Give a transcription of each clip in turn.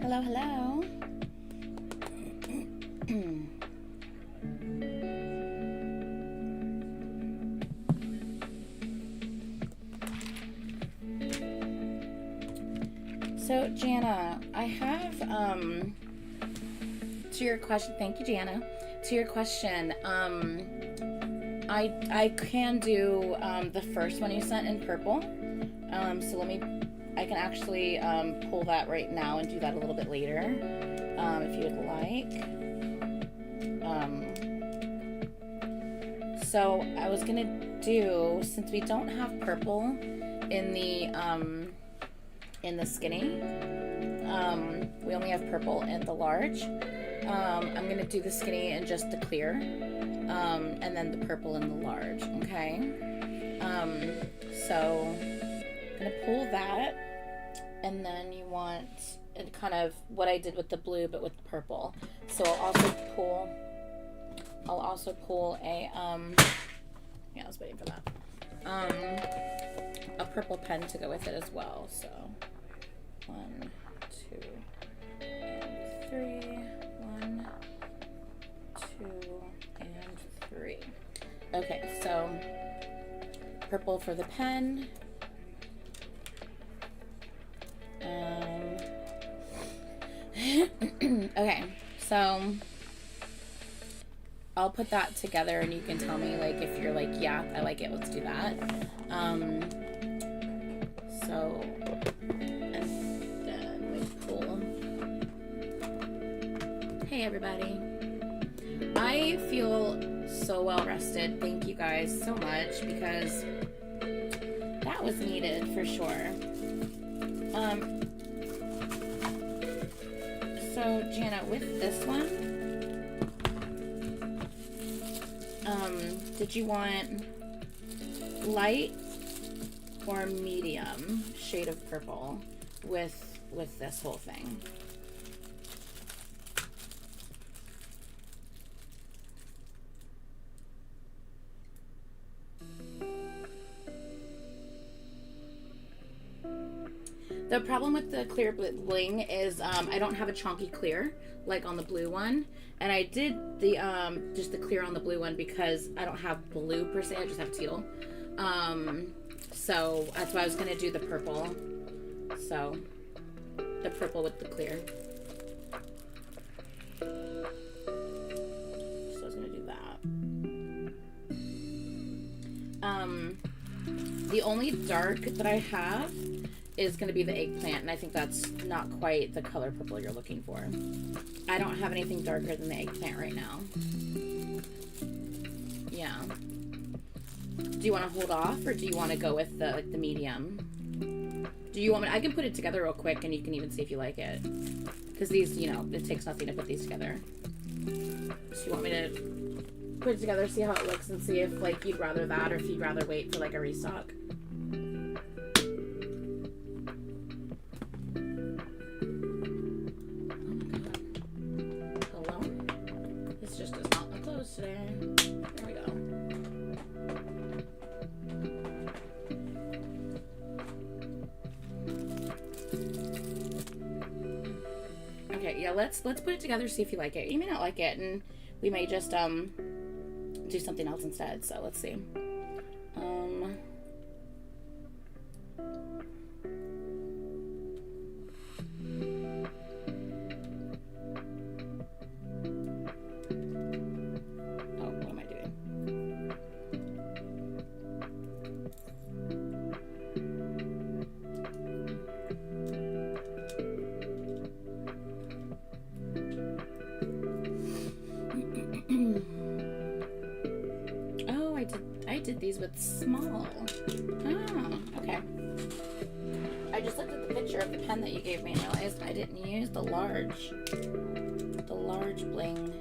Hello, hello. So, Jana, I have, to your question, thank you, Jana. To your question, I can do, the first one you sent in purple. So I can actually, pull that right now and do that a little bit later, if you would like. So I was gonna do, since we don't have purple in the skinny, we only have purple in the large. I'm gonna do the skinny and just the clear, and then the purple in the large. Okay. So I'm gonna pull that, and then you want it kind of what I did with the blue, but with the purple. So I'll also pull a yeah, I was waiting for that. A purple pen to go with it as well. So 1, 2, and 3. 1, 2, and 3. Okay, so purple for the pen. Okay, so I'll put that together and you can tell me like if you're like, yeah, I like it, let's do that. So and then we pull. Hey everybody. I feel so well rested. Thank you guys so much, because that was needed for sure. So Jana, with this one, did you want light or medium shade of purple with this whole thing? The problem with the clear bling is I don't have a chunky clear like on the blue one, and I did the just the clear on the blue one because I don't have blue per se, I just have teal. So that's why I was gonna do the purple. So the purple with the clear. So I was gonna do that. The only dark that I have is going to be the eggplant, and I think that's not quite the color purple you're looking for. I don't have anything darker than the eggplant right now. Yeah. Do you want to hold off, or do you want to go with the medium? Do you want me? I can put it together real quick, and you can even see if you like it. Because these, you know, it takes nothing to put these together. So you want me to put it together, see how it looks, and see if like you'd rather that, or if you'd rather wait for like a restock? Today. There we go. Okay, yeah, let's put it together, see if you like it. You may not like it, and we may just do something else instead. So let's see. With small. Oh, okay. I just looked at the picture of the pen that you gave me and realized I didn't use the large bling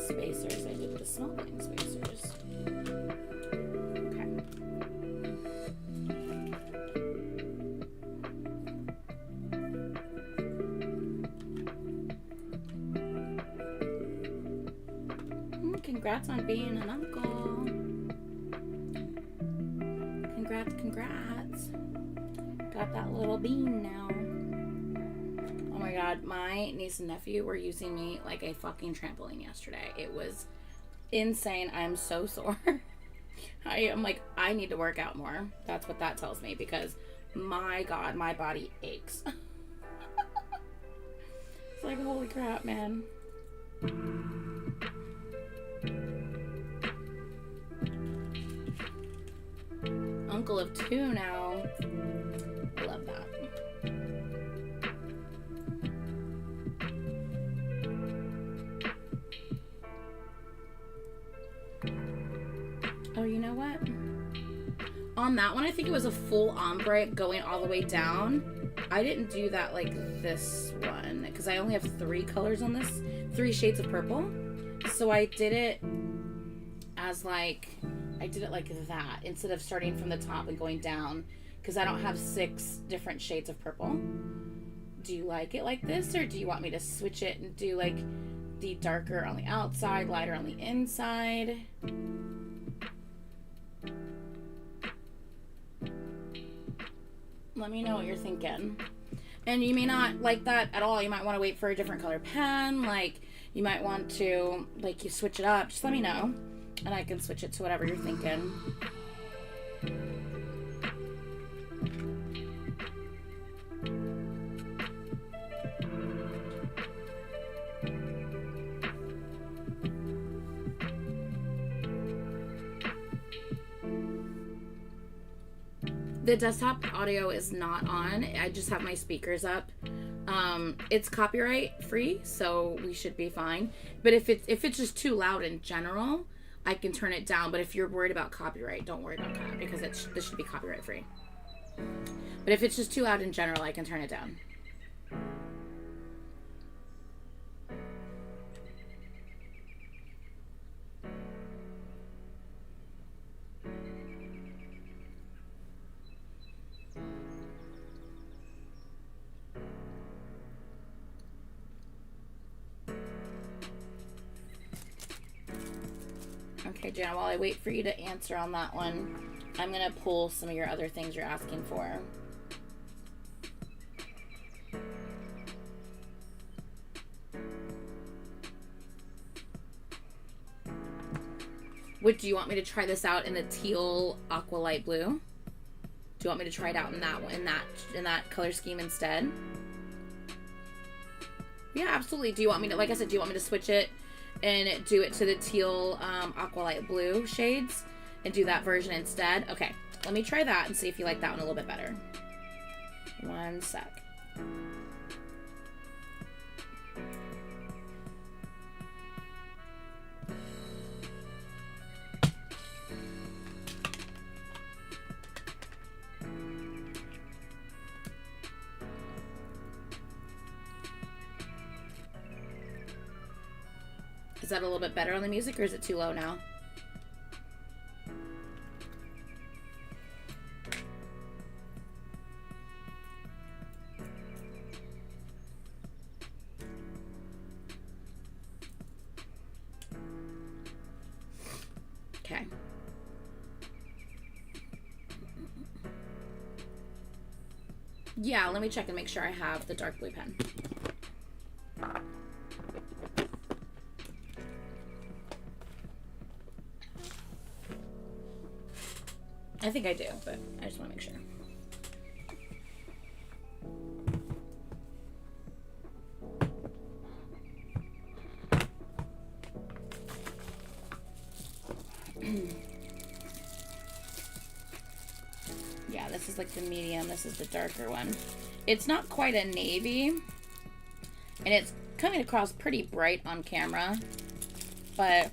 spacers. I did the small bling spacers. Okay. Congrats on being an uncle. Congrats. Got that little bean now. Oh my god, my niece and nephew were using me like a fucking trampoline yesterday. It was insane. I'm so sore. I'm like, I need to work out more. That's what that tells me, because my god, my body aches. It's like, holy crap, man. Uncle of 2 now. I love that. Oh, you know what? On that one, I think it was a full ombre going all the way down. I didn't do that like this one, because I only have 3 colors on this. 3 shades of purple. So I did it as like, I did it like that, instead of starting from the top and going down, because I don't have 6 different shades of purple. Do you like it like this, or do you want me to switch it and do like the darker on the outside, lighter on the inside? Let me know what you're thinking. And you may not like that at all. You might want to wait for a different color pen. Like, you might want to, like, you switch it up. Just let me know, and I can switch it to whatever you're thinking. The desktop audio is not on. I just have my speakers up. It's copyright free, so we should be fine. But if it's just too loud in general, I can turn it down. But if you're worried about copyright, don't worry about that, because this should be copyright free. But if it's just too loud in general, I can turn it down. Okay, Jenna, while I wait for you to answer on that one, I'm going to pull some of your other things you're asking for. Do you want me to try this out in the teal aqua light blue? Do you want me to try it out in that one, in that color scheme instead? Yeah, absolutely. Do you want me to, like I said, do you want me to switch it and do it to the teal aqua light blue shades and do that version instead? Okay, let me try that and see if you like that one a little bit better. One sec. Is that a little bit better on the music, or is it too low now? Okay. Yeah, let me check and make sure I have the dark blue pen. I think I do, but I just want to make sure. Yeah, this is like the medium. This is the darker one. It's not quite a navy, and it's coming across pretty bright on camera, but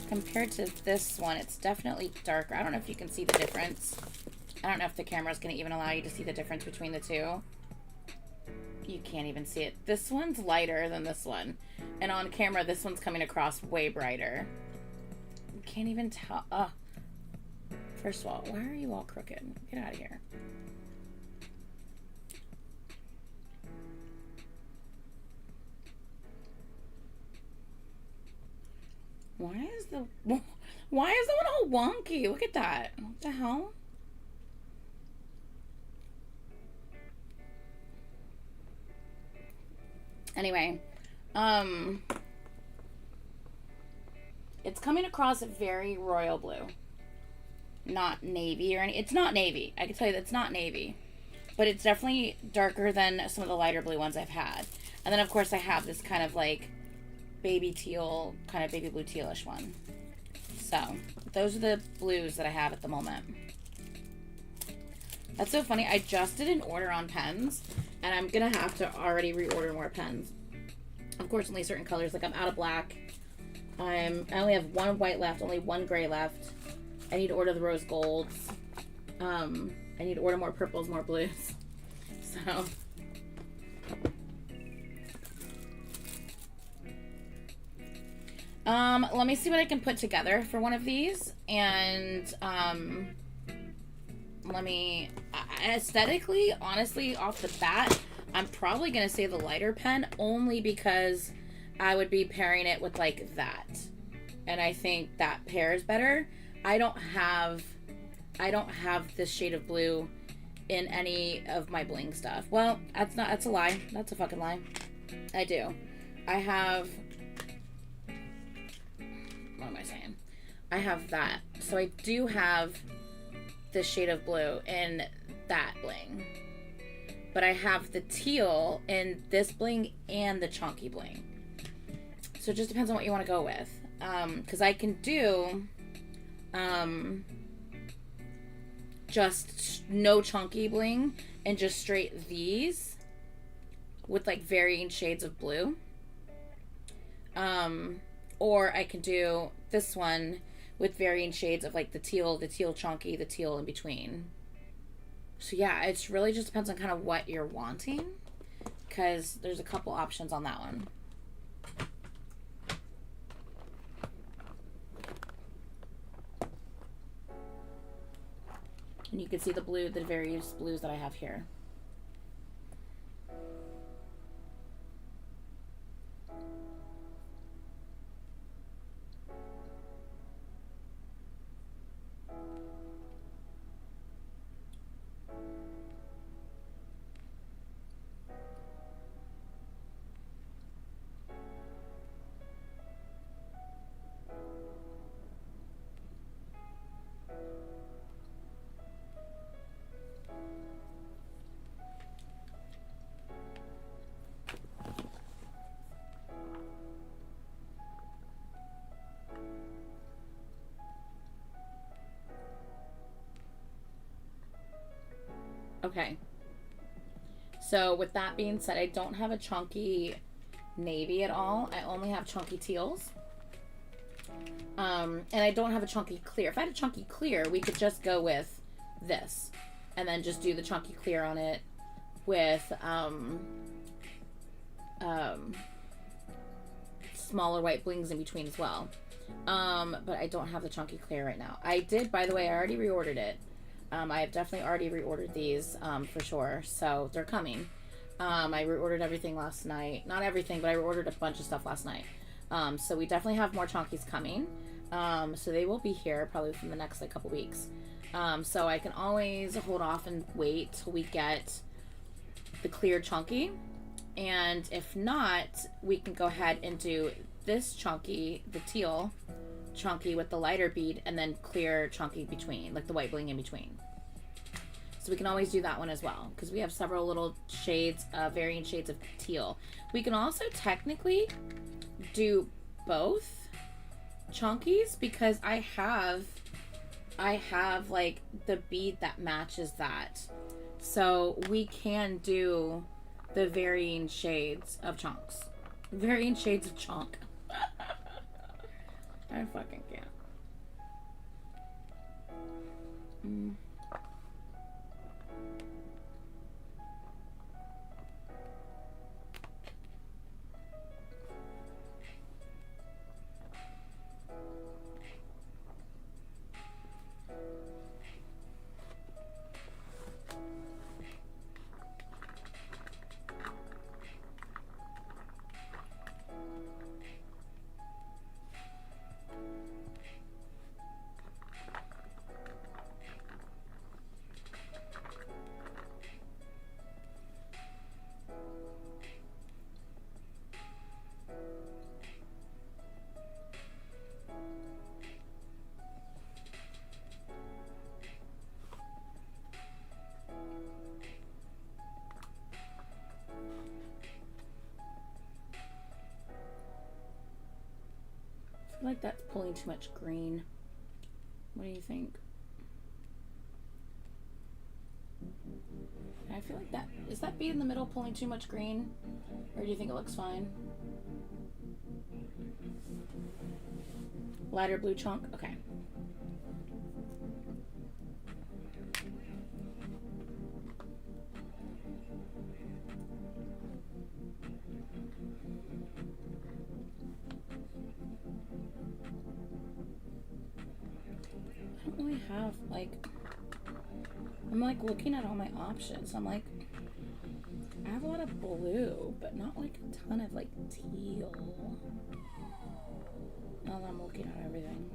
compared to this one, it's definitely darker. I don't know if you can see the difference. I don't know if the camera's going to even allow you to see the difference between the two. You can't even see it. This one's lighter than this one. And on camera, this one's coming across way brighter. You can't even tell. First of all, why are you all crooked? Get out of here. Why is the one all wonky? Look at that. What the hell? Anyway, it's coming across very royal blue. Not navy or any. It's not navy. I can tell you that it's not navy. But it's definitely darker than some of the lighter blue ones I've had. And then, of course, I have this kind of like baby teal, kind of baby blue tealish one. So, those are the blues that I have at the moment. That's so funny. I just did an order on pens, and I'm going to have to already reorder more pens. Of course, only certain colors. Like, I'm out of black. I only have one white left, only one gray left. I need to order the rose golds. I need to order more purples, more blues. So. Let me see what I can put together for one of these. And, let me, aesthetically, honestly, off the bat, I'm probably going to say the lighter pen only because I would be pairing it with like that. And I think that pairs better. I don't have this shade of blue in any of my bling stuff. Well, that's a lie. That's a fucking lie. I do. I have, what am I saying? I have that. So I do have this shade of blue in that bling. But I have the teal in this bling and the chunky bling. So it just depends on what you want to go with. Because I can do just no chunky bling and just straight these with like varying shades of blue. Or I can do this one with varying shades of like the teal chunky, the teal in between. So yeah, it's really just depends on kind of what you're wanting, because there's a couple options on that one. And you can see the blue, the various blues that I have here. Okay. So with that being said, I don't have a chunky navy at all. I only have chunky teals. And I don't have a chunky clear. If I had a chunky clear, we could just go with this. And then just do the chunky clear on it with smaller white blings in between as well. But I don't have the chunky clear right now. I did, by the way, I already reordered it. I have definitely already reordered these for sure. So they're coming. I reordered everything last night. Not everything, but I reordered a bunch of stuff last night. So we definitely have more chunkies coming. So they will be here probably within the next like couple weeks. So I can always hold off and wait till we get the clear chunky. And if not, we can go ahead and do this chunky, the teal chunky with the lighter bead, and then clear chunky between, like the white bling in between. So we can always do that one as well, because we have several little shades, varying shades of teal. We can also technically do both chunkies, because I have like the bead that matches that. So we can do the varying shades of chunks. Varying shades of chunk. I fucking can't. like that's pulling too much green. What do you think? I feel like that, is that bead in the middle pulling too much green? Or do you think it looks fine? Lighter blue chunk? Okay. I don't really have, like, I'm like looking at all my options. I'm like, I have a lot of blue, but not like a ton of like teal. Now that I'm looking at everything.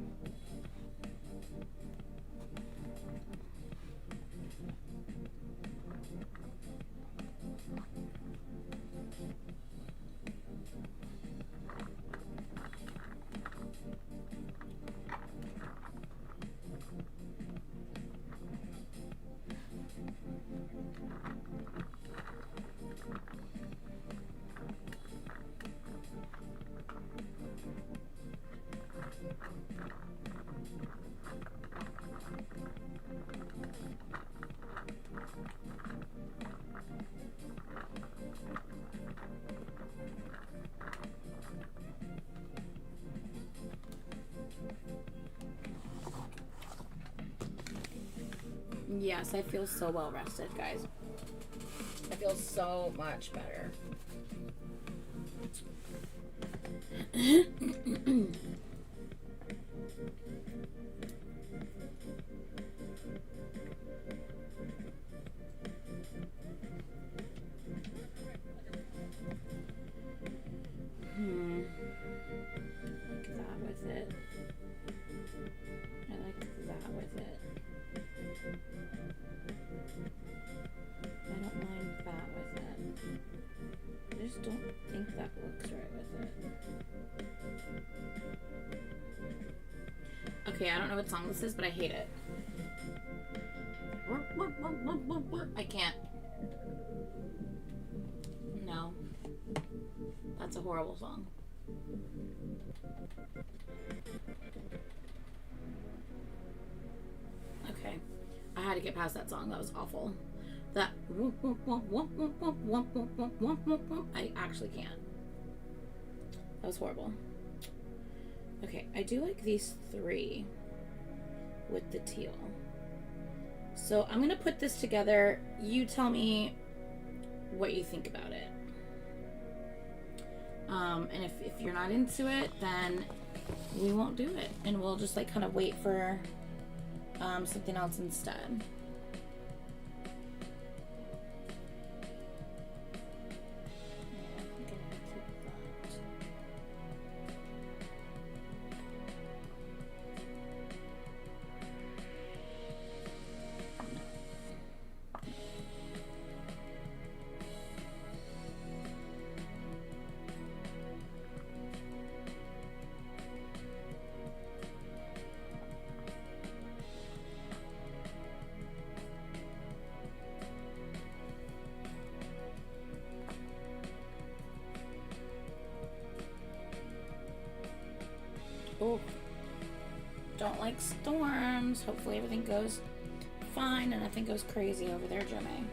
Yes, I feel so well rested, guys. I feel so much better. That with it. I like that with it. I don't mind that with it. I just don't think that looks right with it. Okay, I don't know what song this is, but I hate it. I can't. No. That's a horrible song. Okay. I had to get past that song. That was awful. That I actually can't. That was horrible. Okay, I do like these three with the teal. So I'm gonna put this together. You tell me what you think about it. And if you're not into it, then we won't do it, and we'll just like kind of wait for something else instead. Oh, don't like storms. Hopefully everything goes fine and nothing goes crazy over there, Jimmy.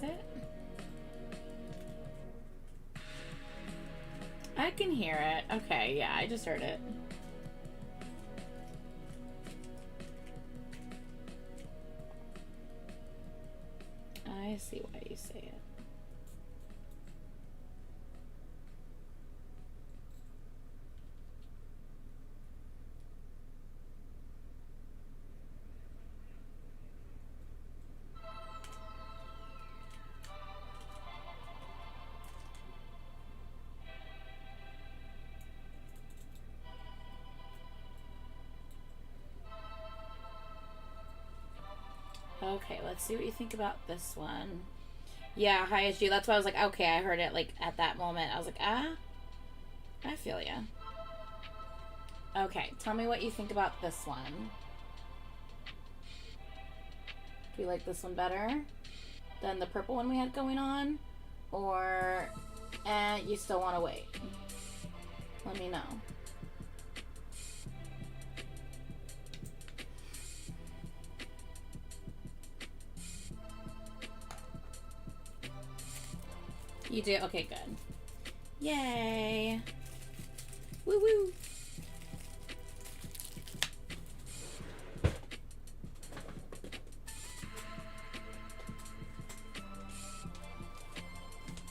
It? I can hear it. Okay, yeah, I just heard it. Okay, let's see what you think about this one. Yeah, high as you. That's why I was like, okay, I heard it like at that moment. I was like, ah, I feel ya. Okay, tell me what you think about this one. Do you like this one better than the purple one we had going on? Or you still want to wait? Let me know. You do? Okay, good. Yay. Woo woo.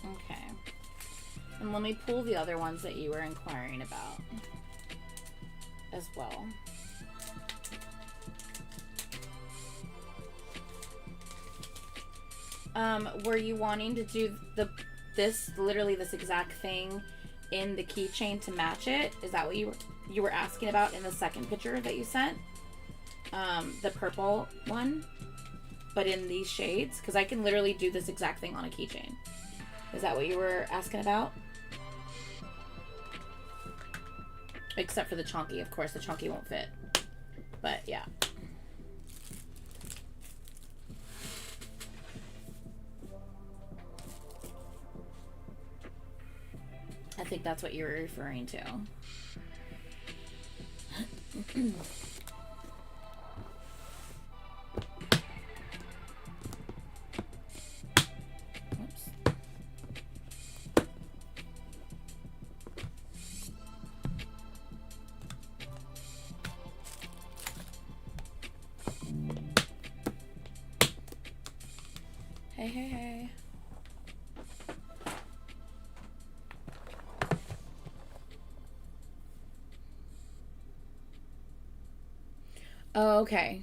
Okay. And let me pull the other ones that you were inquiring about as well. Were you wanting to do literally this exact thing in the keychain to match it? Is that what you were asking about in the second picture that you sent? The purple one, but in these shades? Because I can literally do this exact thing on a keychain. Is that what you were asking about? Except for the chunky, of course. The chunky won't fit. But yeah. I think that's what you were referring to. Oops. Hey, hey, hey. Oh, okay.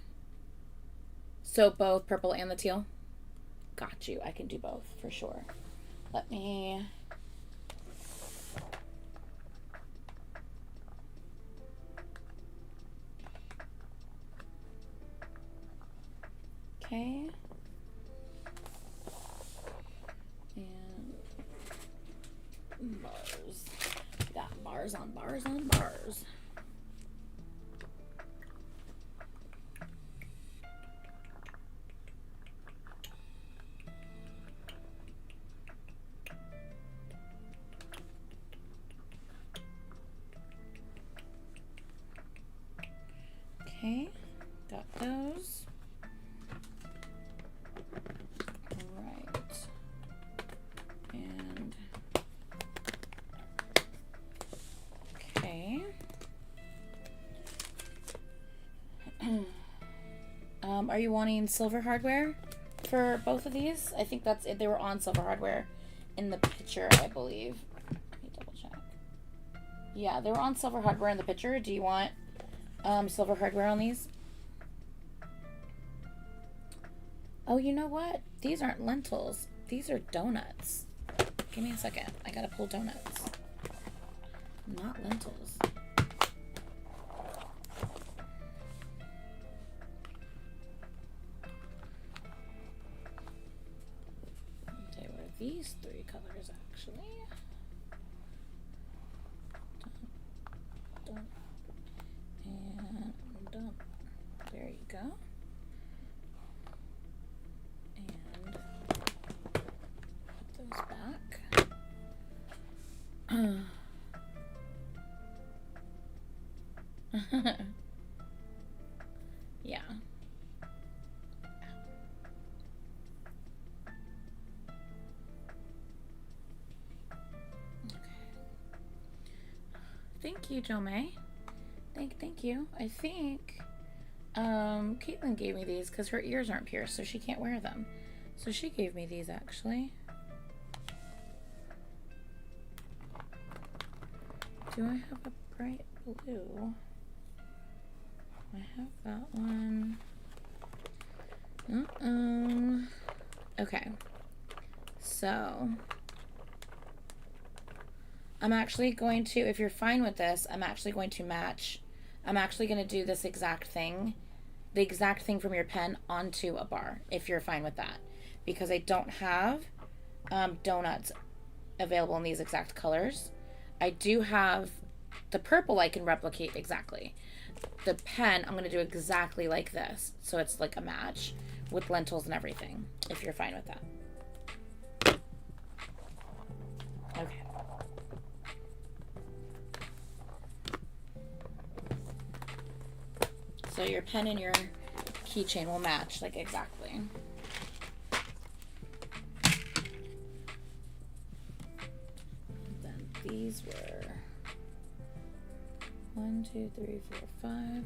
So both purple and the teal? Got you. I can do both for sure. Let me... Okay. And bars. Got bars on bars on bars. Okay, got those. Right. And okay. Are you wanting silver hardware for both of these? I think that's it. They were on silver hardware in the picture, I believe. Let me double check. Yeah, they were on silver hardware in the picture. Do you want silver hardware on these? Oh, you know what? These aren't lentils. These are donuts. Give me a second. I gotta pull donuts. Not lentils. They were these three colors, actually. Dun, dun, and dun. There you go. And put those back. Yeah. Okay. Thank you, Jo May. Thank you. I think Caitlin gave me these because her ears aren't pierced, so she can't wear them. So she gave me these, actually. Do I have a bright blue? I have that one. Okay. So I'm actually going to, if you're fine with this, I'm actually going to match. I'm actually going to do this exact thing the exact thing from your pen onto a bar, if you're fine with that. Because I don't have donuts available in these exact colors. I do have the purple I can replicate exactly. The pen, I'm going to do exactly like this. So it's like a match with lentils and everything, if you're fine with that. Okay. So your pen and your keychain will match, like exactly. Then these were 1, 2, 3, 4, 5.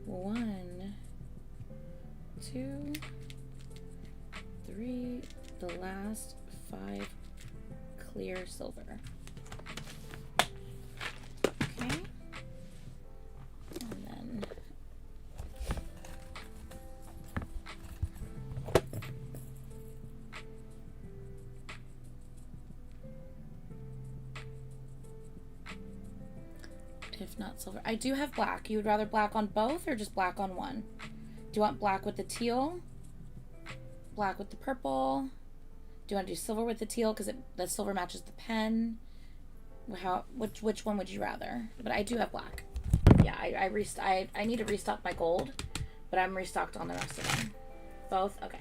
1, 2, 3. The last 5 clear silver. Okay. And then if not silver. I do have black. You would rather black on both or just black on one? Do you want black with the teal? Black with the purple? Do you want to do silver with the teal because the silver matches the pen? Which one would you rather? But I do have black. Yeah, I need to restock my gold, but I'm restocked on the rest of them. Both? Okay.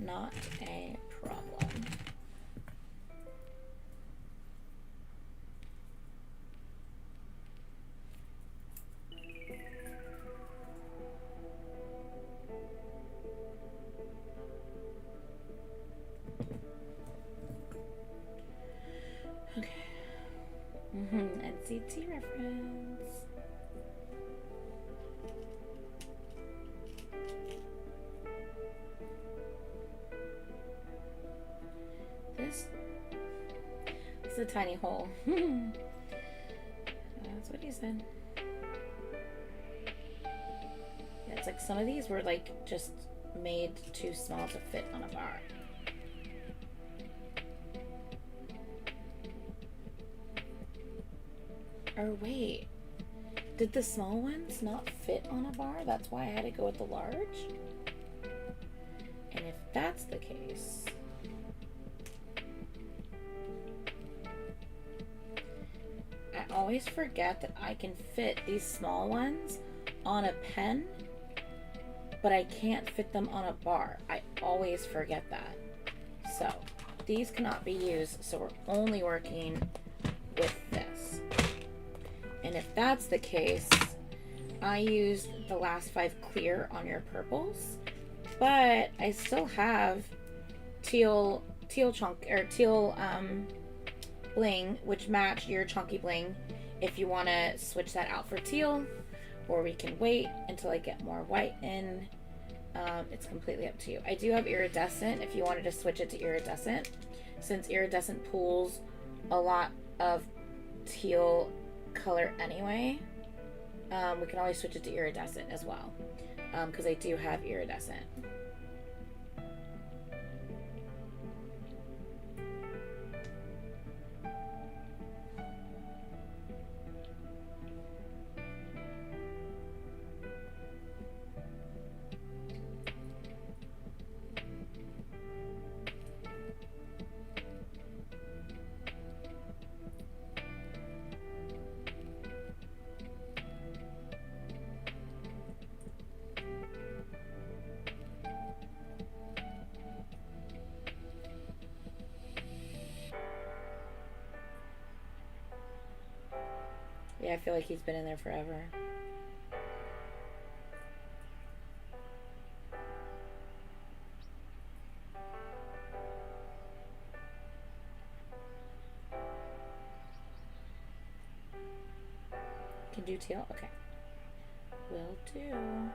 Not a problem. Okay. NCT reference. This is a tiny hole. That's what he said. Yeah, it's like some of these were like just made too small to fit on a bar. Or wait, did the small ones not fit on a bar? That's why I had to go with the large? And if that's the case, I always forget that I can fit these small ones on a pen, but I can't fit them on a bar. I always forget that. So these cannot be used, so we're only working with this. And if that's the case, I used the last 5 clear on your purples, but I still have teal chunk or teal bling, which match your chunky bling. If you want to switch that out for teal, or we can wait until I get more white in. It's completely up to you. I do have iridescent if you wanted to switch it to iridescent, since iridescent pulls a lot of teal color anyway. We can always switch it to iridescent as well, because I do have iridescent. Yeah, I feel like he's been in there forever. Can do teal? Okay. Will do.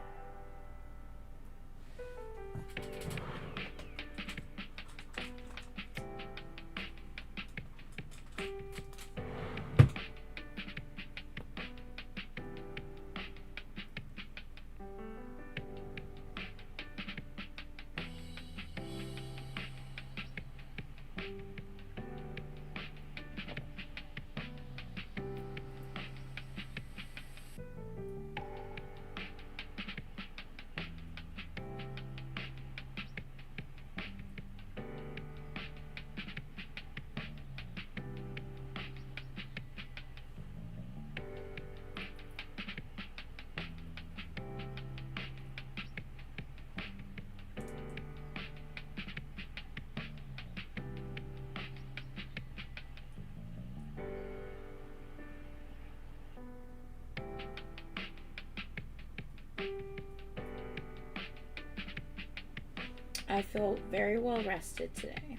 I feel very well rested today.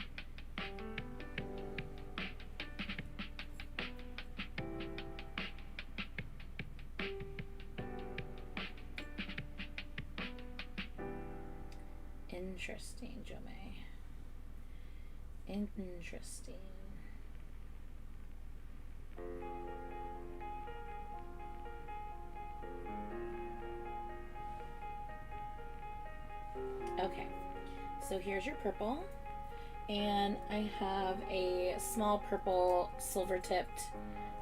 Interesting, Jome. Interesting. Okay, so here's your purple, and I have a small purple silver tipped,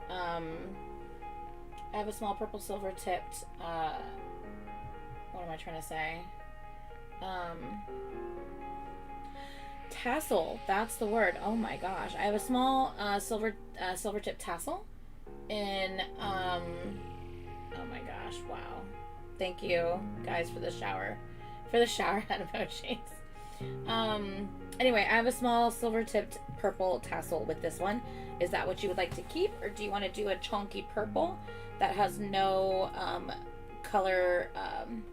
what am I trying to say? Tassel, that's the word. Oh my gosh, I have a small silver tip tassel in oh my gosh, wow, thank you guys for the shower head emojis. Anyway, I have a small silver tipped purple tassel with this one. Is that what you would like to keep, or do you want to do a chunky purple that has no color, what am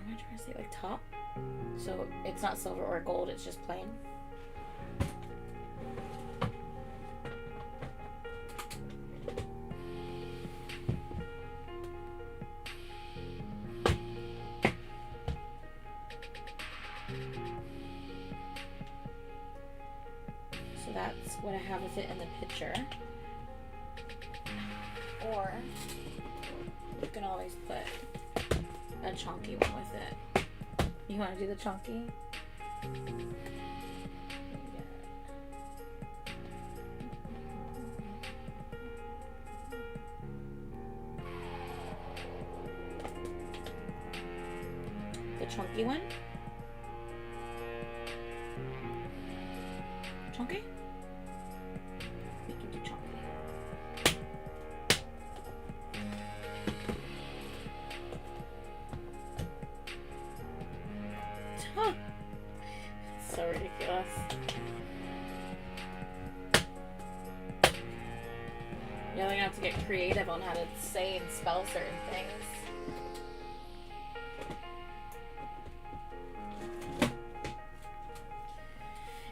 I trying to say, like top? So it's not silver or gold, it's just plain. So that's what I have with it in the picture. Or you can always put a chunky one with it. You want to do the chunky? The chunky one? Chunky? We can do chunky. So ridiculous. You're gonna have to get creative on how to say and spell certain things.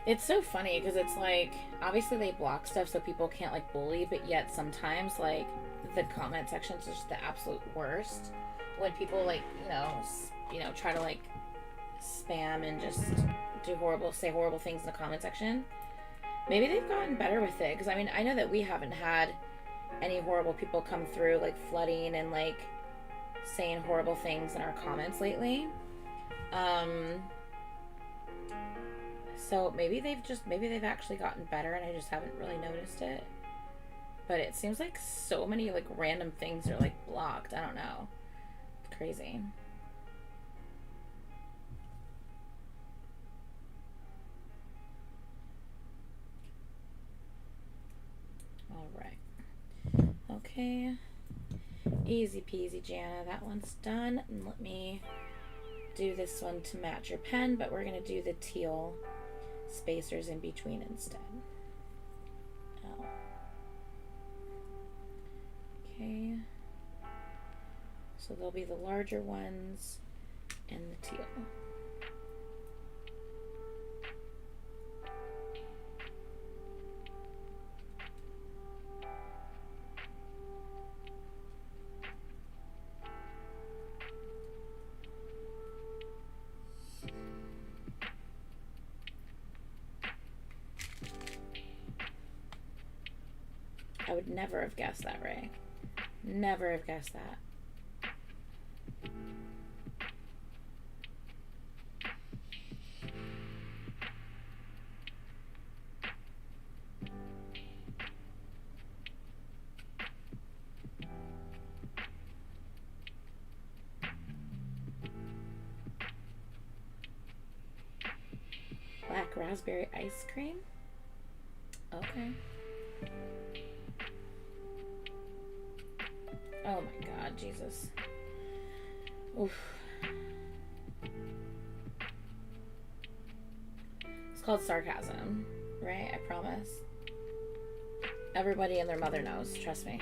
It's so funny because it's like, obviously they block stuff so people can't like bully, but yet sometimes like the comment section is just the absolute worst when people like, you know, try to like spam and just say horrible things in the comment section. Maybe they've gotten better with it, because I mean, I know that we haven't had any horrible people come through like flooding and like saying horrible things in our comments lately. So maybe they've actually gotten better and I just haven't really noticed it. But it seems like so many like random things are like blocked. I don't know. It's crazy. Okay, easy peasy, Jana. That one's done. And let me do this one to match your pen, but we're gonna do the teal spacers in between instead. Oh. Okay, so they'll be the larger ones and the teal. I would never have guessed that, Ray. Never have guessed that. Black raspberry ice cream? Okay. Oh my God, Jesus. Oof. It's called sarcasm, right? I promise. Everybody and their mother knows, trust me.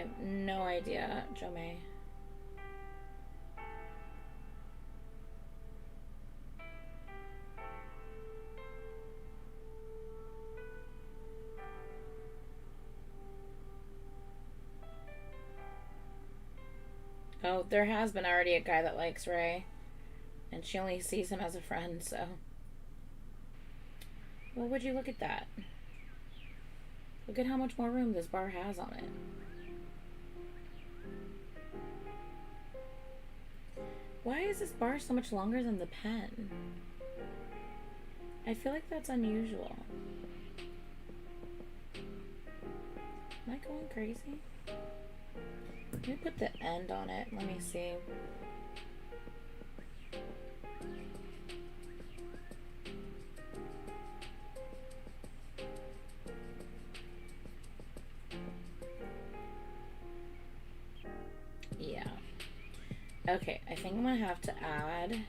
have no idea, Jomei. Oh, there has been already a guy that likes Ray. And she only sees him as a friend, so. Well, would you look at that? Look at how much more room this bar has on it. Why is this bar so much longer than the pen? I feel like that's unusual. Am I going crazy? Let me put the end on it. Let me see. Yeah. Okay, I think I'm gonna have to add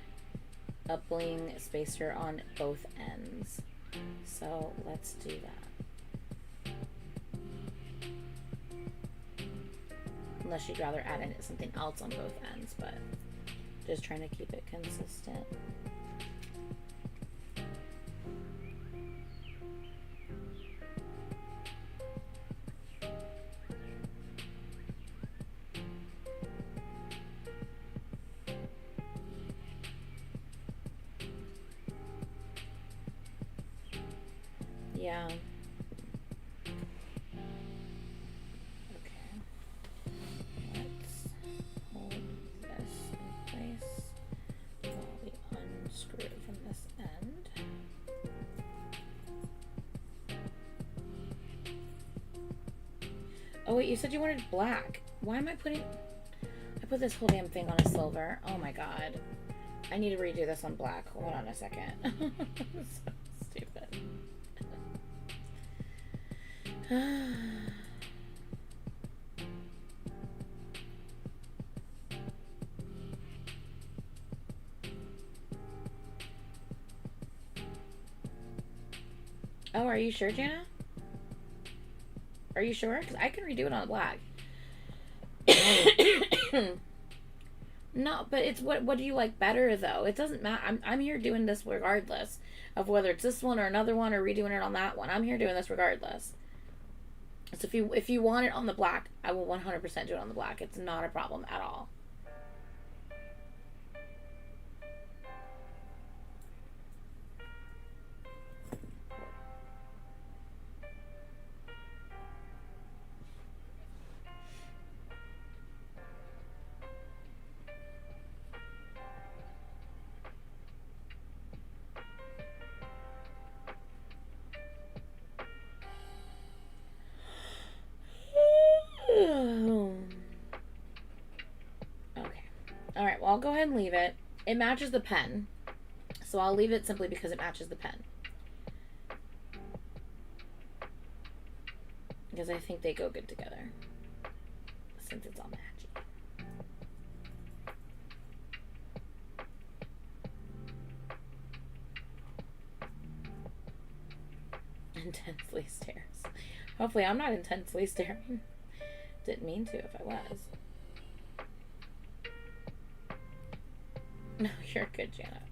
a bling spacer on both ends. So let's do that. Unless you'd rather add in something else on both ends, but just trying to keep it consistent. Yeah. Oh wait, you said you wanted black. Why am I putting... I put this whole damn thing on a silver. Oh my god. I need to redo this on black. Hold on a second. So stupid. Oh, are you sure, Jana? Are you sure? Because I can redo it on black. No, but it's what do you like better though? It doesn't matter. I'm here doing this regardless of whether it's this one or another one or redoing it on that one. I'm here doing this regardless. So if you want it on the black, I will 100% do it on the black. It's not a problem at all. Alright, well, I'll go ahead and leave it. It matches the pen. So I'll leave it simply because it matches the pen. Because I think they go good together. Since it's all matchy. Intensely stares. Hopefully I'm not intensely staring. Didn't mean to if I was. No, you're good, Jana.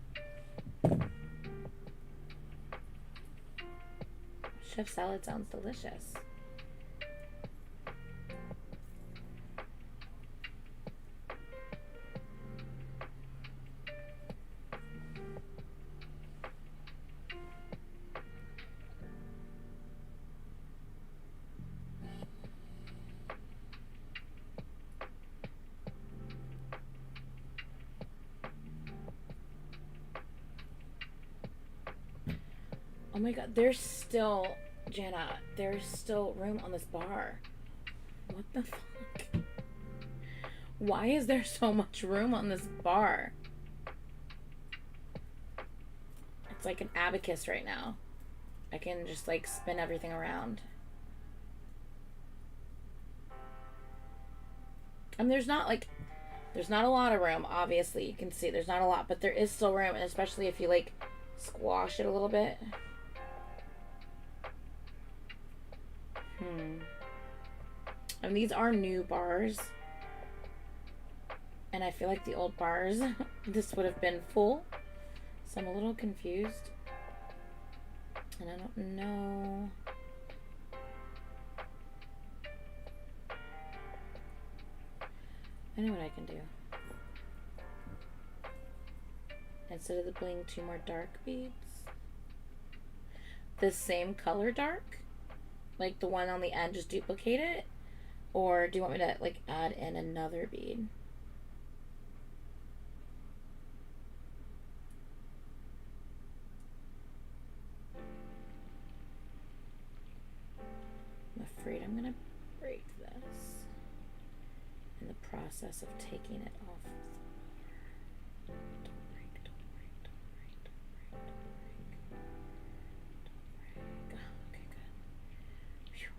Chef salad sounds delicious. Oh my god, there's still, Jana, there's still room on this bar. What the fuck? Why is there so much room on this bar? It's like an abacus right now. I can just like spin everything around. And there's not a lot of room, obviously. You can see there's not a lot, but there is still room, and especially if you like squash it a little bit. And these are new bars. And I feel like the old bars, this would have been full. So I'm a little confused. And I don't know. I know what I can do. Instead of the bling, 2 more dark beads. The same color dark? Like the one on the end, just duplicate it? Or do you want me to like add in another bead? I'm afraid I'm gonna break this in the process of taking it off. Don't break, don't break, don't break, don't break, don't break. Don't break. Okay, good. Phew.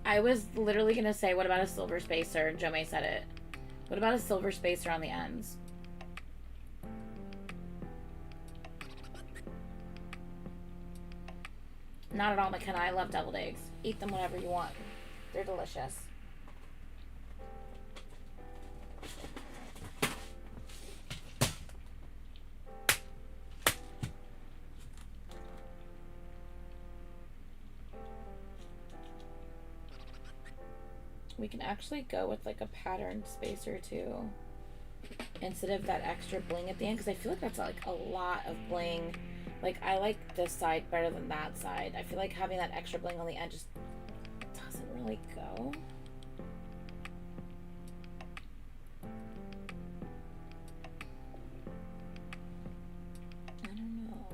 I was literally gonna say, what about a silver spacer? And Jome said it. What about a silver spacer on the ends? Not at all, McKenna. I love deviled eggs. Eat them whenever you want. They're delicious. We can actually go with like a patterned spacer too, instead of that extra bling at the end, because I feel like that's like a lot of bling. Like I like this side better than that side. I feel like having that extra bling on the end just doesn't really go. I don't know.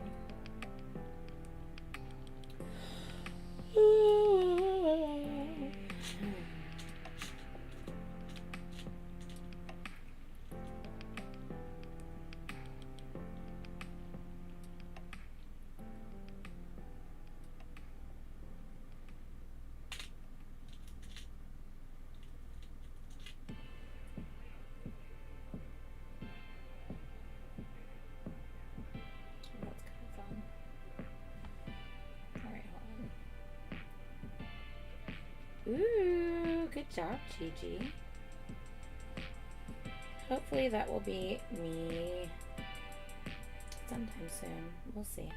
Ooh, good job, Gigi. Hopefully that will be me sometime soon. We'll see.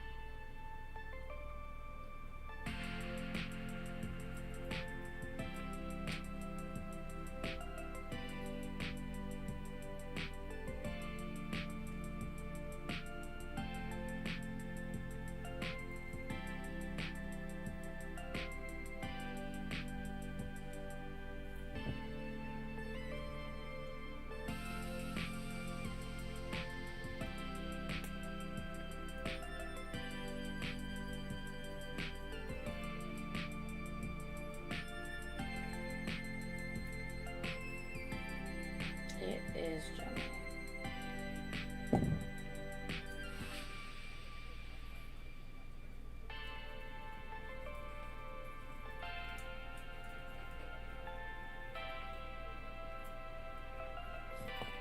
It is Jumbo.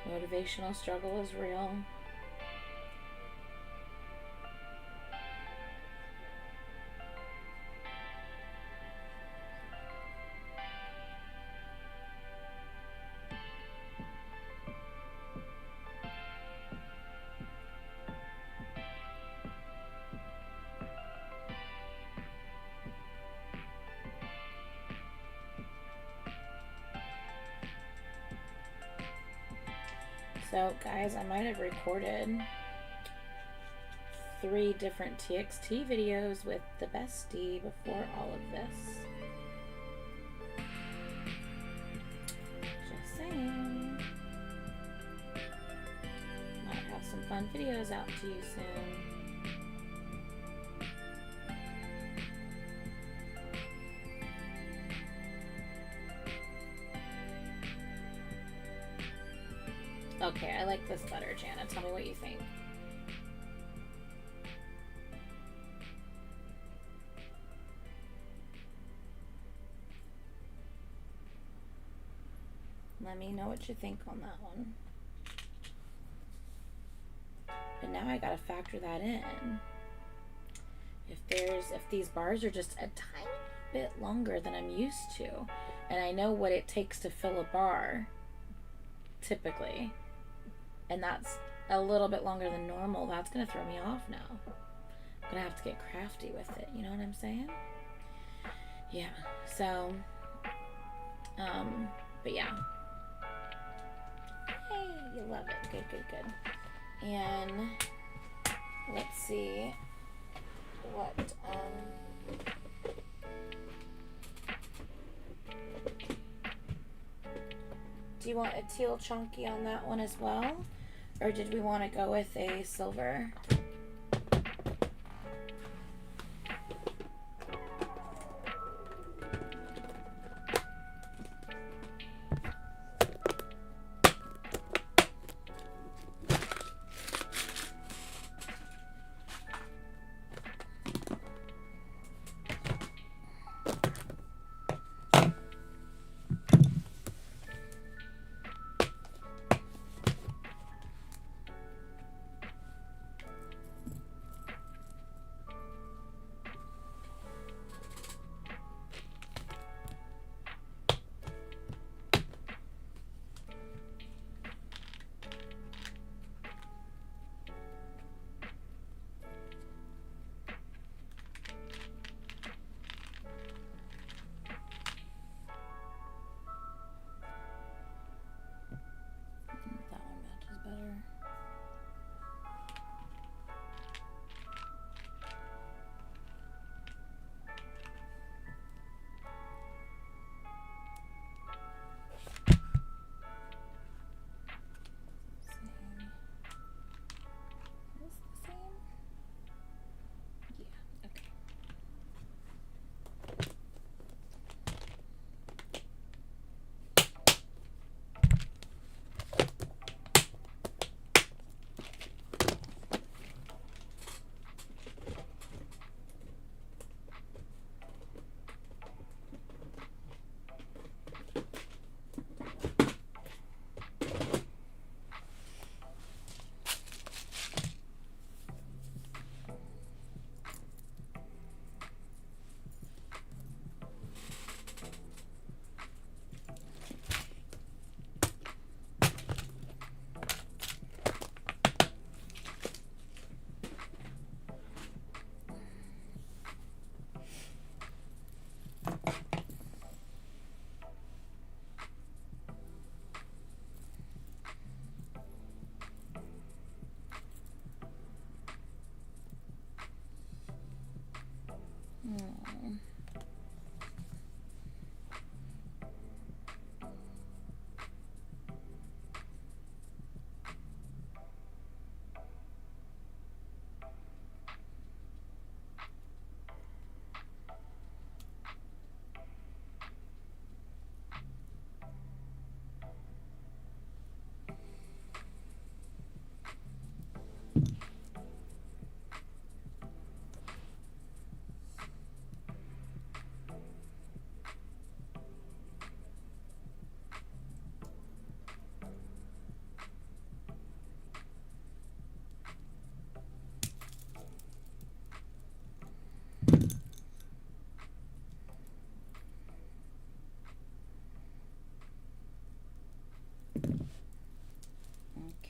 Motivational struggle is real. So, guys, I might have recorded 3 different TXT videos with the bestie before all of this. Just saying. some fun videos out to you soon. Okay, I like this better, Jana. Tell me what you think. Let me know what you think on that one. And now I gotta factor that in. If these bars are just a tiny bit longer than I'm used to, and I know what it takes to fill a bar, typically, and that's a little bit longer than normal, that's gonna throw me off now. I'm gonna have to get crafty with it, you know what I'm saying? Yeah, so, but yeah. Hey, you love it. Good, good, good. And let's see what, do you want a teal chunky on that one as well? Or did we want to go with a silver?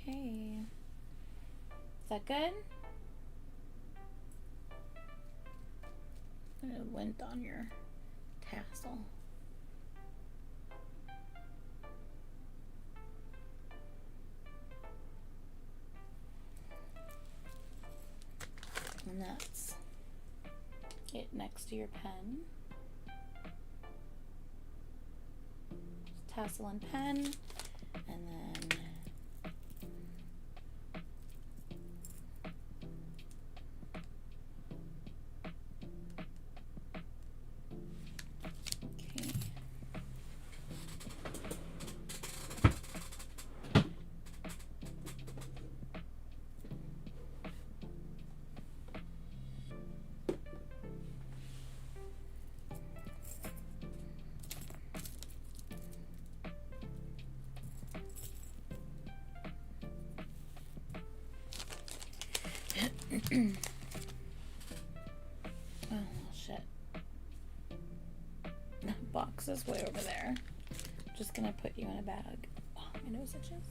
Okay. Is that good? It went on your tassel. And that's it next to your pen. Just tassel and pen, and then Oh, shit. The box is way over there. Just gonna put you in a bag. Oh, my nose itches.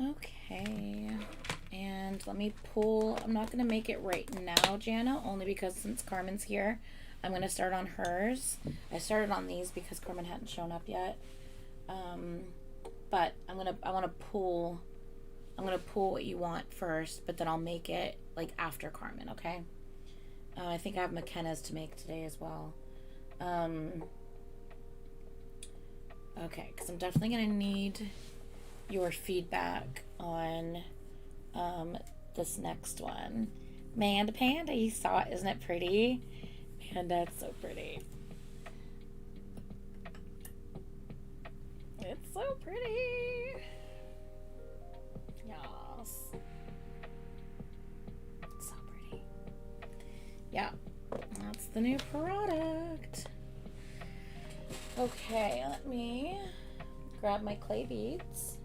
Okay, and let me pull. I'm not gonna make it right now, Jana, only because since Carmen's here, I'm gonna start on hers. I started on these because Carmen hadn't shown up yet. But I want to pull what you want first, but then I'll make it like after Carmen. Okay. I think I have McKenna's to make today as well. Okay, because I'm definitely gonna need your feedback on this next one. Manda Panda, you saw it, isn't it pretty? Panda, it's so pretty. It's so pretty. Yes. It's so pretty. Yeah, that's the new product. Okay, let me grab my clay beads.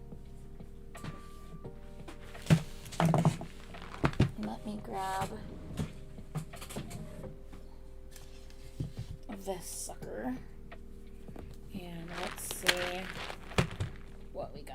Let me grab this sucker. And let's see what we got.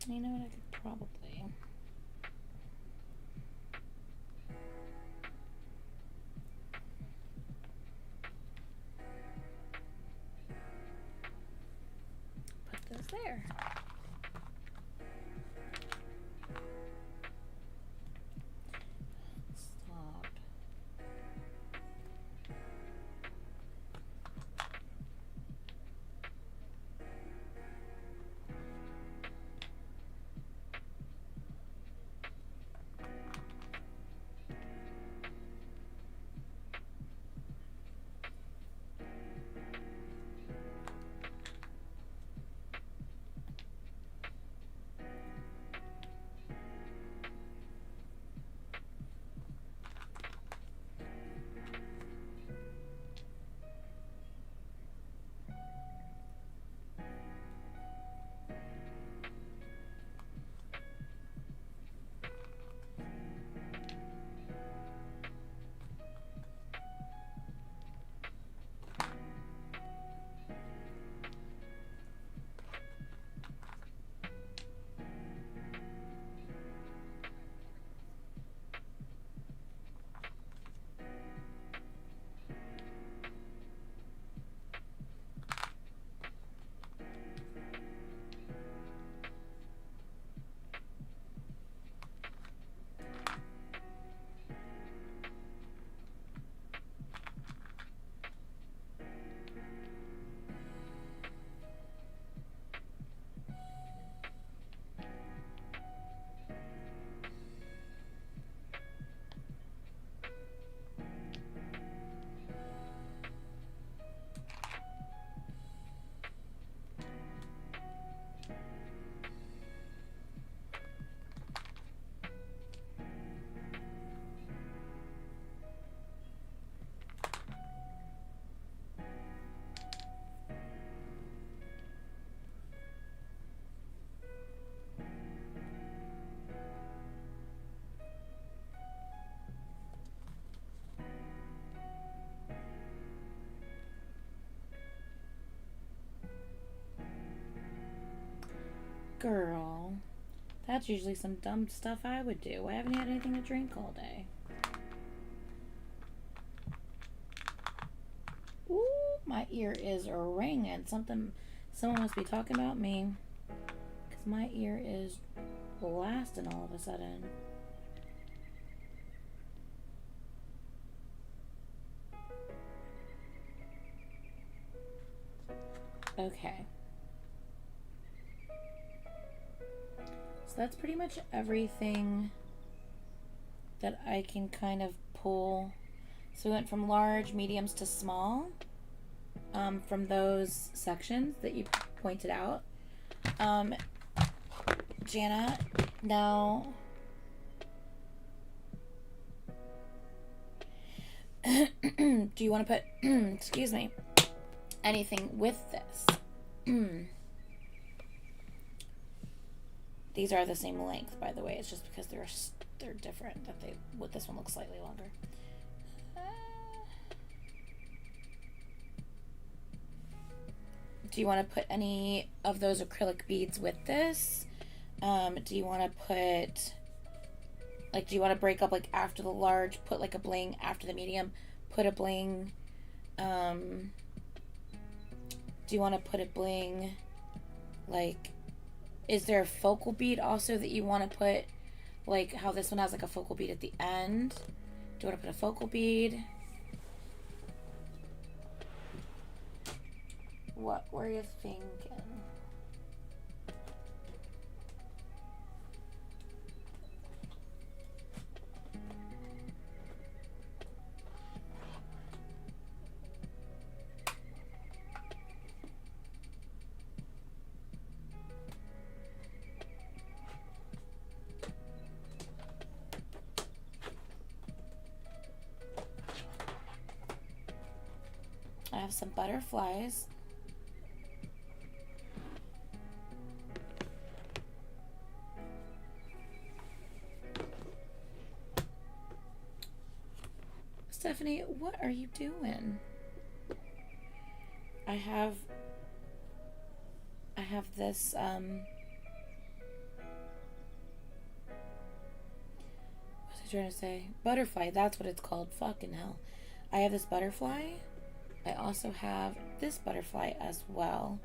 You know what, I could probably put this there. Stop. Girl, that's usually some dumb stuff I would do. I haven't had anything to drink all day. Ooh, my ear is ringing. Someone must be talking about me. Because my ear is blasting all of a sudden. Okay. So that's pretty much everything that I can kind of pull. So we went from large, mediums to small from those sections that you pointed out. Jana, now do you want to put, excuse me, anything with this? These are the same length, by the way. It's just because they're different that this one looks slightly longer. Do you want to put any of those acrylic beads with this? Do you want to put, like, do you want to break up, like, after the large, put, like, a bling, after the medium, put a bling, do you want to put a bling, like, is there a focal bead also that you want to put, like, how this one has, like, a focal bead at the end? Do you want to put a focal bead? What were you thinking? I have some butterflies. Stephanie, what are you doing? I have this, what was I trying to say? Butterfly, that's what it's called. Fucking hell. I have this butterfly. I also have this butterfly as well,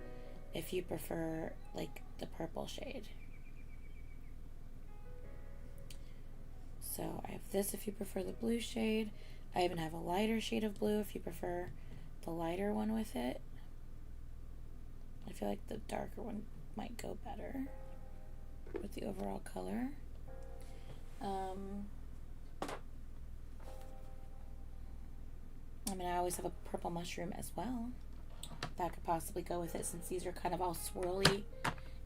if you prefer, like, the purple shade. So I have this if you prefer the blue shade. I even have a lighter shade of blue if you prefer the lighter one with it. I feel like the darker one might go better with the overall color. I mean, I always have a purple mushroom as well. That could possibly go with it since these are kind of all swirly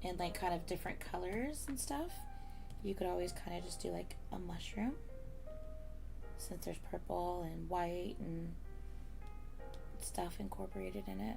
and like kind of different colors and stuff. You could always kind of just do like a mushroom since there's purple and white and stuff incorporated in it.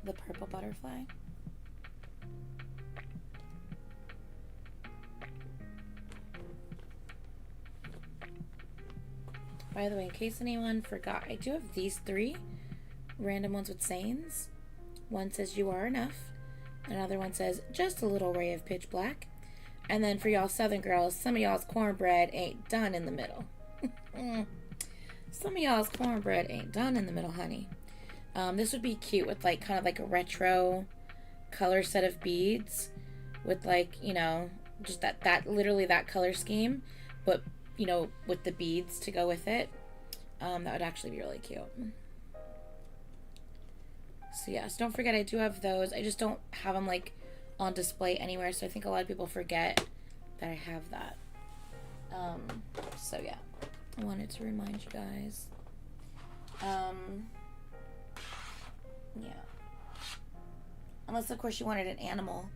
The purple butterfly. By the way, in case anyone forgot, I do have these 3 random ones with sayings. One says "You are enough." Another one says "Just a little ray of pitch black." And then for y'all Southern girls, some of y'all's cornbread ain't done in the middle. Some of y'all's cornbread ain't done in the middle, honey. This would be cute with like kind of like a retro color set of beads with like, you know, just that literally that color scheme, but you know, with the beads to go with it. That would actually be really cute. So yes, don't forget I do have those. I just don't have them like on display anywhere, so I think a lot of people forget that I have that. So yeah, I wanted to remind you guys. Yeah. Unless, of course, you wanted an animal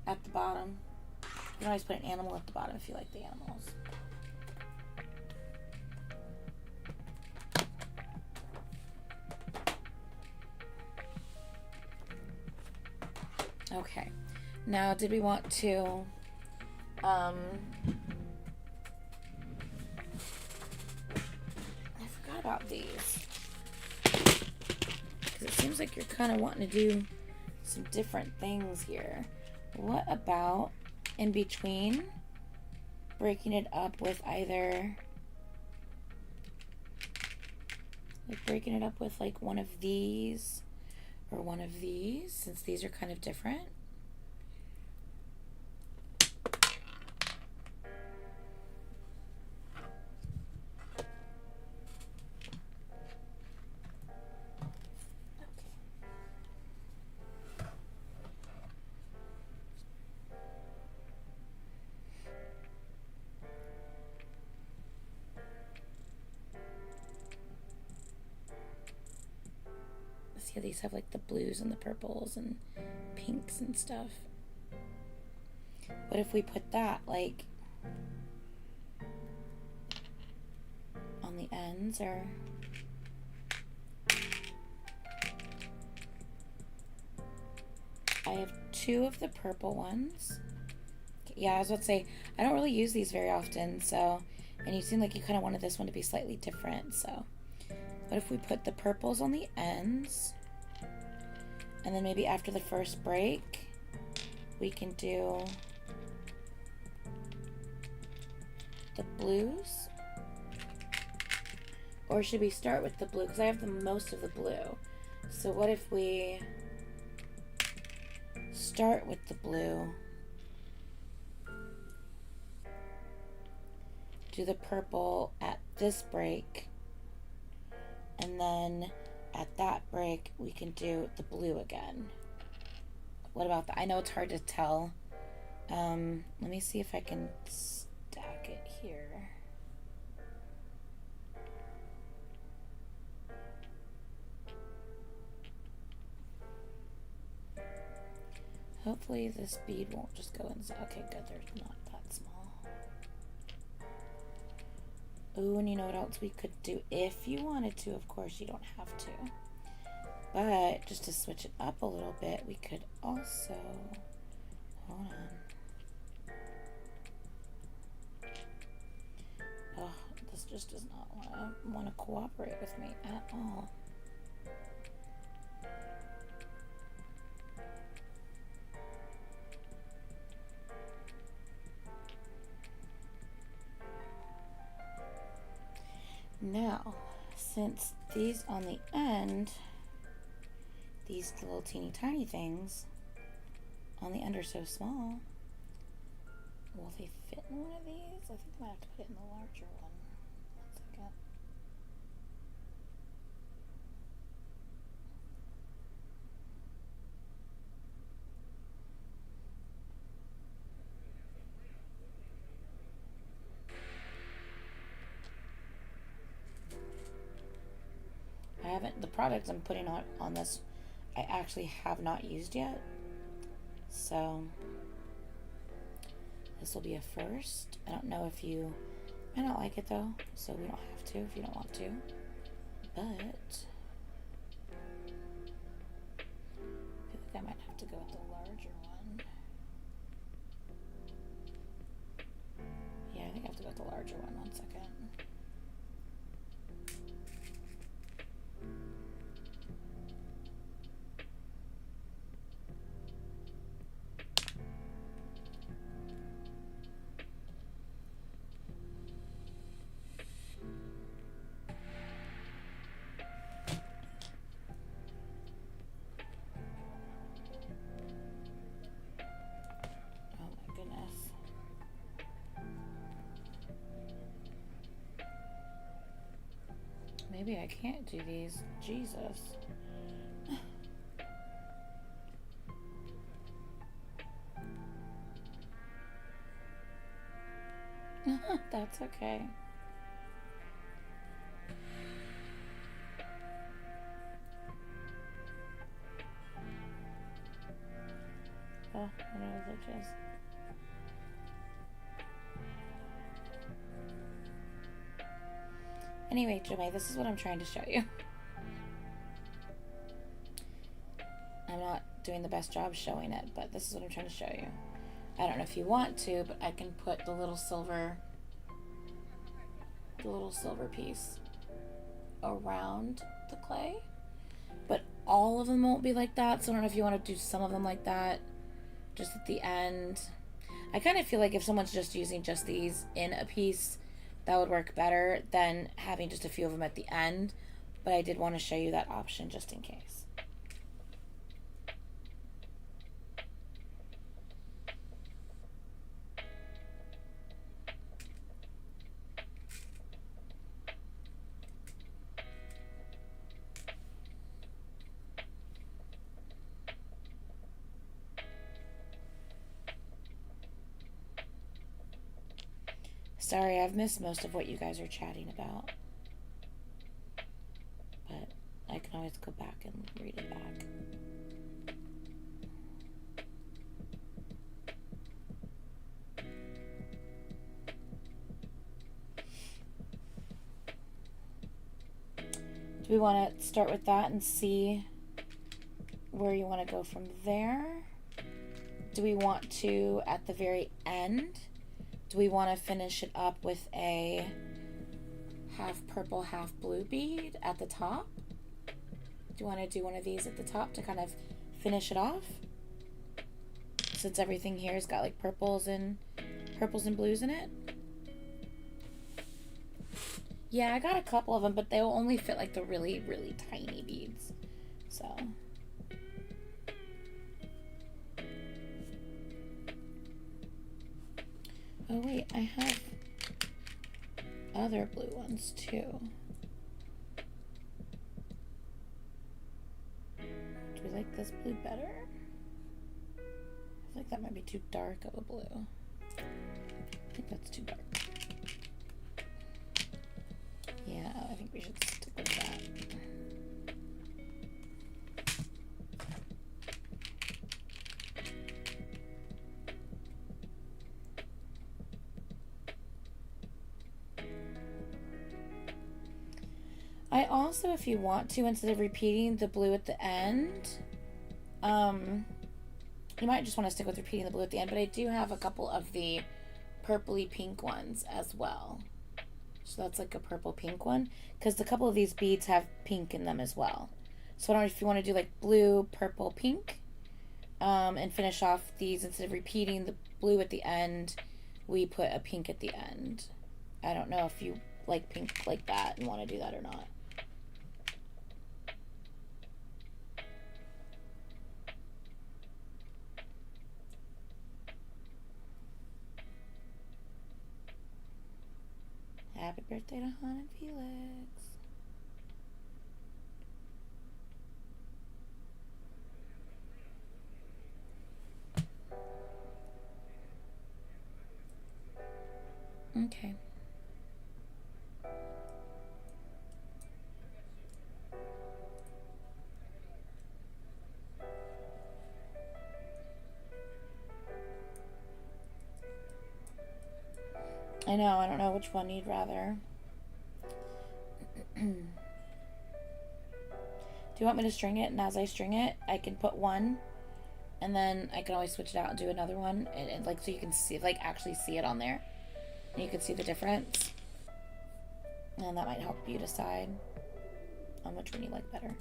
at the bottom. You can always put an animal at the bottom if you like the animals. Okay. Now, did we want to, I forgot about these. Because it seems like you're kind of wanting to do some different things here. What about in between breaking it up with either, like breaking it up with like one of these or one of these, since these are kind of different? Yeah, these have like the blues and the purples and pinks and stuff. What if we put that like on the ends, or I have two of the purple ones. Yeah, I was about to say, I don't really use these very often, so, and you seem like you kind of wanted this one to be slightly different, so what if we put the purples on the ends? And then maybe after the first break, we can do the blues. Or should we start with the blue? Because I have the most of the blue. So what if we start with the blue, do the purple at this break, and then at that break, we can do the blue again. What about that? I know it's hard to tell. Let me see if I can stack it here. Hopefully this bead won't just go inside. Okay, good. They're not that small. Ooh, and you know what else we could do? If you wanted to, of course, you don't have to. But just to switch it up a little bit, we could also, hold on. Oh, this just does not want to cooperate with me at all. Now, since these on the end, these little teeny tiny things on the end are so small, will they fit in one of these? I think I might have to put it in the larger one. 1 second. The products I'm putting on this, I actually have not used yet. So this will be a first. I don't know if you might not like it though, so we don't have to if you don't want to. But I feel like I might have to go with the larger one. Yeah, I think I have to go with the larger one. 1 second. Maybe I can't do these. Jesus. That's okay. Oh, what are those edges? Anyway, Jemay, this is what I'm trying to show you. I'm not doing the best job showing it, but this is what I'm trying to show you. I don't know if you want to, but I can put the little silver piece around the clay. But all of them won't be like that, so I don't know if you want to do some of them like that, just at the end. I kind of feel like if someone's just using just these in a piece, that would work better than having just a few of them at the end. But I did want to show you that option just in case. Sorry, I've missed most of what you guys are chatting about. But I can always go back and read it back. Do we want to start with that and see where you want to go from there? Do we want to, at the very end, do we want to finish it up with a half purple, half blue bead at the top? Do you want to do one of these at the top to kind of finish it off? Since everything here has got like purples and blues in it. Yeah, I got a couple of them, but they'll only fit like the really, really tiny beads. So... oh wait, I have other blue ones too. Do we like this blue better? I feel like that might be too dark of a blue. I think that's too dark. Yeah, I think we should stick with that. I also, if you want to, instead of repeating the blue at the end, you might just want to stick with repeating the blue at the end, but I do have a couple of the purpley pink ones as well. So that's like a purple pink one, because a couple of these beads have pink in them as well. So I don't know if you want to do like blue, purple, pink, and finish off these. Instead of repeating the blue at the end, we put a pink at the end. I don't know if you like pink like that and want to do that or not. Happy birthday to Han and Felix. Okay. I know, I don't know which one you'd rather. Do you want me to string it? And as I string it, I can put one, and then I can always switch it out and do another one, and like so you can see, like actually see it on there, and you can see the difference, and that might help you decide on which one you like better.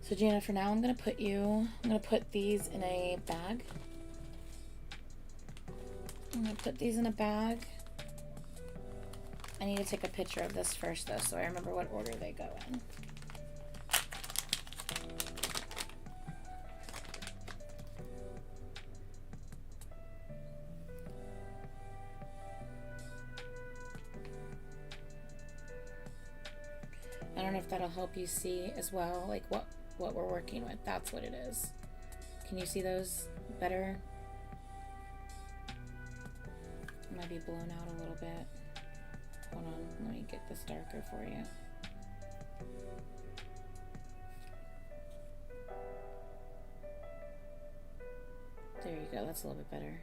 So Jana, for now I'm gonna put these in a bag. I'm gonna put these in a bag. I need to take a picture of this first though, so I remember what order they go in. I don't know if that'll help you see as well, like what we're working with. That's what it is. Can you see those better? might be blown out a little bit. Hold on, let me get this darker for you. There you go, that's a little bit better.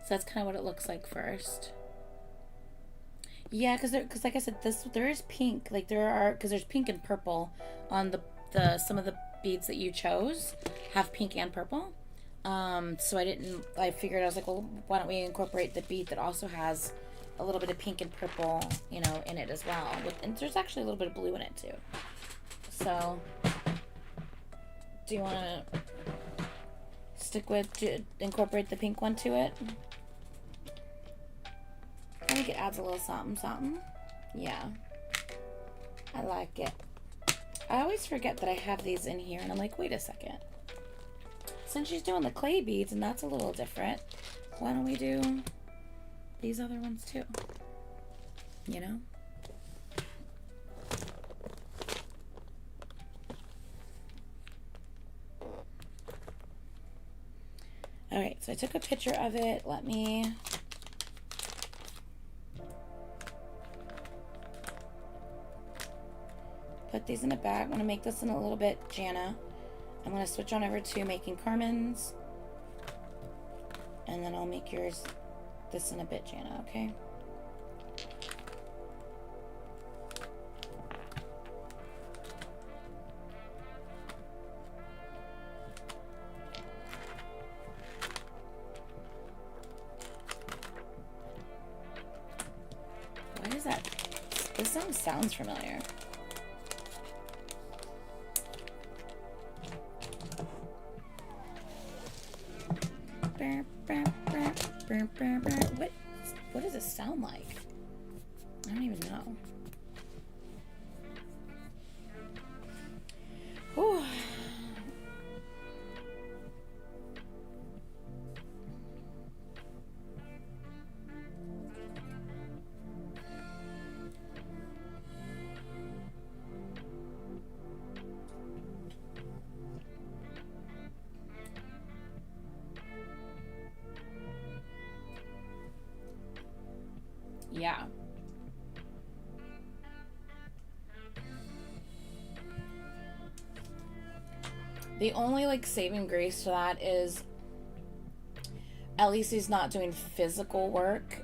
So that's kind of what it looks like first. Yeah, because like I said, there is pink. Like because there's pink and purple on the some of the beads that you chose have pink and purple. So I figured, I was like, well, why don't we incorporate the bead that also has a little bit of pink and purple, you know, in it as well. And there's actually a little bit of blue in it too. So, do you want to incorporate the pink one to it? I think it adds a little something, something. Yeah. I like it. I always forget that I have these in here, and I'm like, wait a second. Since she's doing the clay beads, and that's a little different, why don't we do these other ones too? You know? Alright, so I took a picture of it. Let me... put these in a bag. I'm going to make this in a little bit Jana. I'm going to switch on over to making Carmen's. And then I'll make yours this in a bit, Jana, okay? What is that? This song sounds familiar. What does it sound like? I don't even know. Whew. Yeah. The only like saving grace to that is at least he's not doing physical work,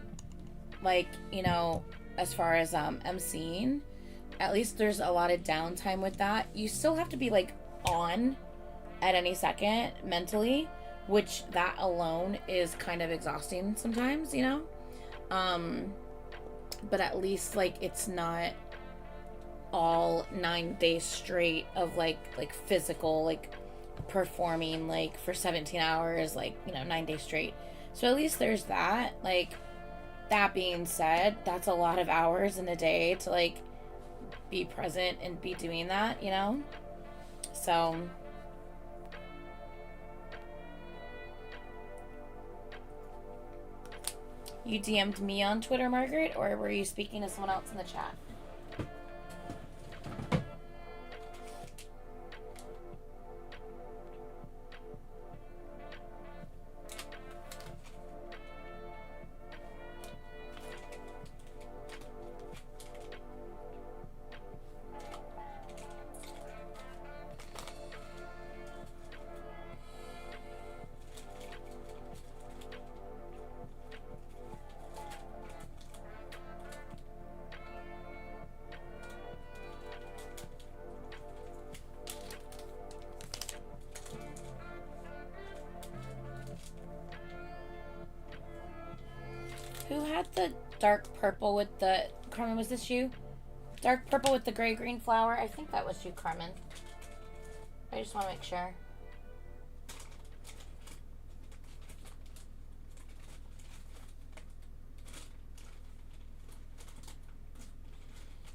like, you know, as far as emceeing. At least there's a lot of downtime with that. You still have to be like on at any second mentally, which that alone is kind of exhausting sometimes, you know. But at least like it's not all 9 days straight of like physical, like performing like for 17 hours, like, you know, 9 days straight. So at least there's that. Like, that being said, that's a lot of hours in a day to like be present and be doing that, you know. So you DM'd me on Twitter, Margaret, or were you speaking to someone else in the chat? Who had the dark purple with the... Carmen, was this you? Dark purple with the gray-green flower? I think that was you, Carmen. I just want to make sure.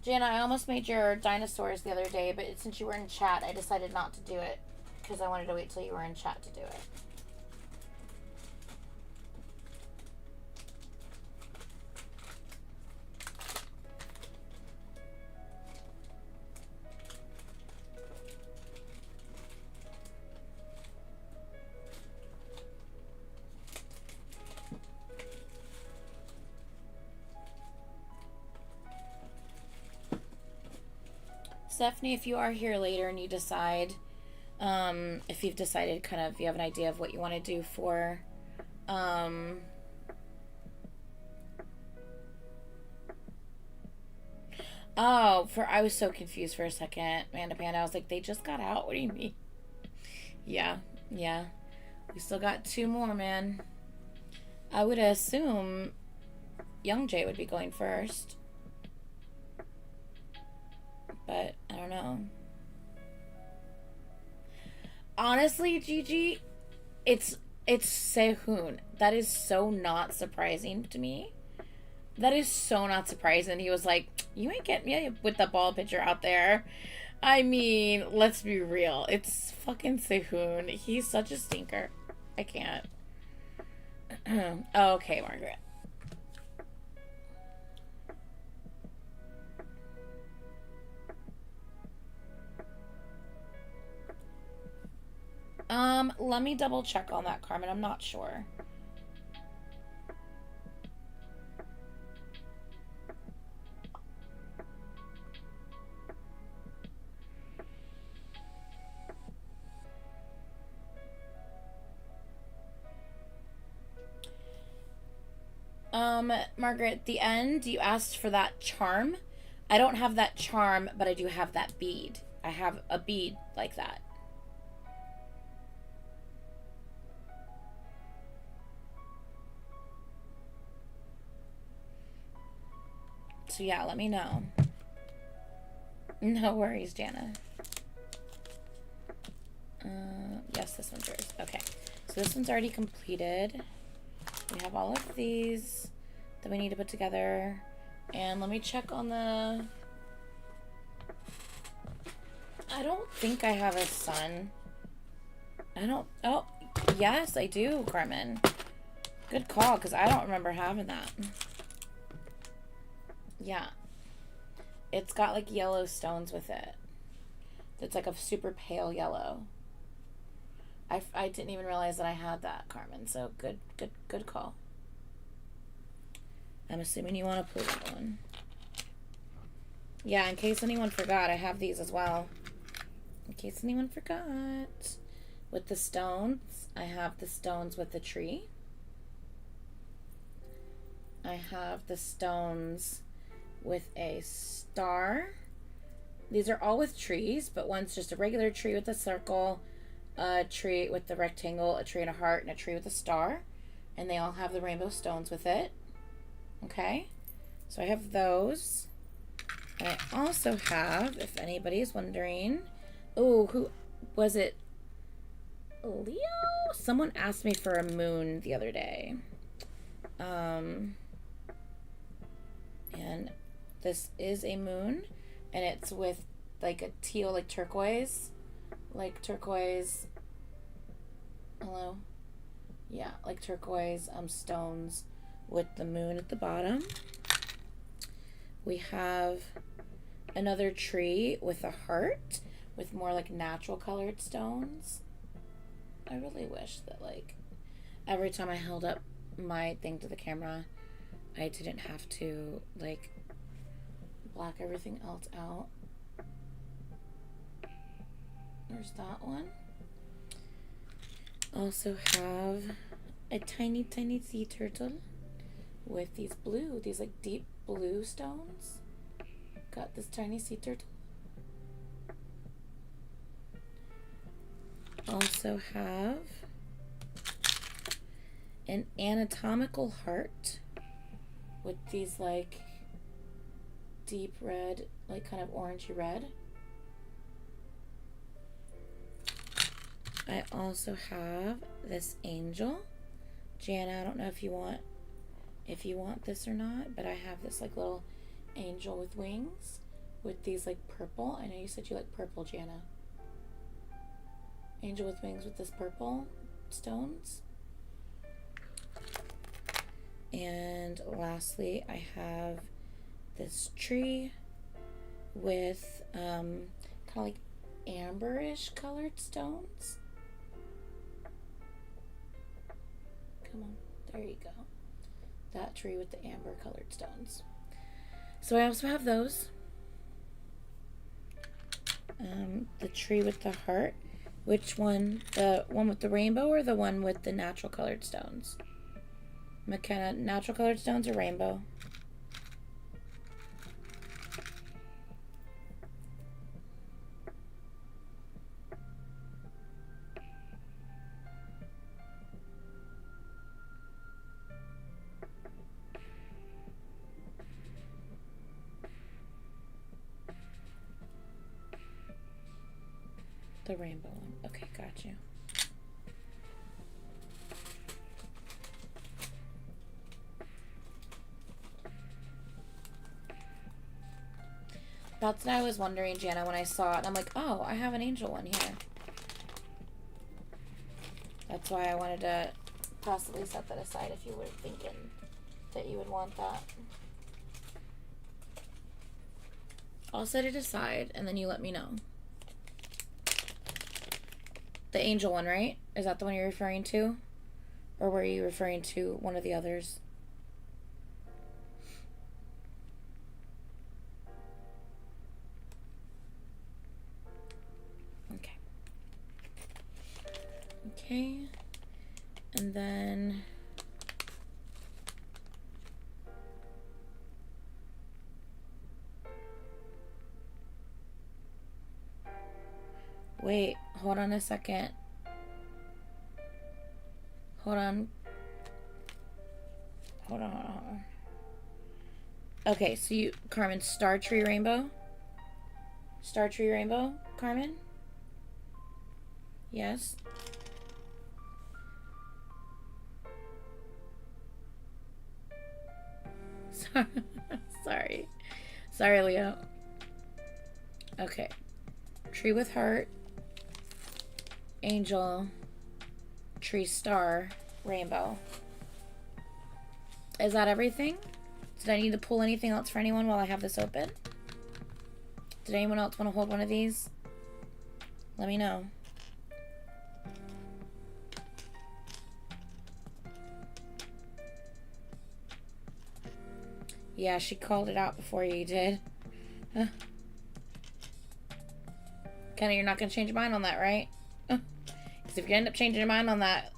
Jana, I almost made your dinosaurs the other day, but since you were in chat, I decided not to do it because I wanted to wait till you were in chat to do it. Stephanie, if you are here later and you decide, if you've decided kind of, you have an idea of what you want to do for, oh, I was so confused for a second, Panda Panda. I was like, they just got out? What do you mean? Yeah, yeah. We still got 2 more, man. I would assume Young Jay would be going first. But, I don't know. Honestly, Gigi, it's Sehun. That is so not surprising to me. That is so not surprising. He was like, you ain't getting me with the ball pitcher out there. I mean, let's be real. It's fucking Sehun. He's such a stinker. I can't. Okay, Margaret. Let me double check on that, Carmen. I'm not sure. Margaret, at the end, you asked for that charm. I don't have that charm, but I do have that bead. I have a bead like that. So yeah, let me know. No worries, Jana. Yes, this one's yours. Okay, so this one's already completed. We have all of these that we need to put together. And let me check on the... I don't think I have a sun. I don't... Oh, yes, I do, Carmen. Good call, because I don't remember having that. Yeah. It's got, like, yellow stones with it. It's, like, a super pale yellow. I didn't even realize that I had that, Carmen. So, good call. I'm assuming you want to pull that one. Yeah, in case anyone forgot, I have these as well. In case anyone forgot. With the stones, I have the stones with the tree. I have the stones with a star. These are all with trees, but one's just a regular tree with a circle, a tree with the rectangle, a tree and a heart, and a tree with a star. And they all have the rainbow stones with it. Okay? So I have those. And I also have, if anybody's wondering... Oh, who was it? Leo? Someone asked me for a moon the other day. And this is a moon. And it's with like a teal, like turquoise. Like turquoise. Hello? Yeah, like turquoise stones with the moon at the bottom. We have another tree with a heart with more like natural colored stones. I really wish that like every time I held up my thing to the camera, I didn't have to like black everything else out. There's that one. Also have a tiny sea turtle with these like deep blue stones. Got this tiny sea turtle. Also have an anatomical heart with these like deep red, like kind of orangey red. I also have this angel. Jana, I don't know if you want this or not, but I have this like little angel with wings with these like purple. I know you said you like purple, Jana. Angel with wings with this purple stones. And lastly, I have this tree with kind of like amberish colored stones. Come on, there you go. That tree with the amber colored stones. So I also have those. The tree with the heart. Which one? The one with the rainbow or the one with the natural colored stones? McKenna, natural colored stones or rainbow? The rainbow one. Okay, got you. That's what I was wondering, Jana, when I saw it. I'm like, oh, I have an angel one here. That's why I wanted to possibly set that aside if you were thinking that you would want that. I'll set it aside and then you let me know. The angel one, right? Is that the one you're referring to? Or were you referring to one of the others? Okay. Okay. And then... Wait, hold on a second. Hold on. Hold on. Okay, so you, Carmen, Star Tree Rainbow? Star Tree Rainbow, Carmen? Yes. Sorry. Sorry, Leo. Okay. Tree with heart. Angel. Tree star. Rainbow. Is that everything? Did I need to pull anything else for anyone while I have this open? Did anyone else want to hold one of these? Let me know. Yeah, she called it out before you did. Huh. Kenny, you're not going to change your mind on that, right? Because if you end up changing your mind on that,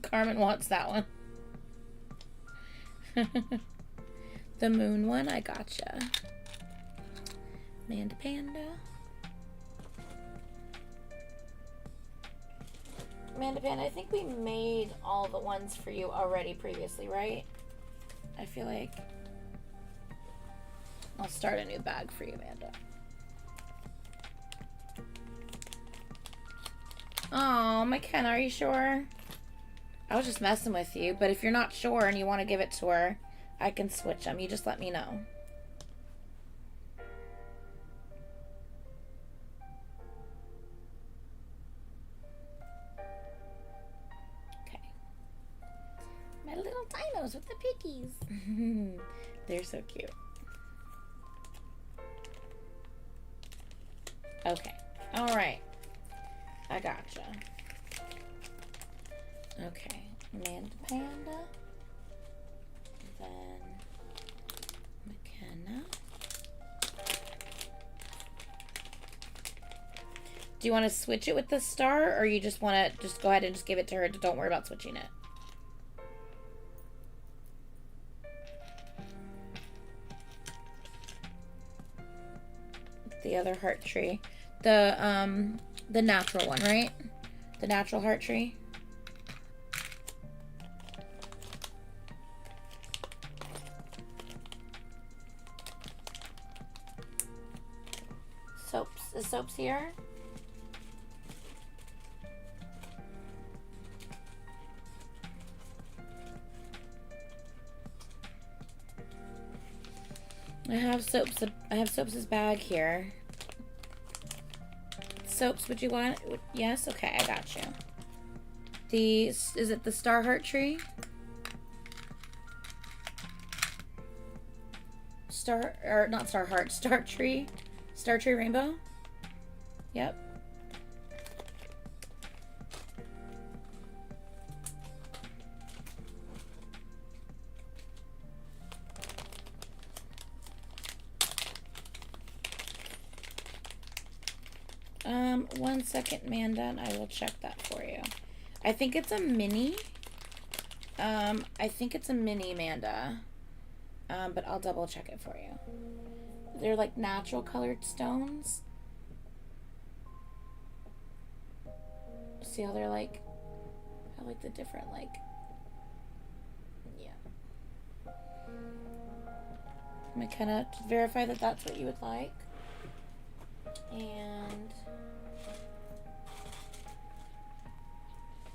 Carmen wants that one. The moon one, I gotcha. Amanda Panda. Amanda Panda, I think we made all the ones for you already previously, right? I feel like I'll start a new bag for you, Amanda. Oh, McKenna, are you sure? I was just messing with you, but if you're not sure and you want to give it to her, I can switch them. You just let me know. Okay. My little dinos with the piggies. They're so cute. Okay. All right. I gotcha. Okay. Amanda Panda. Then McKenna. Do you want to switch it with the star, or you just want to just go ahead and just give it to her? Don't worry about switching it. The other heart tree. The natural one, right? The natural heart tree. Soaps. Is Soaps here? I have Soaps' bag here. Soaps, would you want? Yes? Okay, I got you. Is it the Star Heart Tree? Not Star Heart, Star Tree? Star Tree Rainbow? Yep. One second, Amanda, and I will check that for you. I think it's a mini. I think it's a mini, Amanda. But I'll double check it for you. They're like natural colored stones. See how they're like, I like the different, like, yeah. I'm gonna kind of verify that that's what you would like. And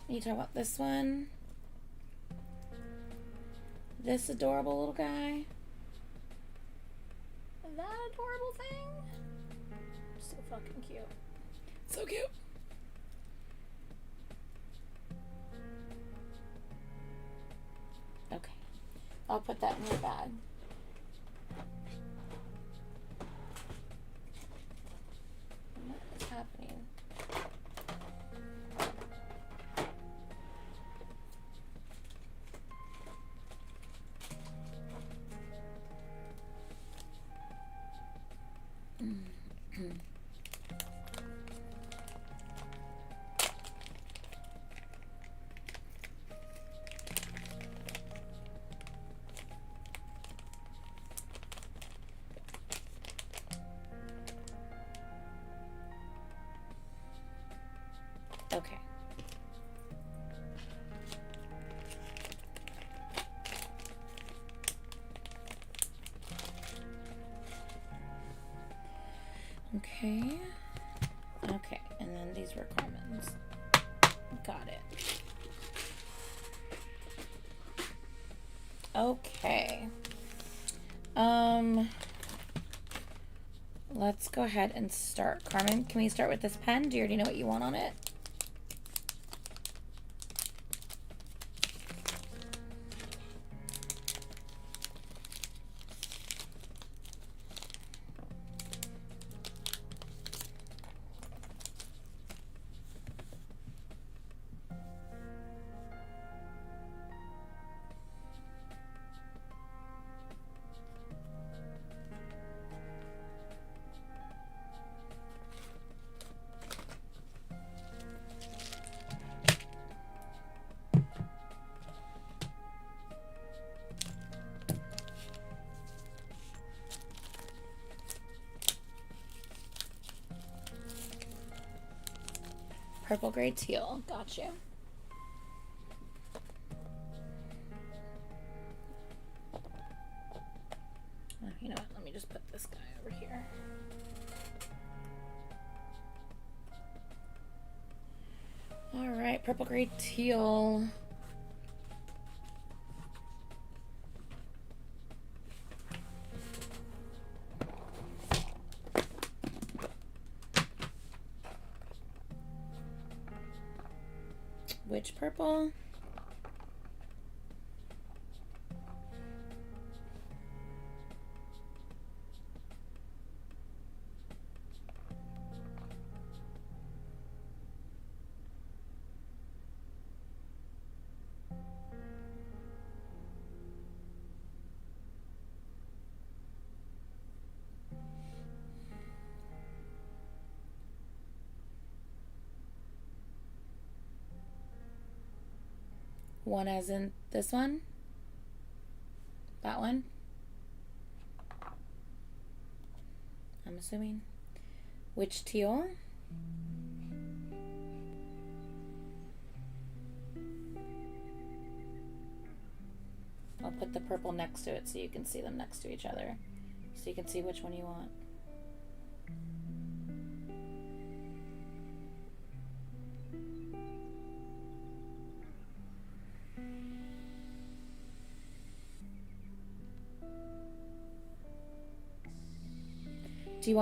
you talk about this one. This adorable little guy. That adorable thing. So fucking cute. So cute. Okay. I'll put that in your bag. What is happening? Okay. Okay. Okay, and then these were Carmen's. Got it. Okay. Let's go ahead and start. Carmen, can we start with this pen? Do you already know what you want on it? Purple, gray, teal. Got you. Oh, you know what? Let me just put this guy over here. All right, purple, gray, teal. Which purple? One as in this one? That one? I'm assuming. Which teal? I'll put the purple next to it so you can see them next to each other. So you can see which one you want. Do you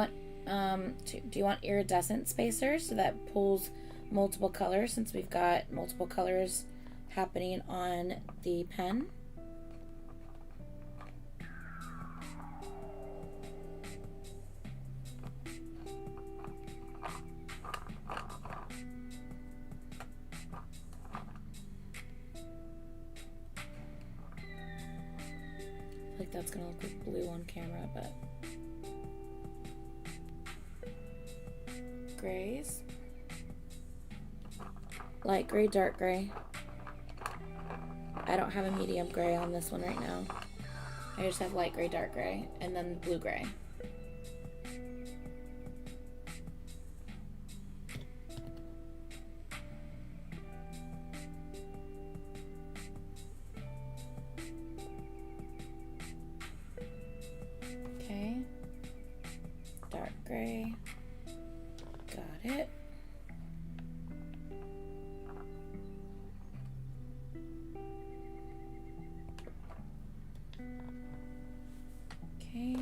want iridescent spacers so that pulls multiple colors, since we've got multiple colors happening on the pen? I feel like that's gonna look like blue on camera, but grays. Light gray, dark gray. I don't have a medium gray on this one right now. I just have light gray, dark gray, and then blue gray. Okay. Dark gray. Got it. Okay.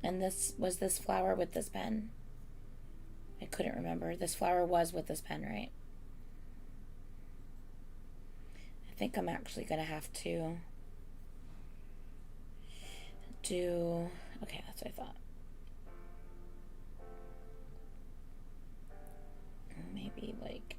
And this was this flower with this pen. I couldn't remember. This flower was with this pen, right? I think I'm actually gonna have to do, okay, that's what I thought. Maybe like,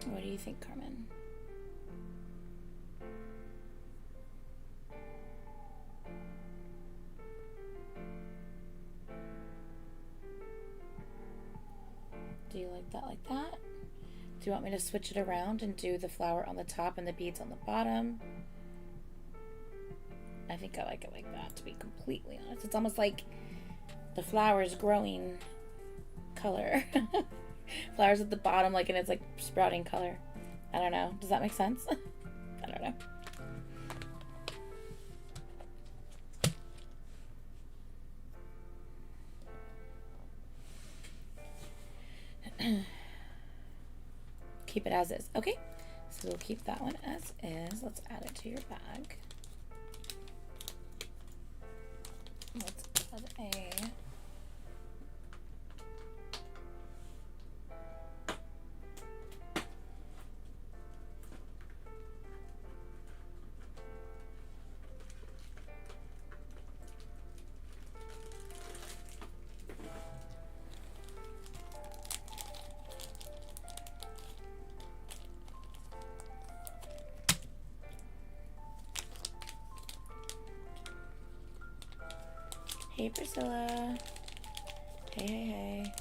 what do you think, Carmen? Do you like that like that? Do you want me to switch it around and do the flower on the top and the beads on the bottom? I think I like it like that, to be completely honest. It's almost like the flower's growing color. Flowers at the bottom, like, and it's like sprouting color. I don't know. Does that make sense? I don't know. Keep it as is. Okay. So we'll keep that one as is. Let's add it to your bag. Let's add a... Hey Priscilla. Hey, hey, hey.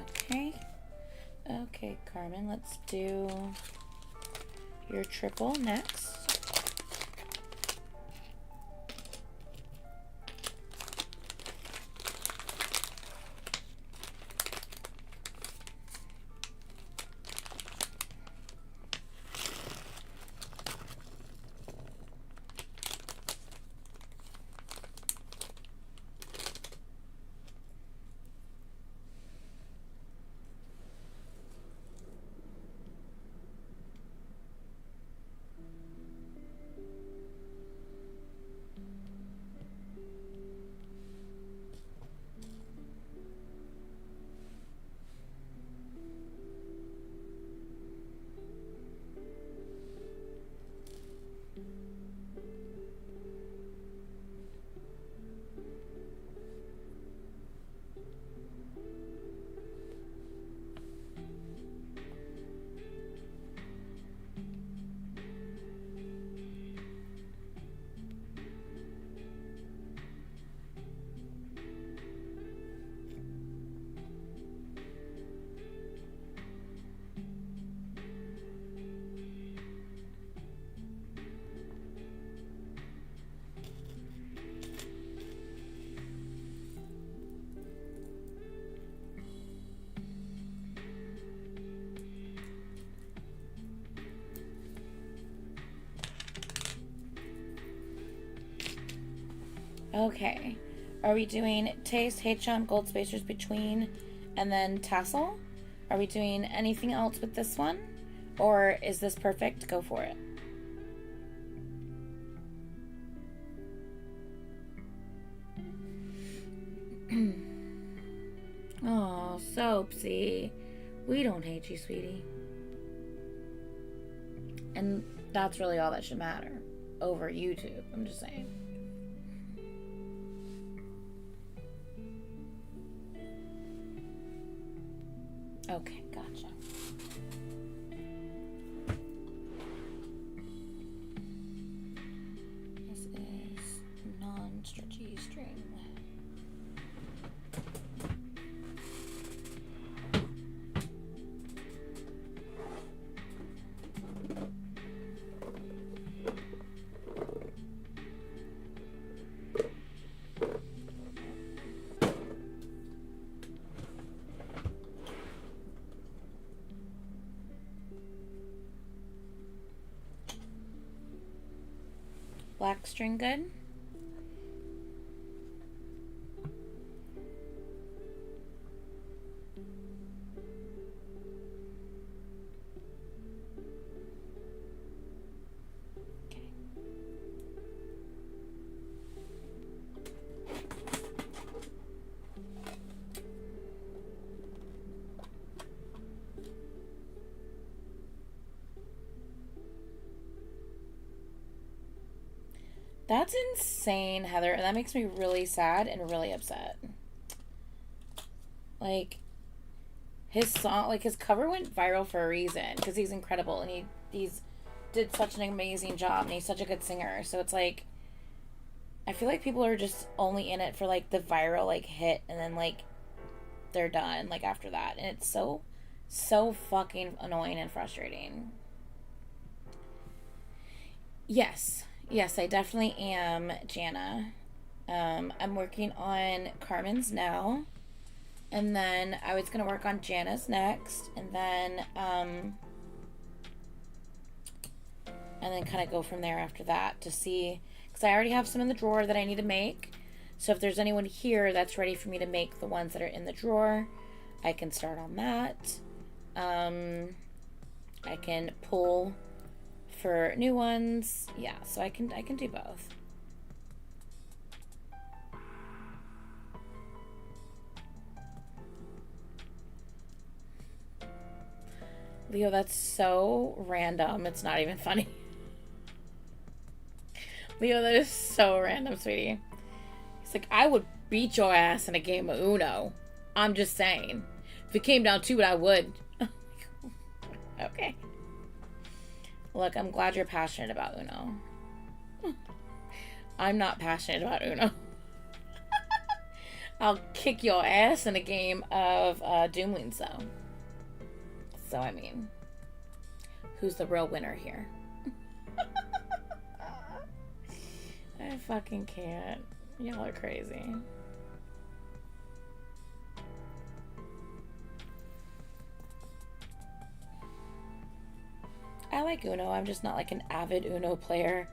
Okay. Okay, Carmen, let's do your triple next. Okay. Are we doing Taste, H&M, Gold Spacers Between, and then Tassel? Are we doing anything else with this one? Or is this perfect? Go for it. Oh, Soapsy. We don't hate you, sweetie. And that's really all that should matter over YouTube. I'm just saying. Okay, gotcha. This is non-stretchy string. Black string good? Okay. That's insane, Heather, and that makes me really sad and really upset. Like, his song, like, his cover went viral for a reason, because he's incredible, and he's did such an amazing job, and he's such a good singer, so it's like, I feel like people are just only in it for, like, the viral, like, hit, and then, like, they're done, like, after that, and it's so fucking annoying and frustrating. Yes, I definitely am, Jana. I'm working on Carmen's now, and then I was gonna work on Jana's next, and then kind of go from there after that to see, because I already have some in the drawer that I need to make. So if there's anyone here that's ready for me to make the ones that are in the drawer, I can start on that. I can pull for new ones. Yeah, so I can do both. Leo, that's so random. It's not even funny. Leo, that is so random, sweetie. He's like, I would beat your ass in a game of Uno. I'm just saying. If it came down to it, I would. Okay. Look, I'm glad you're passionate about Uno. I'm not passionate about Uno. I'll kick your ass in a game of Doomlings, though. So, I mean, who's the real winner here? I fucking can't. Y'all are crazy. I like Uno. I'm just not like an avid Uno player.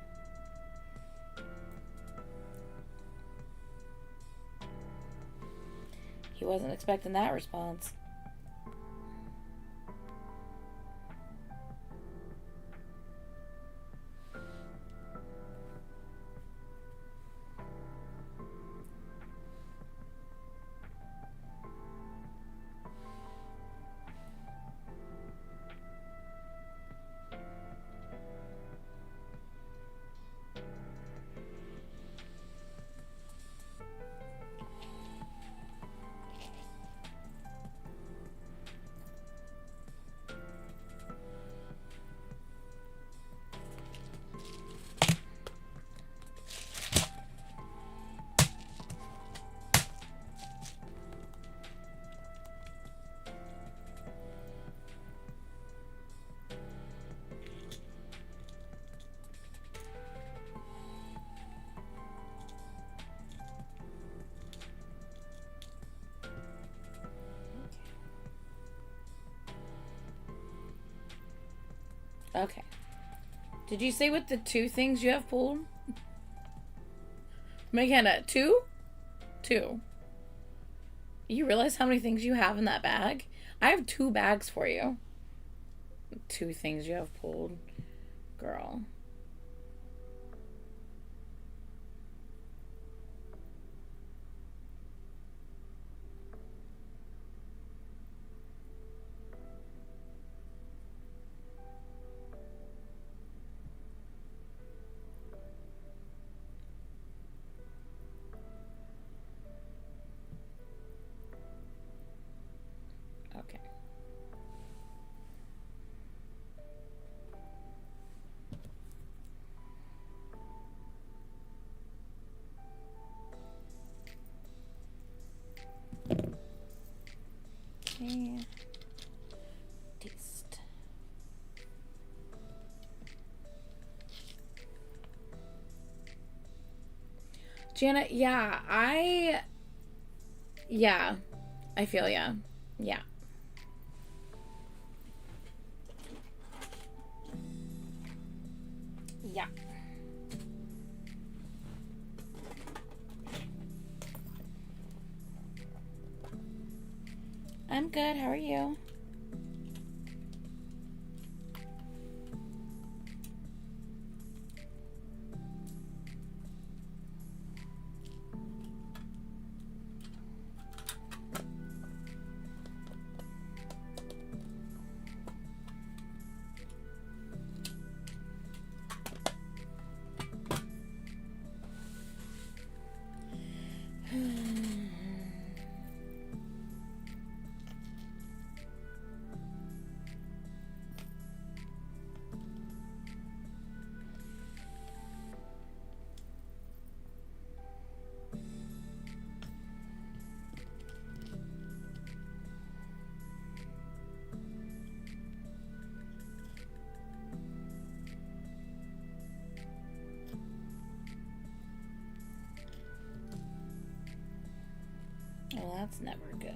He wasn't expecting that response. Okay. Did you say what the two things you have pulled? McKenna, 2? 2. You realize how many things you have in that bag? I have 2 bags for you. 2 things you have pulled. Girl. Okay. Okay. Taste. Janet, yeah, I feel ya. Yeah. Yeah. I'm good. How are you? Well, that's never good.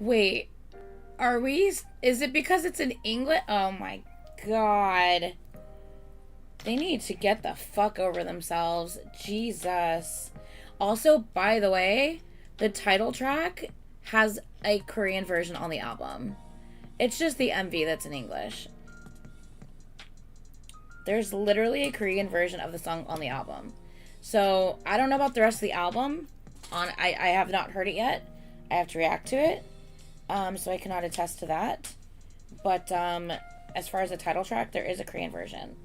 Wait, are we? Is it because it's in English? Oh my god. They need to get the fuck over themselves. Jesus. Also, by the way, the title track has a Korean version on the album. It's just the MV that's in English. There's literally a Korean version of the song on the album. So, I don't know about the rest of the album. I have not heard it yet. I have to react to it. So I cannot attest to that. But, as far as the title track, there is a Korean version.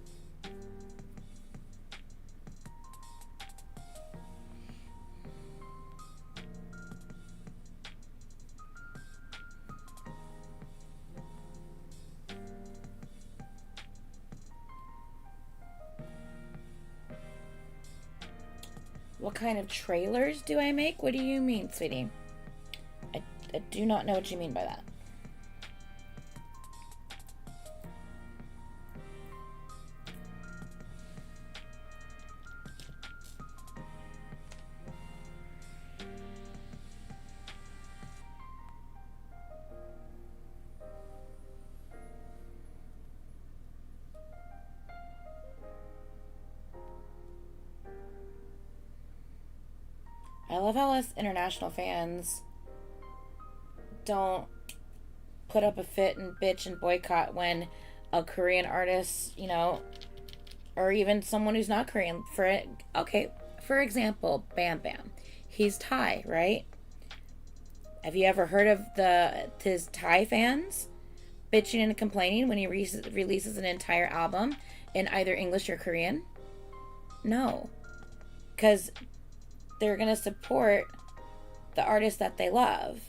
What kind of trailers do I make? What do you mean, sweetie? I do not know what you mean by that. I love how us international fans don't put up a fit and bitch and boycott when a Korean artist, you know, or even someone who's not Korean, for example, Bam Bam. He's Thai, right? Have you ever heard of his Thai fans bitching and complaining when he releases an entire album in either English or Korean? No. Because they're going to support the artist that they love.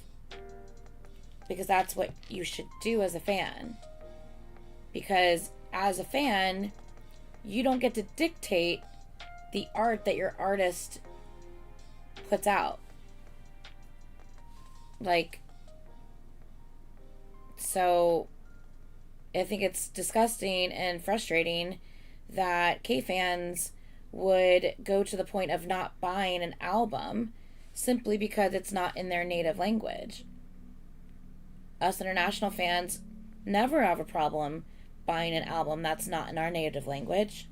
Because that's what you should do as a fan. Because as a fan, you don't get to dictate the art that your artist puts out. Like, so I think it's disgusting and frustrating that K-fans would go to the point of not buying an album simply because it's not in their native language. Us international fans never have a problem buying an album that's not in our native language.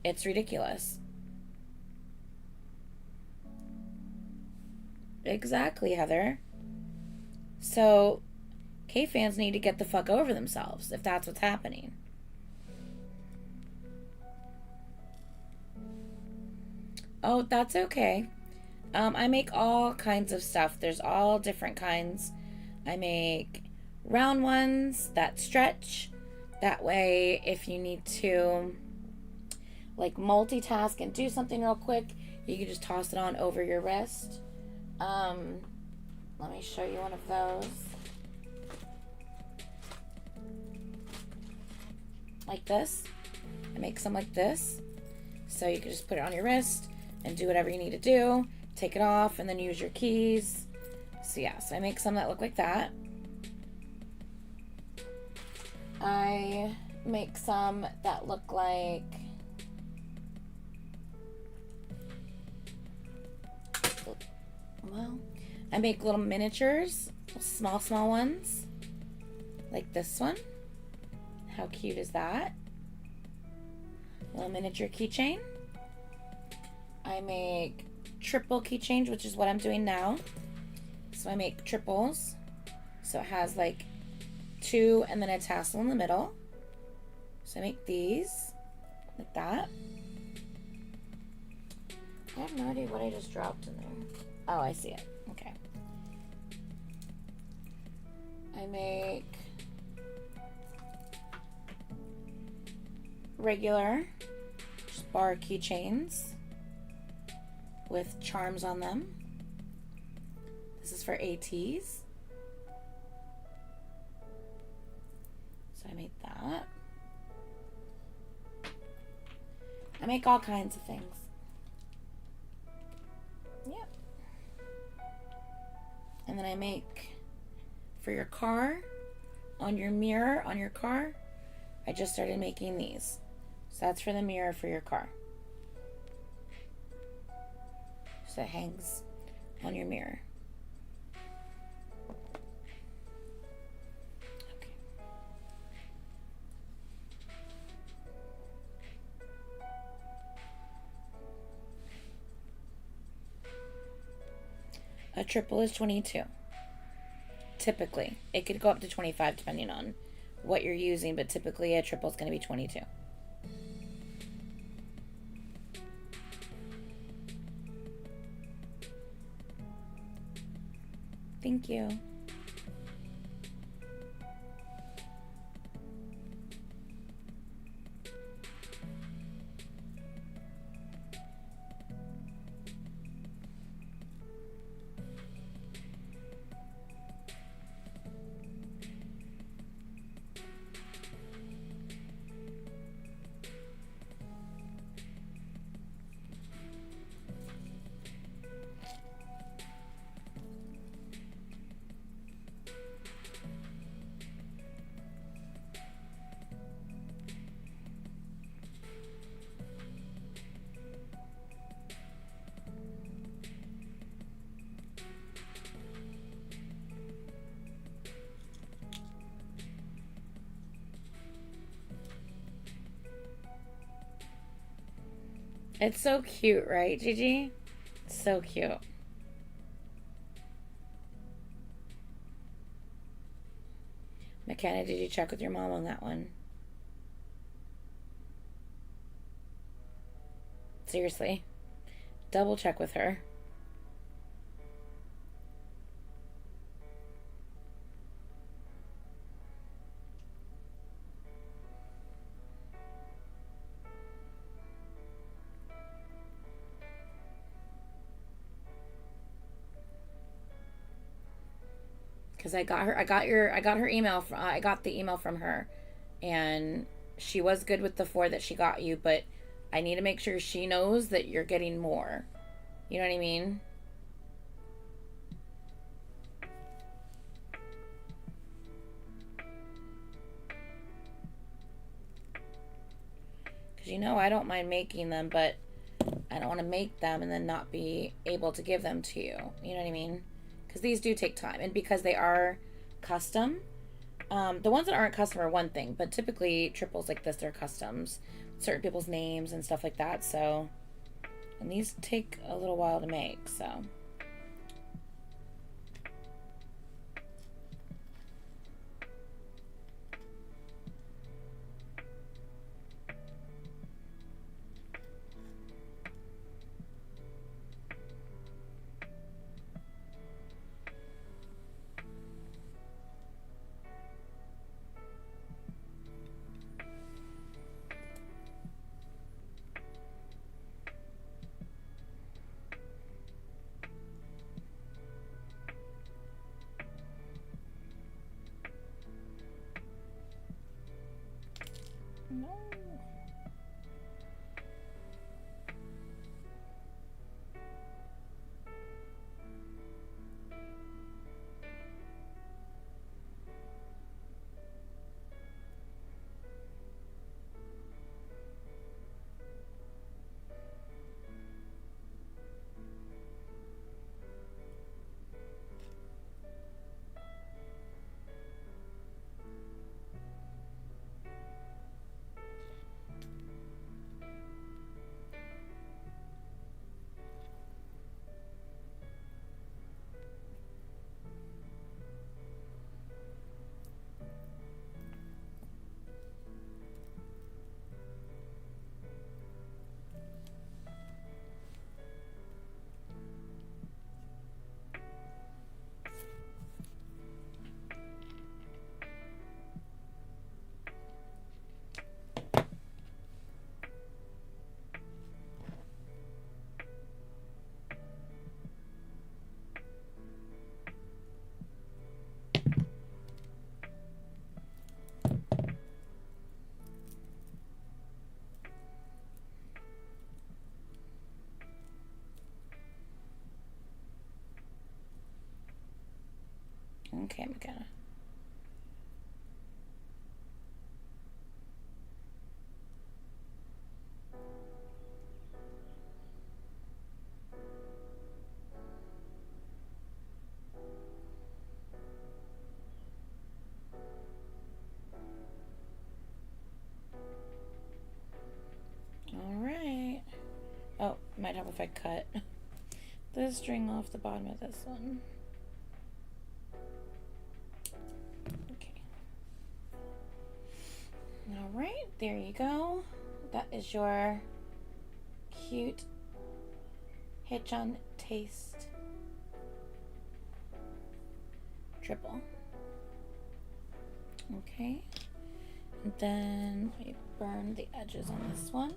It's ridiculous. Exactly, Heather. So, K-fans need to get the fuck over themselves if that's what's happening. Oh, that's okay. I make all kinds of stuff. There's all different kinds. I make round ones that stretch. That way, if you need to, like, multitask and do something real quick, you can just toss it on over your wrist. Let me show you one of those. Like this. I make some like this. So you can just put it on your wrist and do whatever you need to do. Take it off and then use your keys. So yeah, so I make some that look like that. I make some that look like I make little miniatures, small ones, like this one. How cute is that? Little miniature keychain. I make triple keychains, which is what I'm doing now. So I make triples. So it has like 2 and then a tassel in the middle. So I make these like that. I have no idea what I just dropped in there. Oh, I see it. Okay. I make regular just bar keychains with charms on them. This is for ATs. So I made that. I make all kinds of things. Yep. And then I make for your car, on your mirror, on your car, I just started making these. So that's for the mirror for your car. So it hangs on your mirror. Okay. A triple is 22. Typically. It could go up to 25 depending on what you're using, but typically a triple is going to be 22. Thank you. It's so cute, right, Gigi? It's so cute. McKenna, did you check with your mom on that one? Seriously. Double check with her. Because I got her email. I got the email from her, and she was good with the 4 that she got you, but I need to make sure she knows that you're getting more. You know what I mean? Because I don't mind making them, but I don't want to make them and then not be able to give them to you. You know what I mean? Because these do take time, and because they are custom, the ones that aren't custom are one thing, but typically triples like this, they're customs, certain people's names and stuff like that. So, and these take a little while to make. So. No. Okay, McKenna. All right. Oh, might help if I cut the string off the bottom of this one. All right, there you go. That is your cute Hitch on Taste triple. Okay, and then we burn the edges on this one.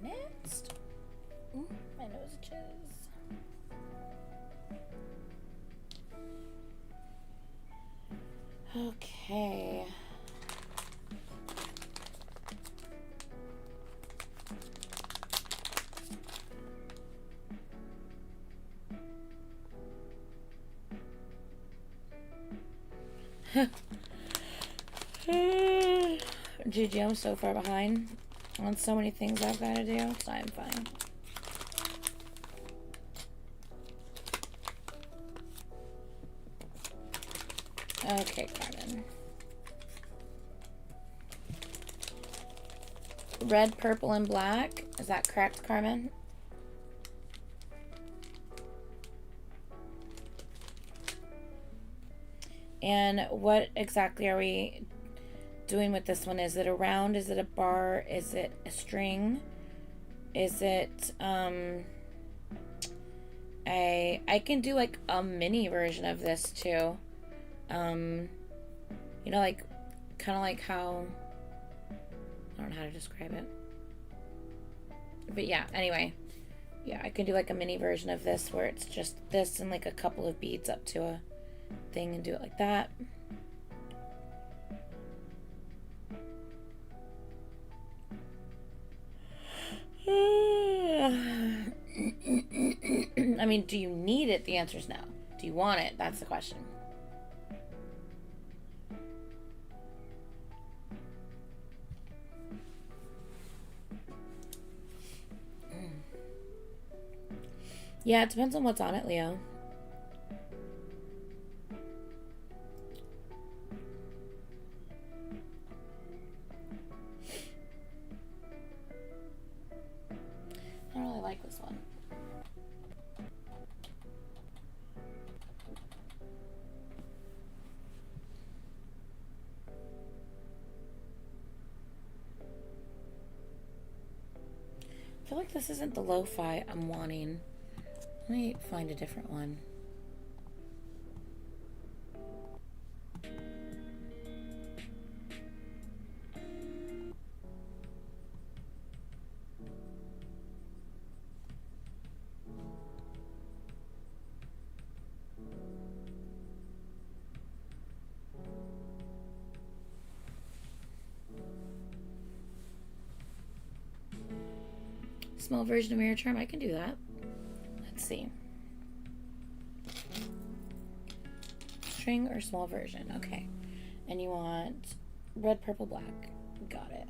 Next, my nose itches. Okay. GG, I'm so far behind on so many things I've got to do. It's not even funny. Okay, Carmen. Red, purple, and black. Is that correct, Carmen? And what exactly are we doing with this one? Is it a round? Is it a bar? Is it a string? Is it I can do like a mini version of this too. You know, like kind of like how, I don't know how to describe it, but yeah, anyway, yeah, I can do like a mini version of this where it's just this and like a couple of beads up to a thing and do it like that. I mean, do you need it? The answer is no. Do you want it? That's the question. Yeah, it depends on what's on it, Leo. I don't really like this one. I feel like this isn't the lo-fi I'm wanting. Let me find a different one. Small version of Mirror Charm, I can do that. Let's see. String or small version, okay. And you want red, purple, black. Got it.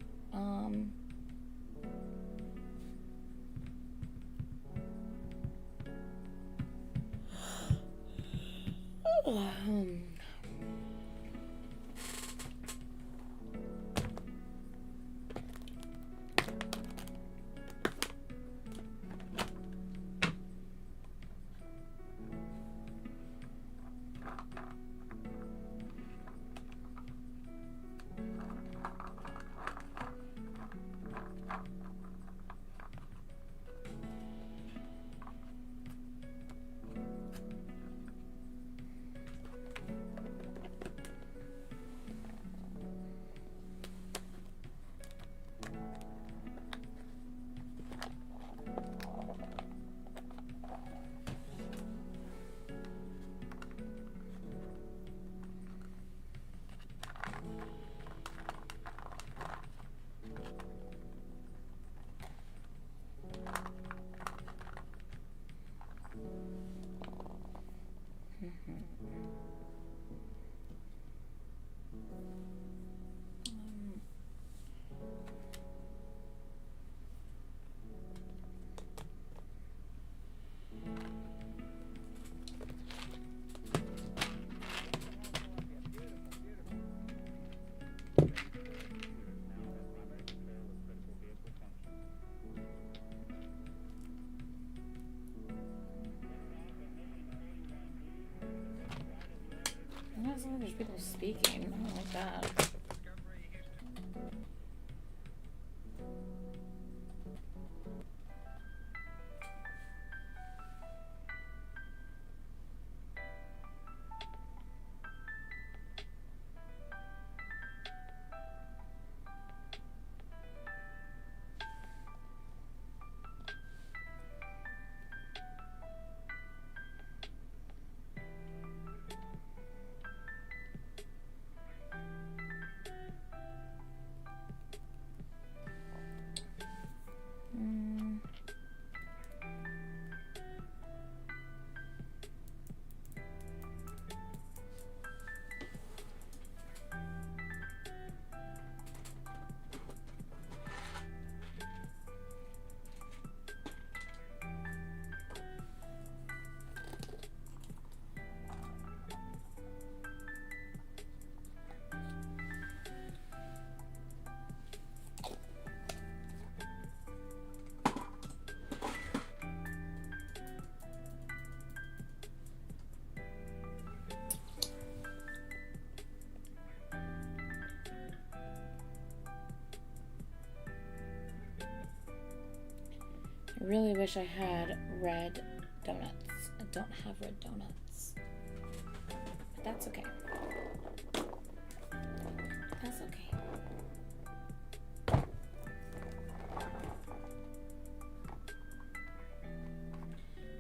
There's people speaking. I don't like that. Really wish I had red donuts. I don't have red donuts. But that's okay. That's okay.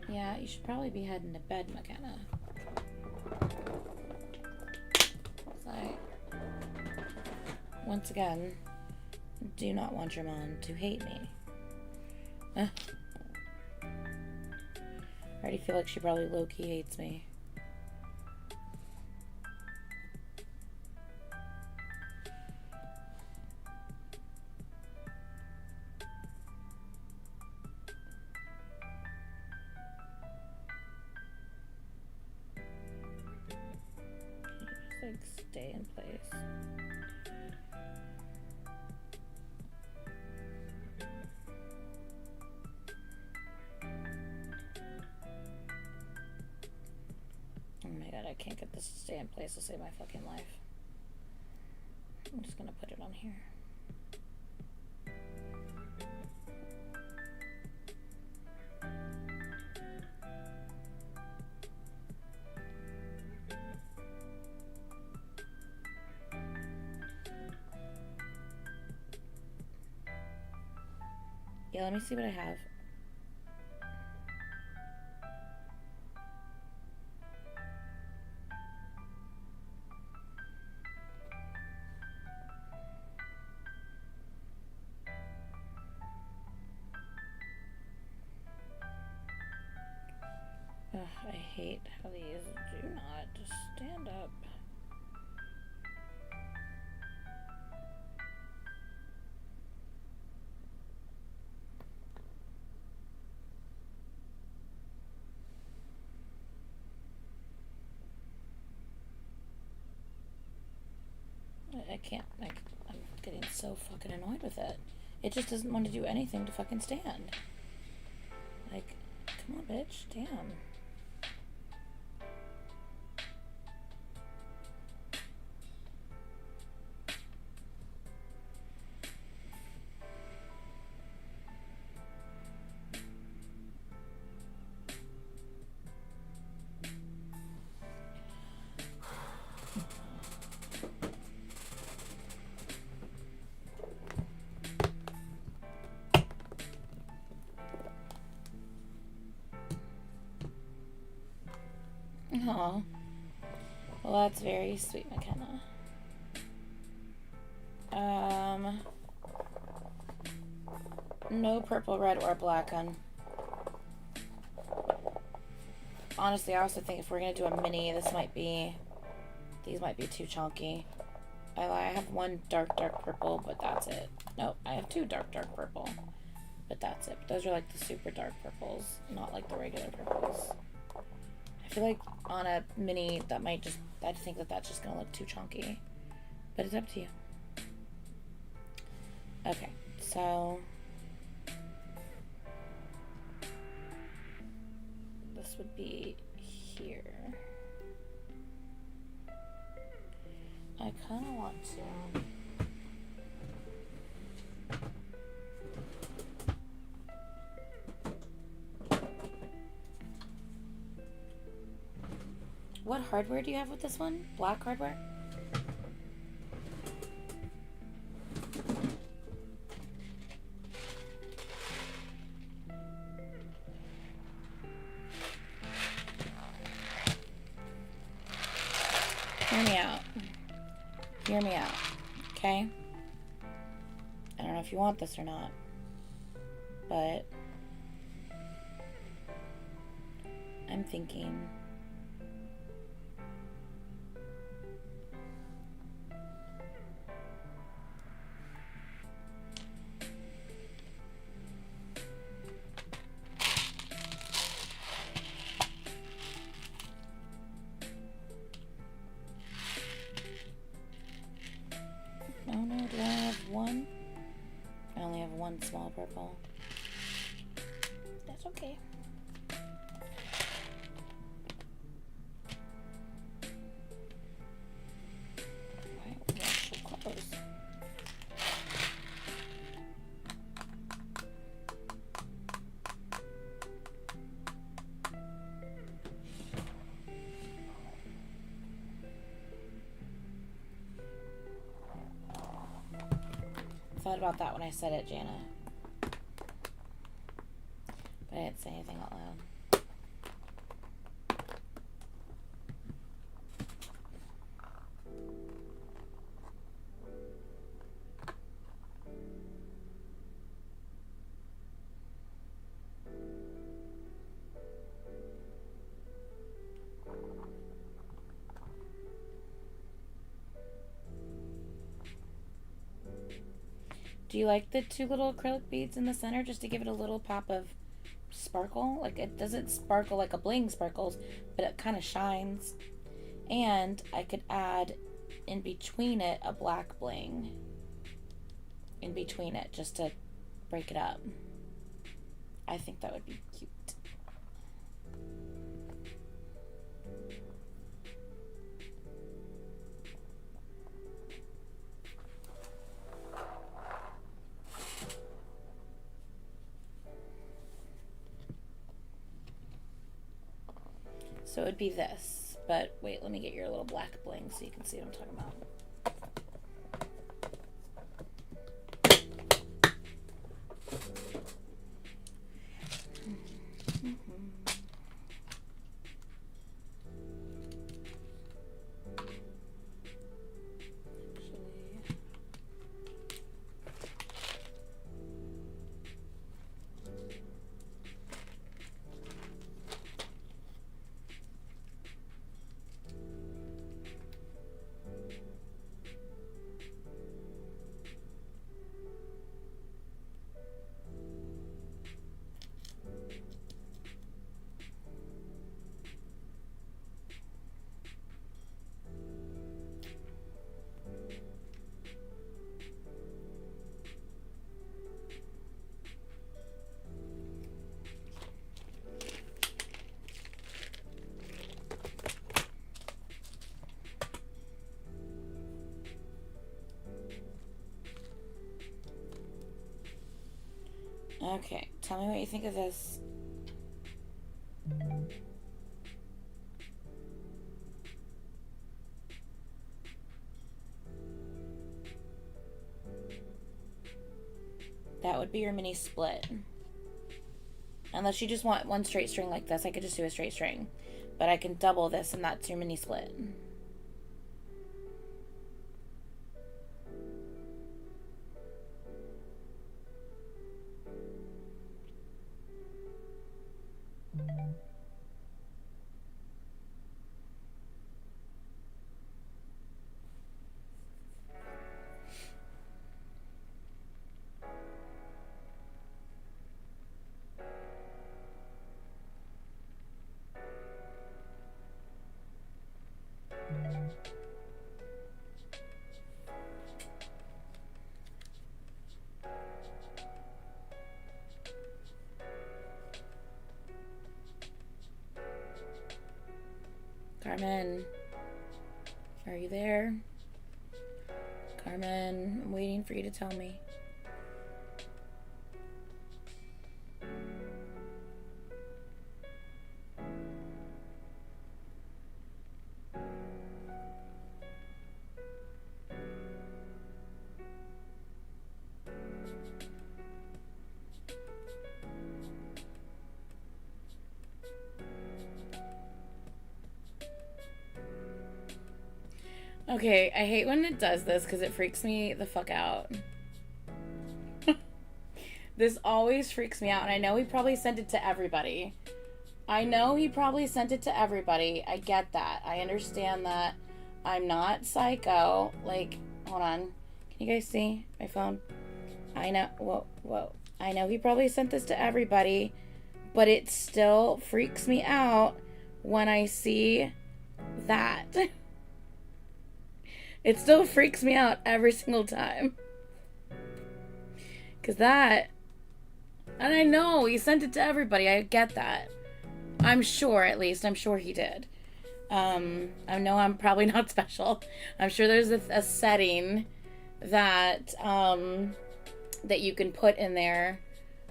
Yeah, you should probably be heading to bed, McKenna. So, once again, do not want your mom to hate me. I already feel like she probably low-key hates me. Just like stay in place. Oh my god, I can't get this to stay in place to save my fucking life. I'm just gonna put it on here. Yeah, let me see what I have. Ugh, I hate how these do not just stand up. I can't, I'm getting so fucking annoyed with it. It just doesn't want to do anything to fucking stand. Like, come on, bitch, damn. Aw. Well, that's very sweet, McKenna. No purple, red, or black on. Honestly, I also think if we're gonna do a mini, these might be too chunky. I have one dark purple, but that's it. Nope, I have two dark purple, but that's it. Those are like the super dark purples, not like the regular purples. I feel like on a mini, that might just, I think that that's just gonna look too chunky, but it's up to you. Okay, so this would be here. I kind of want to. What hardware do you have with this one? Black hardware? Hear me out. Hear me out. Okay? I don't know if you want this or not, but I'm thinking small purple. That's okay. Alright, wash your clothes. thought about that when I said it, Jana. But I didn't say anything out loud. Do you like the 2 little acrylic beads in the center just to give it a little pop of sparkle? Like, it doesn't sparkle like a bling sparkles, but it kind of shines. And I could add in between it a black bling in between it just to break it up. I think that would be cute. So it would be this, but wait, let me get your little black bling so you can see what I'm talking about. Okay, tell me what you think of this. That would be your mini split. Unless you just want one straight string like this, I could just do a straight string. But I can double this and that's your mini split. Carmen, are you there? Carmen, I'm waiting for you to tell me. Okay, I hate when it does this because it freaks me the fuck out. This always freaks me out, and I know he probably sent it to everybody. I get that. I understand that. I'm not psycho. Like, hold on. Can you guys see my phone? I know. Whoa. I know he probably sent this to everybody, but it still freaks me out when I see that. It still freaks me out every single time. Because that... And I know he sent it to everybody. I get that. I'm sure, at least. I'm sure he did. I know I'm probably not special. I'm sure there's a setting that that you can put in there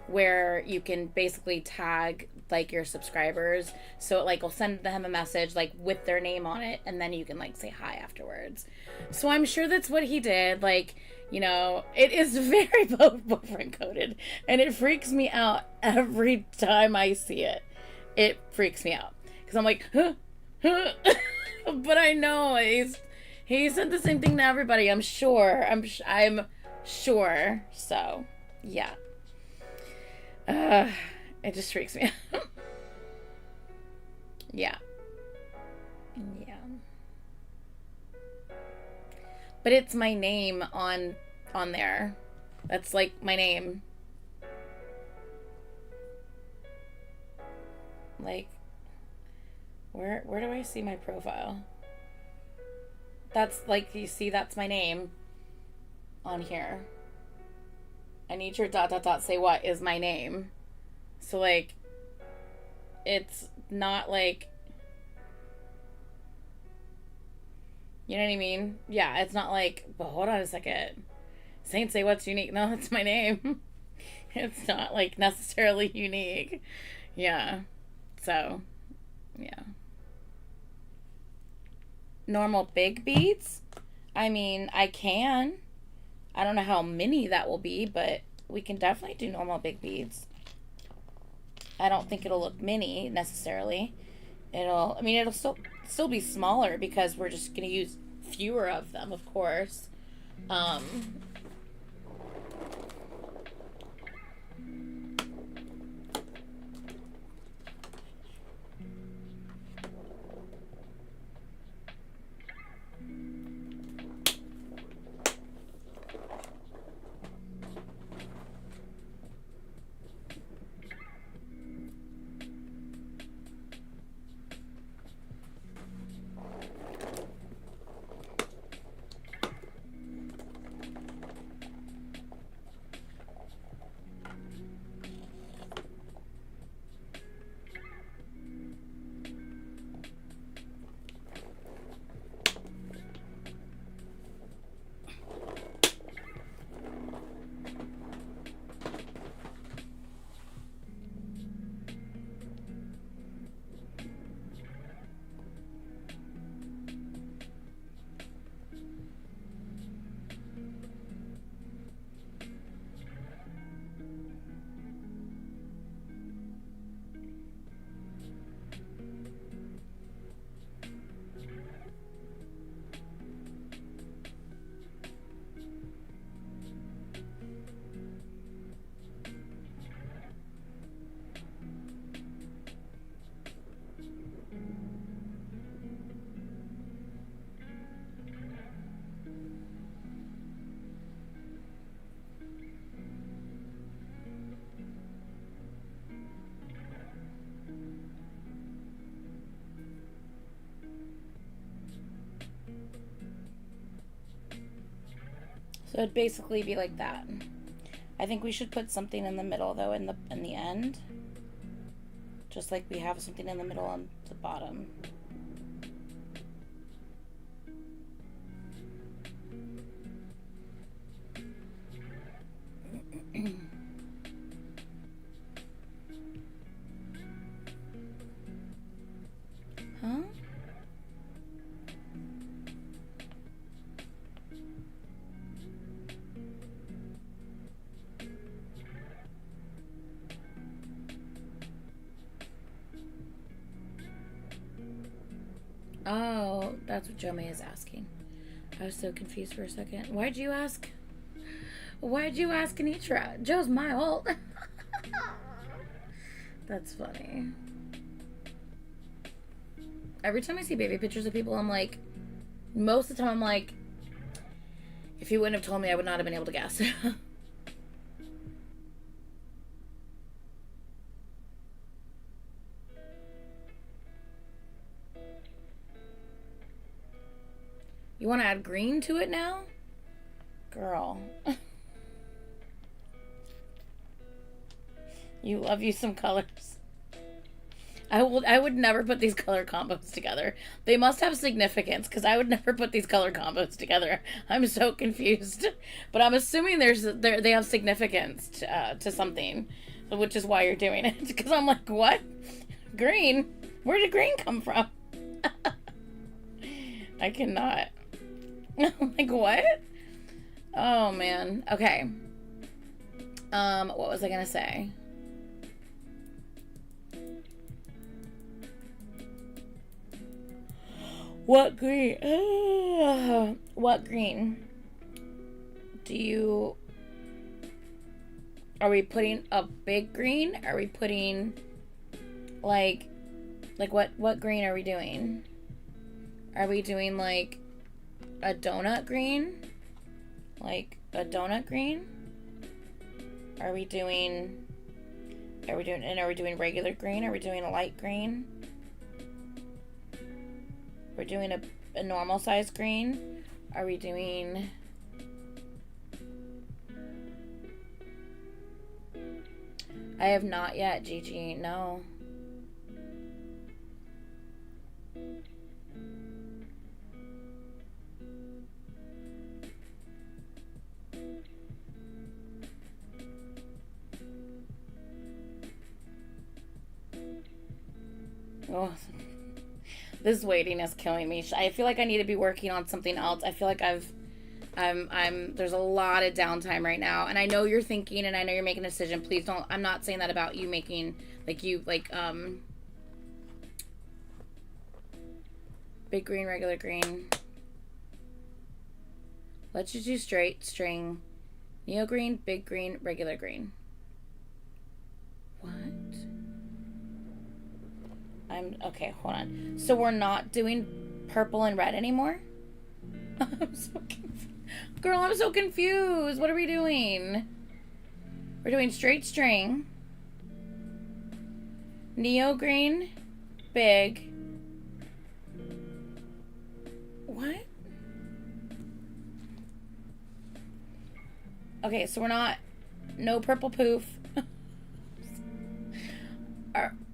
where you can basically tag like your subscribers, so it like will send them a message like with their name on it, and then you can like say hi afterwards. So I'm sure that's what he did. Like, You know, it is very boyfriend coded, and it freaks me out every time I see it. It freaks me out because I'm like, huh, huh. But I know he said the same thing to everybody. I'm sure. I'm sure. So, yeah. It just freaks me out. Yeah. Yeah. But it's my name on there. That's like my name. Like, where do I see my profile? That's like, you see, that's my name on here. Anitra ... say what is my name. So like, it's not like, you know what I mean? Yeah, it's not like, but hold on a second. Saint say what's unique. No, it's my name. It's not like necessarily unique. Yeah. So, yeah. Normal big beads? I mean, I can. I don't know how many that will be, but we can definitely do normal big beads. I don't think it'll look mini necessarily. It'll still be smaller because we're just going to use fewer of them, of course. So it'd basically be like that. I think we should put something in the middle though, in the end. Just like we have something in the middle on the bottom. Huh? Oh, that's what Joe May is asking. I was so confused for a second. Why'd you ask? Why'd you ask Anitra? Joe's my alt. That's funny. Every time I see baby pictures of people, I'm like, most of the time I'm like, if you wouldn't have told me, I would not have been able to guess. You want to add green to it now? Girl. You love you some colors. I would never put these color combos together. They must have significance, because I would never put these color combos together. I'm so confused. But I'm assuming they have significance to something, which is why you're doing it. Because I'm like, what? Green? Where did green come from? I cannot. I'm like, what? Oh, man. Okay. What was I gonna say? What green? What green do you... Are we putting a big green? Are we putting, like what green are we doing? Are we doing, like, a donut green? Like, a donut green? Are we doing regular green? Are we doing a light green? We're doing a normal size green? Are we doing... I have not yet, Gigi. No. Oh, this waiting is killing me. I feel like I need to be working on something else. I feel like there's a lot of downtime right now, and I know you're thinking, and I know you're making a decision. Please don't. I'm not saying that about you making, like, big green, regular green. Let's just do straight string, neo green, big green, regular green. What? Okay, hold on. So we're not doing purple and red anymore? I'm so confused. Girl, I'm so confused. What are we doing? We're doing straight string, neo green, big. What? Okay, so we're not... No purple poof.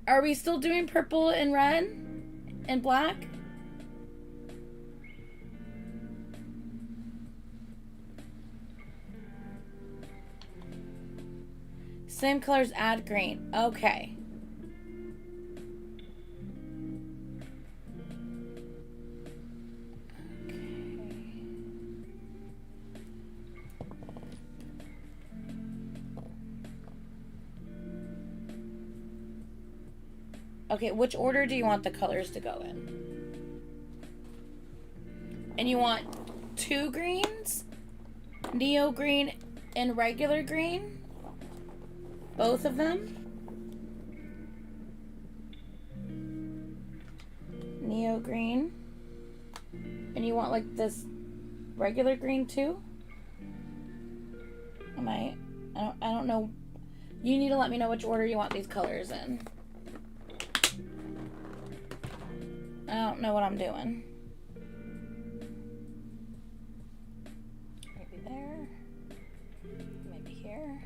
Are we still doing purple and red and black? Same colors, add green. Okay. Okay, which order do you want the colors to go in? And you want 2 greens? Neo green and regular green? Both of them? Neo green. And you want, like, this regular green too? I don't know. You need to let me know which order you want these colors in. I don't know what I'm doing. Maybe there. Maybe here.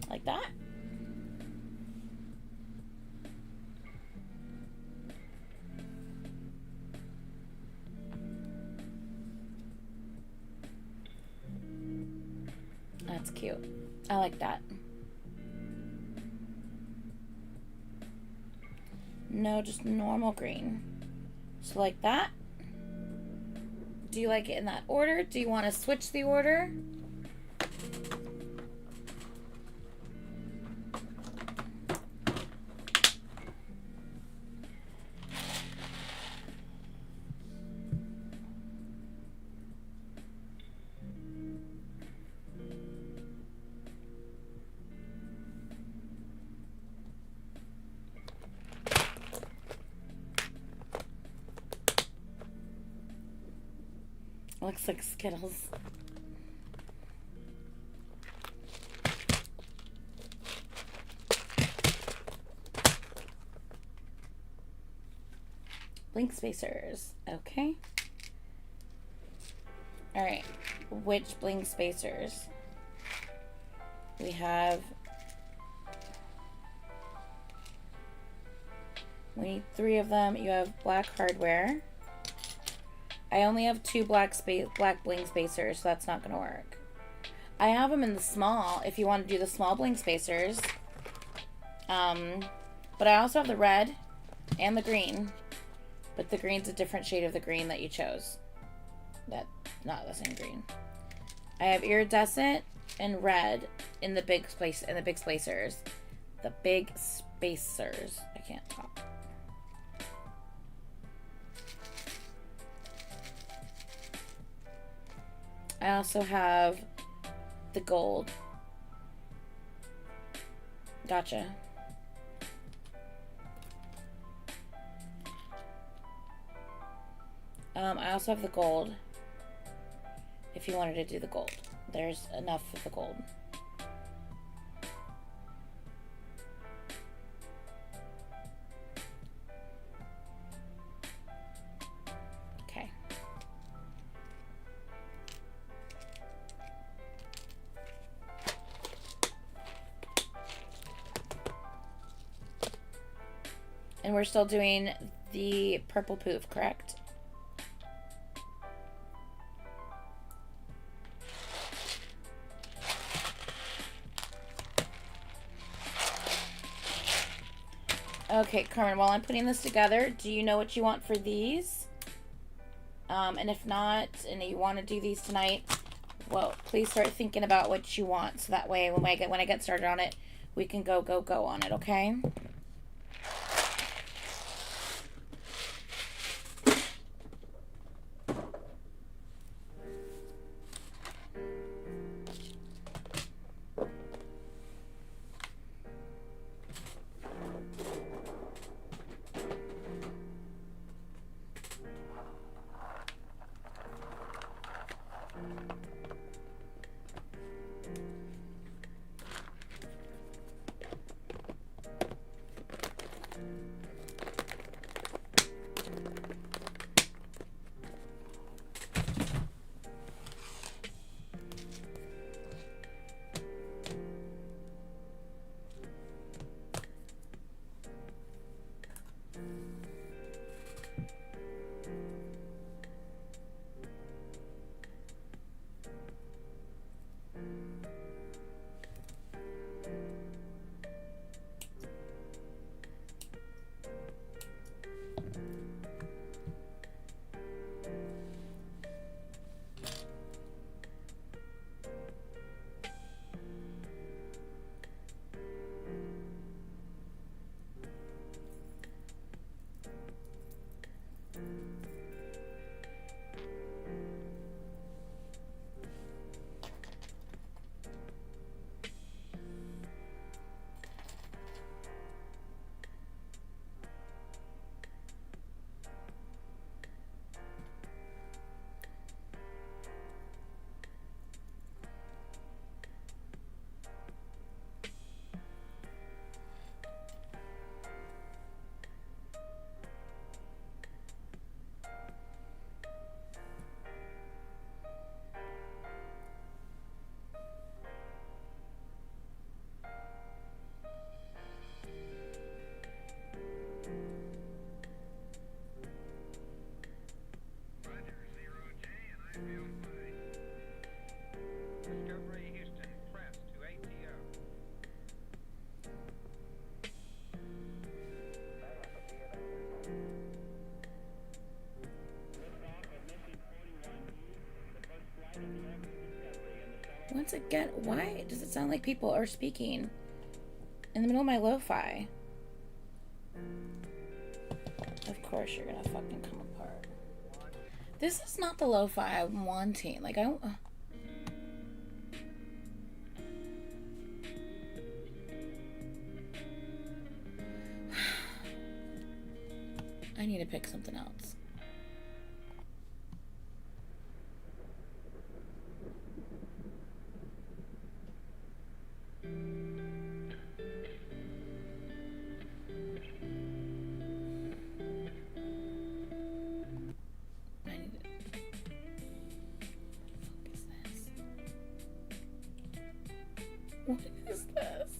Like that. That's cute. I like that. No, just normal green. So like that. Do you like it in that order? Do you want to switch the order? Looks like Skittles. Blink spacers. Okay. All right. Which blink spacers? We have... We need 3 of them. You have black hardware. I only have 2 black bling spacers, so that's not going to work. I have them in the small, if you want to do the small bling spacers. But I also have the red. And the green. But the green's a different shade of the green that you chose. That's not the same green. I have iridescent and red in the big spacers. The big spacers. I can't talk. I also have the gold. Gotcha. I also have the gold. If you wanted to do the gold. There's enough of the gold. Okay. And we're still doing the purple poof, correct? Okay, Carmen, while I'm putting this together, do you know what you want for these? And if not, and you want to do these tonight, well, please start thinking about what you want. So that way, when I get started on it, we can go on it, okay? Once again, why does it sound like people are speaking in the middle of my lo-fi? Of course you're gonna fucking come apart. This is not the lo-fi I'm wanting. Like, I need to pick something else. What is this?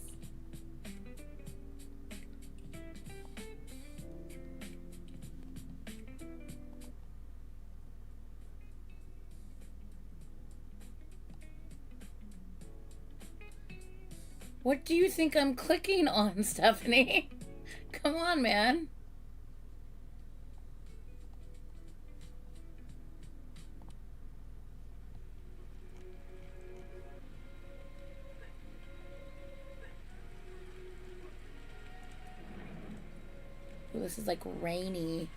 What do you think I'm clicking on, Stephanie? Come on, man. Ooh, this is like rainy.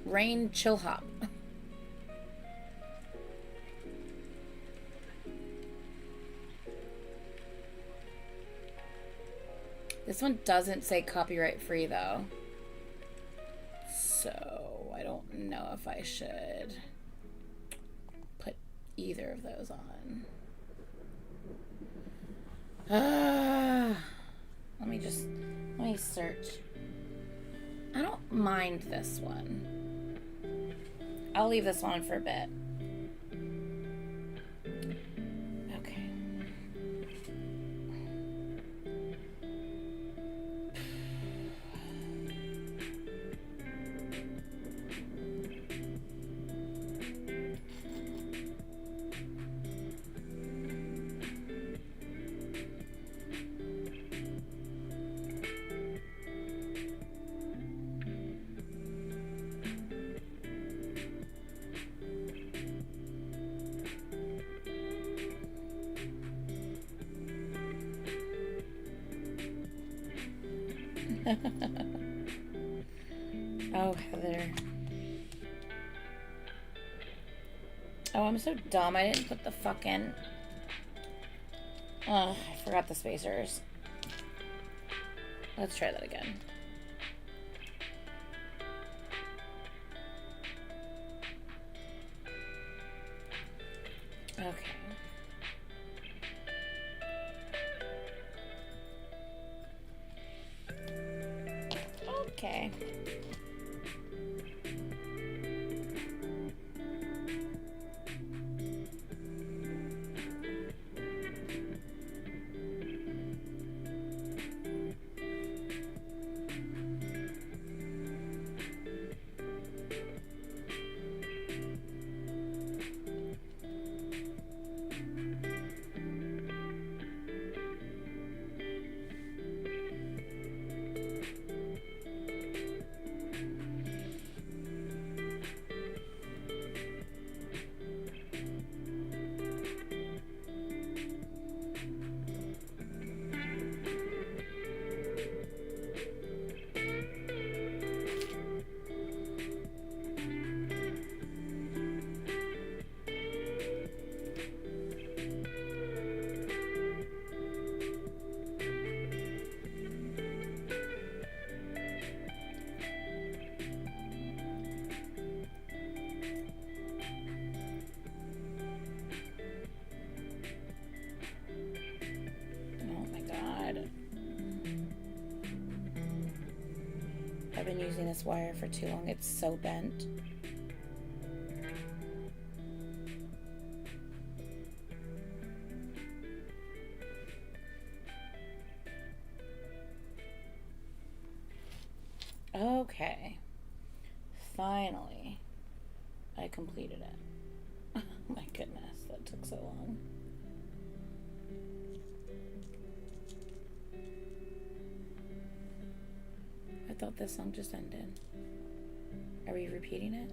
Rain chill hop. This one doesn't say copyright free though. So I don't know if I should put either of those on. Let me search. I don't mind this one. I'll leave this on for a bit. Okay. Oh, Heather. Oh, I'm so dumb. I didn't put the fucking... Oh, I forgot the spacers. Let's try that again. Okay. Okay. I've been using this wire for too long. It's so bent. Okay. Finally, I completed it. Oh my goodness, that took so long. I thought this song just ended. Are we repeating it?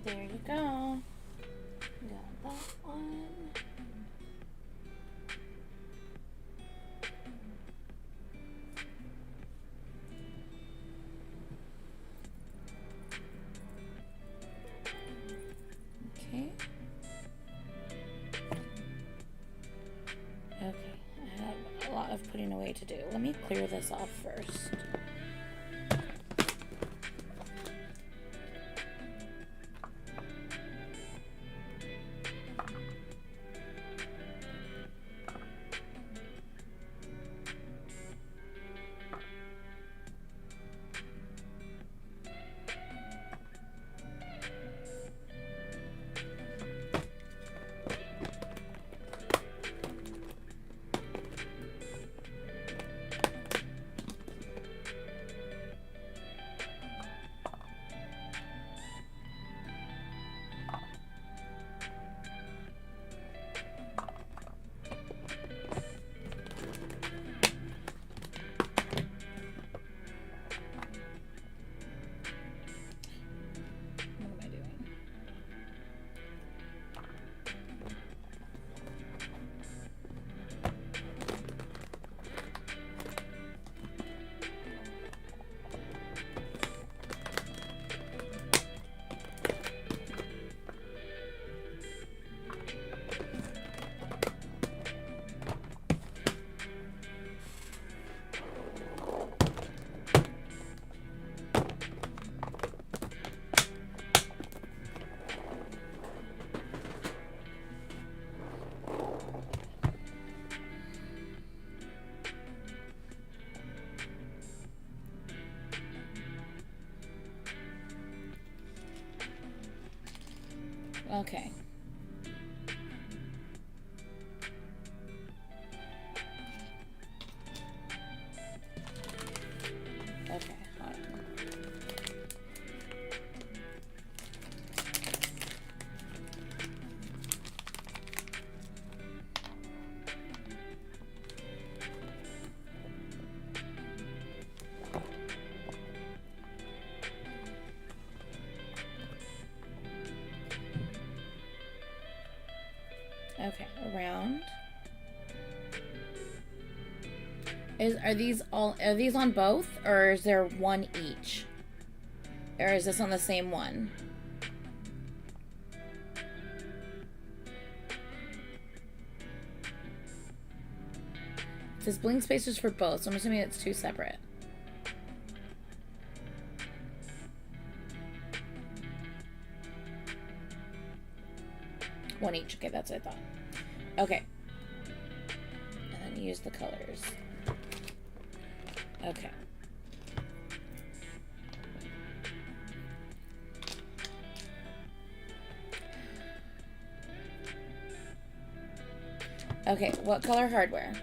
There you go. Got that one. Okay. Okay, I have a lot of putting away to do. Let me clear this off first. Okay. Okay, hold on. Okay, around. Are these on both, or is there one each? Or is this on the same one? It says bling spacers for both, so I'm assuming it's two separate. One each. Okay, that's what I thought. Okay. And then use the colors. Okay. Okay, what color hardware?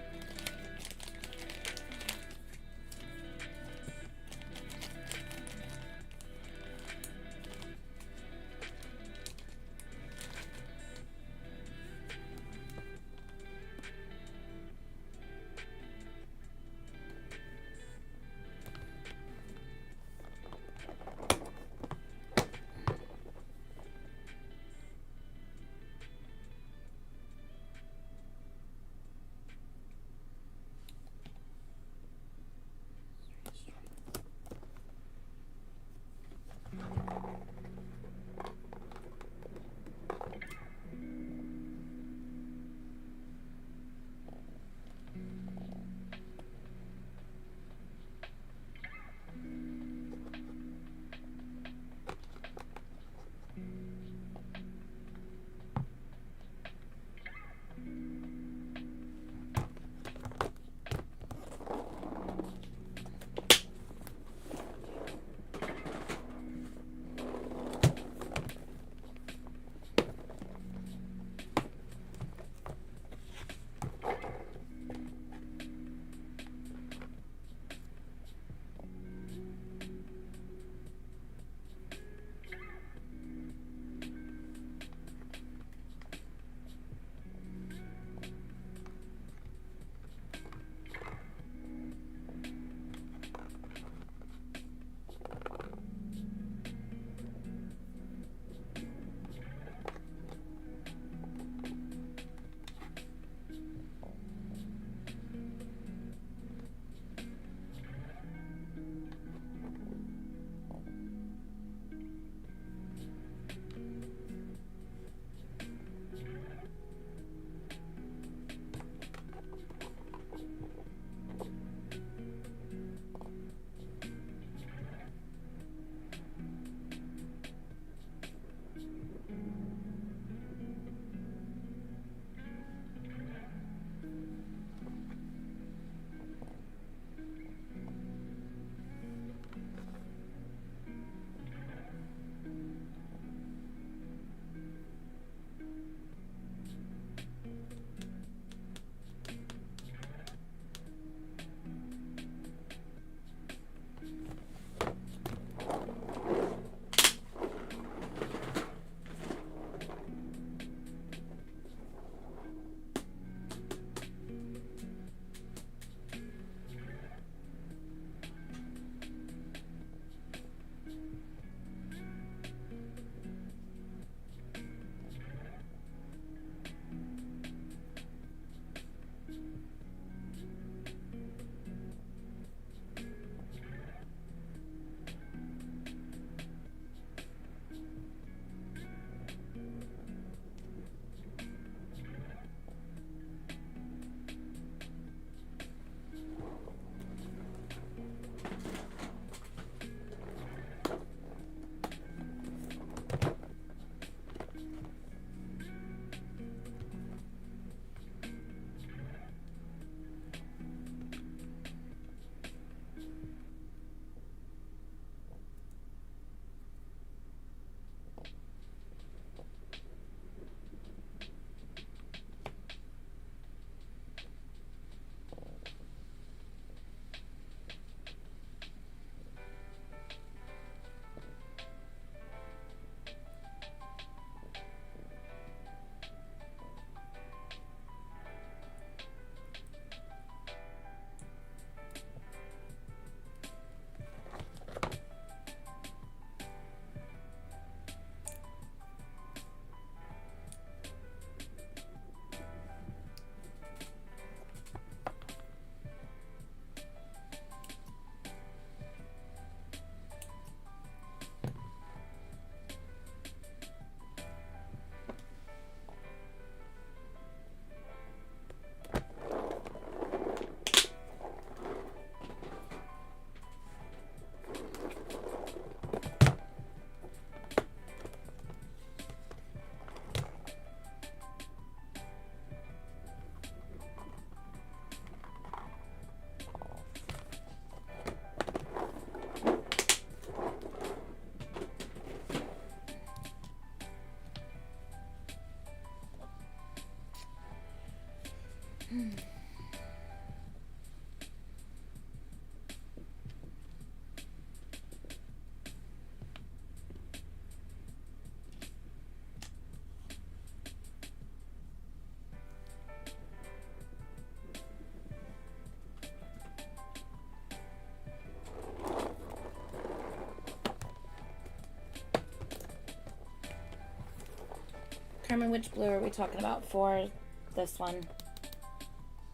Carmen, which blue are we talking about for this one?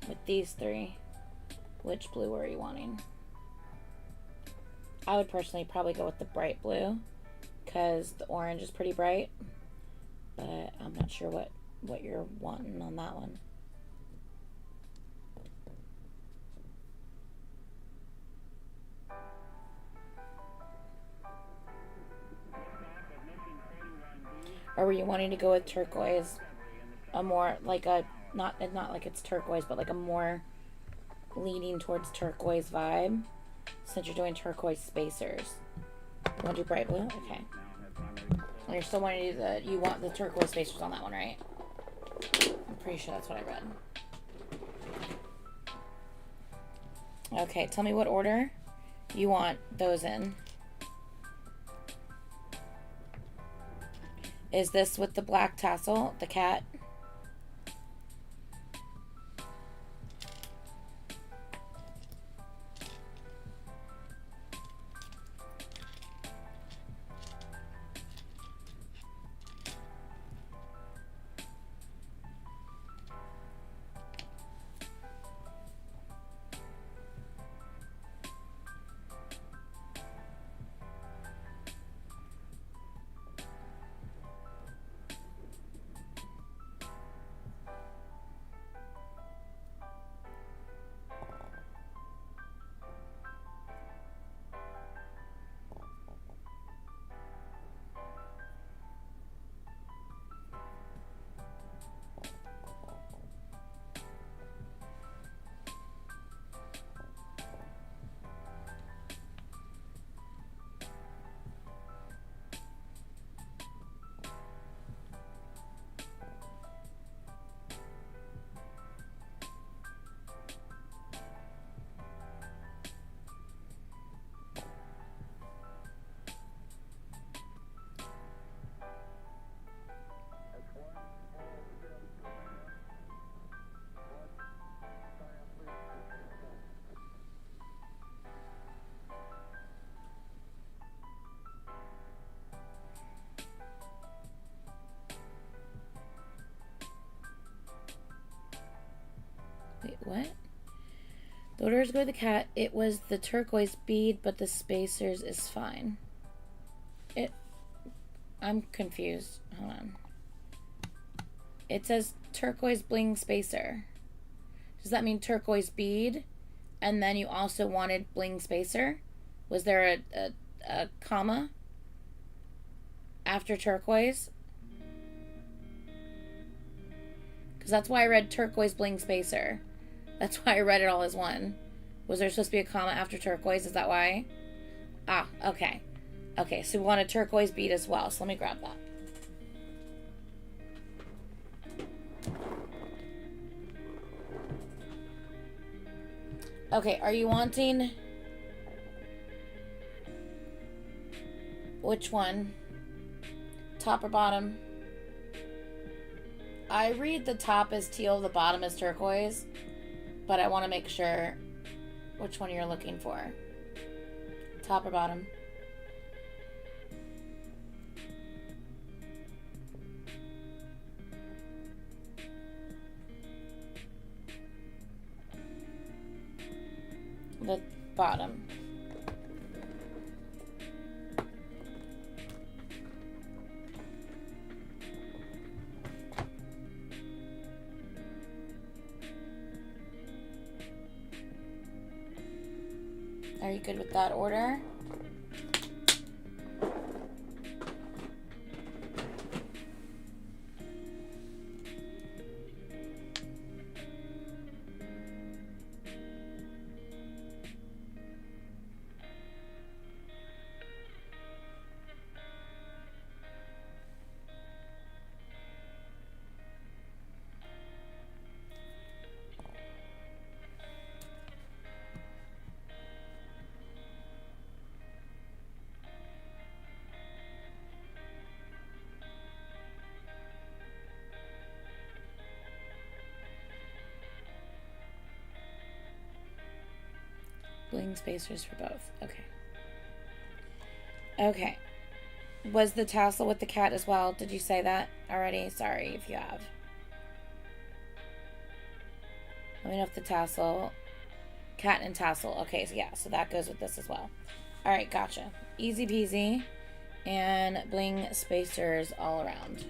With these three, which blue are you wanting? I would personally probably go with the bright blue because the orange is pretty bright, but I'm not sure what you're wanting on that one. Or were you wanting to go with turquoise? A more like a not like it's turquoise, but like a more leaning towards turquoise vibe. Since you're doing turquoise spacers, you want to do bright blue? Okay. And you're still wanting to do you want the turquoise spacers on that one, right? I'm pretty sure that's what I read. Okay, tell me what order you want those in. Is this with the black tassel, the cat? Wait, what? The orders go to the cat. It was the turquoise bead, but the spacers is fine. I'm confused. Hold on. It says turquoise bling spacer. Does that mean turquoise bead? And then you also wanted bling spacer? Was there a comma after turquoise? Because that's why I read turquoise bling spacer. That's why I read it all as one. Was there supposed to be a comma after turquoise? Is that why? Ah, okay. Okay, so we want a turquoise bead as well. So let me grab that. Okay, are you wanting... which one? Top or bottom? I read the top is teal, the bottom is turquoise. But I want to make sure which one you're looking for. Top or bottom? The bottom. Are you good with that order? bling spacers for both. Okay. Okay. Was the tassel with the cat as well? Did you say that already? Sorry if you have. Let me know if the tassel... Cat and tassel. Okay, so yeah, so that goes with this as well. Alright, gotcha. Easy peasy. And bling spacers all around.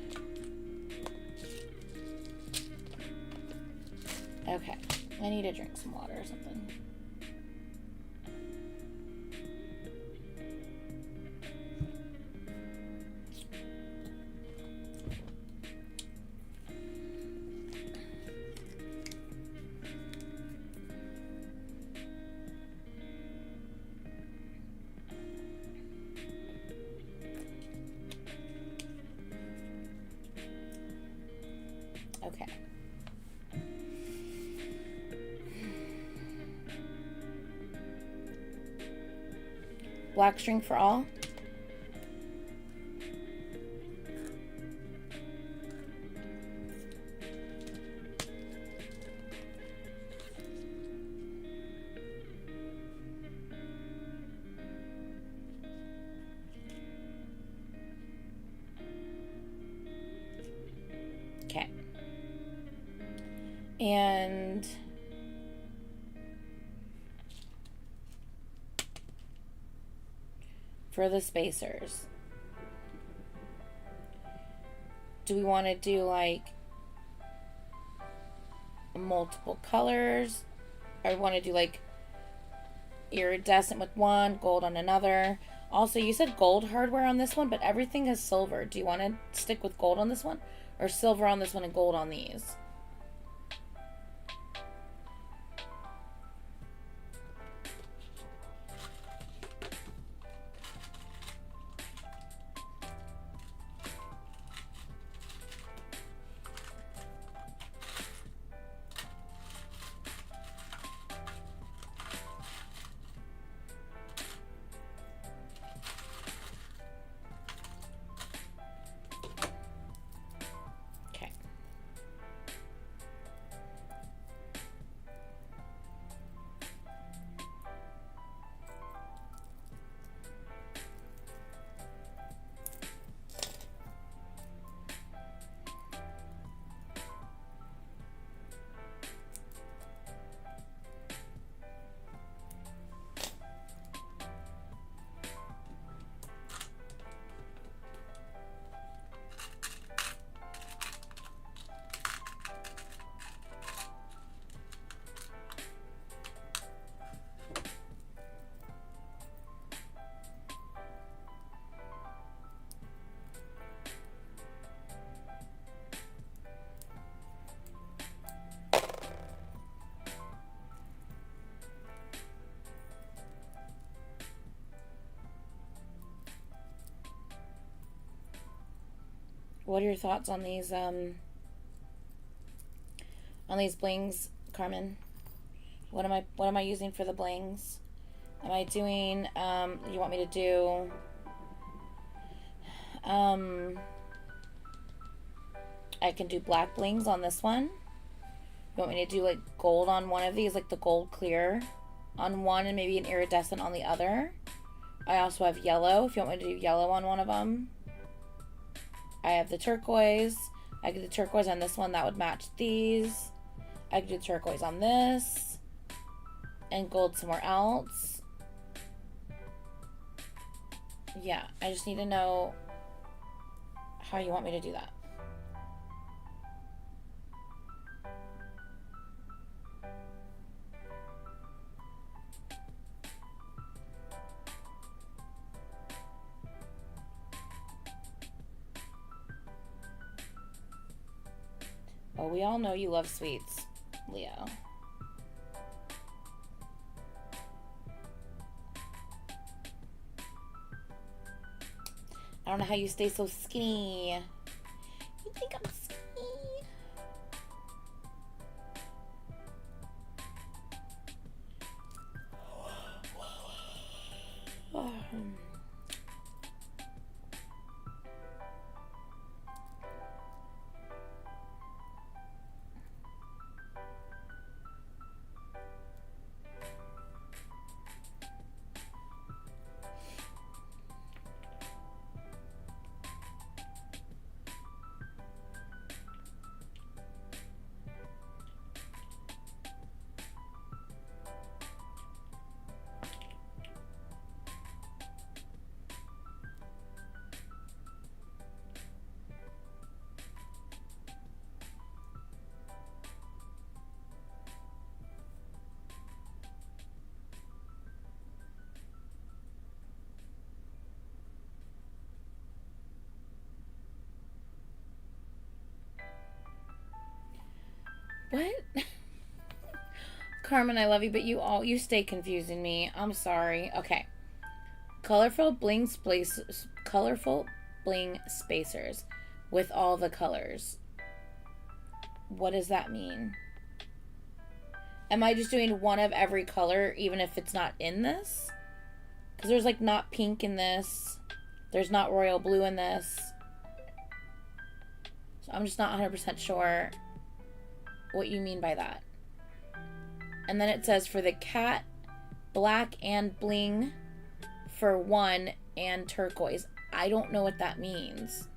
Okay. I need to drink some water or something. Okay. Black string for all. Okay. And for the spacers, do we want to do like multiple colors, or we want to do like iridescent with one, gold on another? Also, you said gold hardware on this one, but everything is silver. Do you want to stick with gold on this one, or silver on this one and gold on these? What are your thoughts on these blings, Carmen? What am I using for the blings? Am I doing you want me to do I can do black blings on this one. You want me to do like gold on one of these, like the gold clear on one and maybe an iridescent on the other? I also have yellow, if you want me to do yellow on one of them. I have the turquoise. I could do turquoise on this one. That would match these. I could do turquoise on this. And gold somewhere else. Yeah, I just need to know how you want me to do that. Oh, we all know you love sweets, Leo. I don't know how you stay so skinny. You think I'm skinny? Oh. What? Carmen, I love you, but you stay confusing me. I'm sorry. Okay. Colorful bling spacers with all the colors. What does that mean? Am I just doing one of every color even if it's not in this? Because there's like not pink in this. There's not royal blue in this. So I'm just not 100% sure what you mean by that. And then it says for the cat, black and bling for 1 and turquoise. I don't know what that means.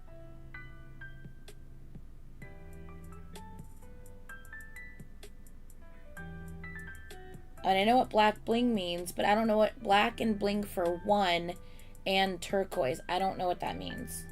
And I know what black bling means, but I don't know what black and bling for 1 and turquoise. I don't know what that means.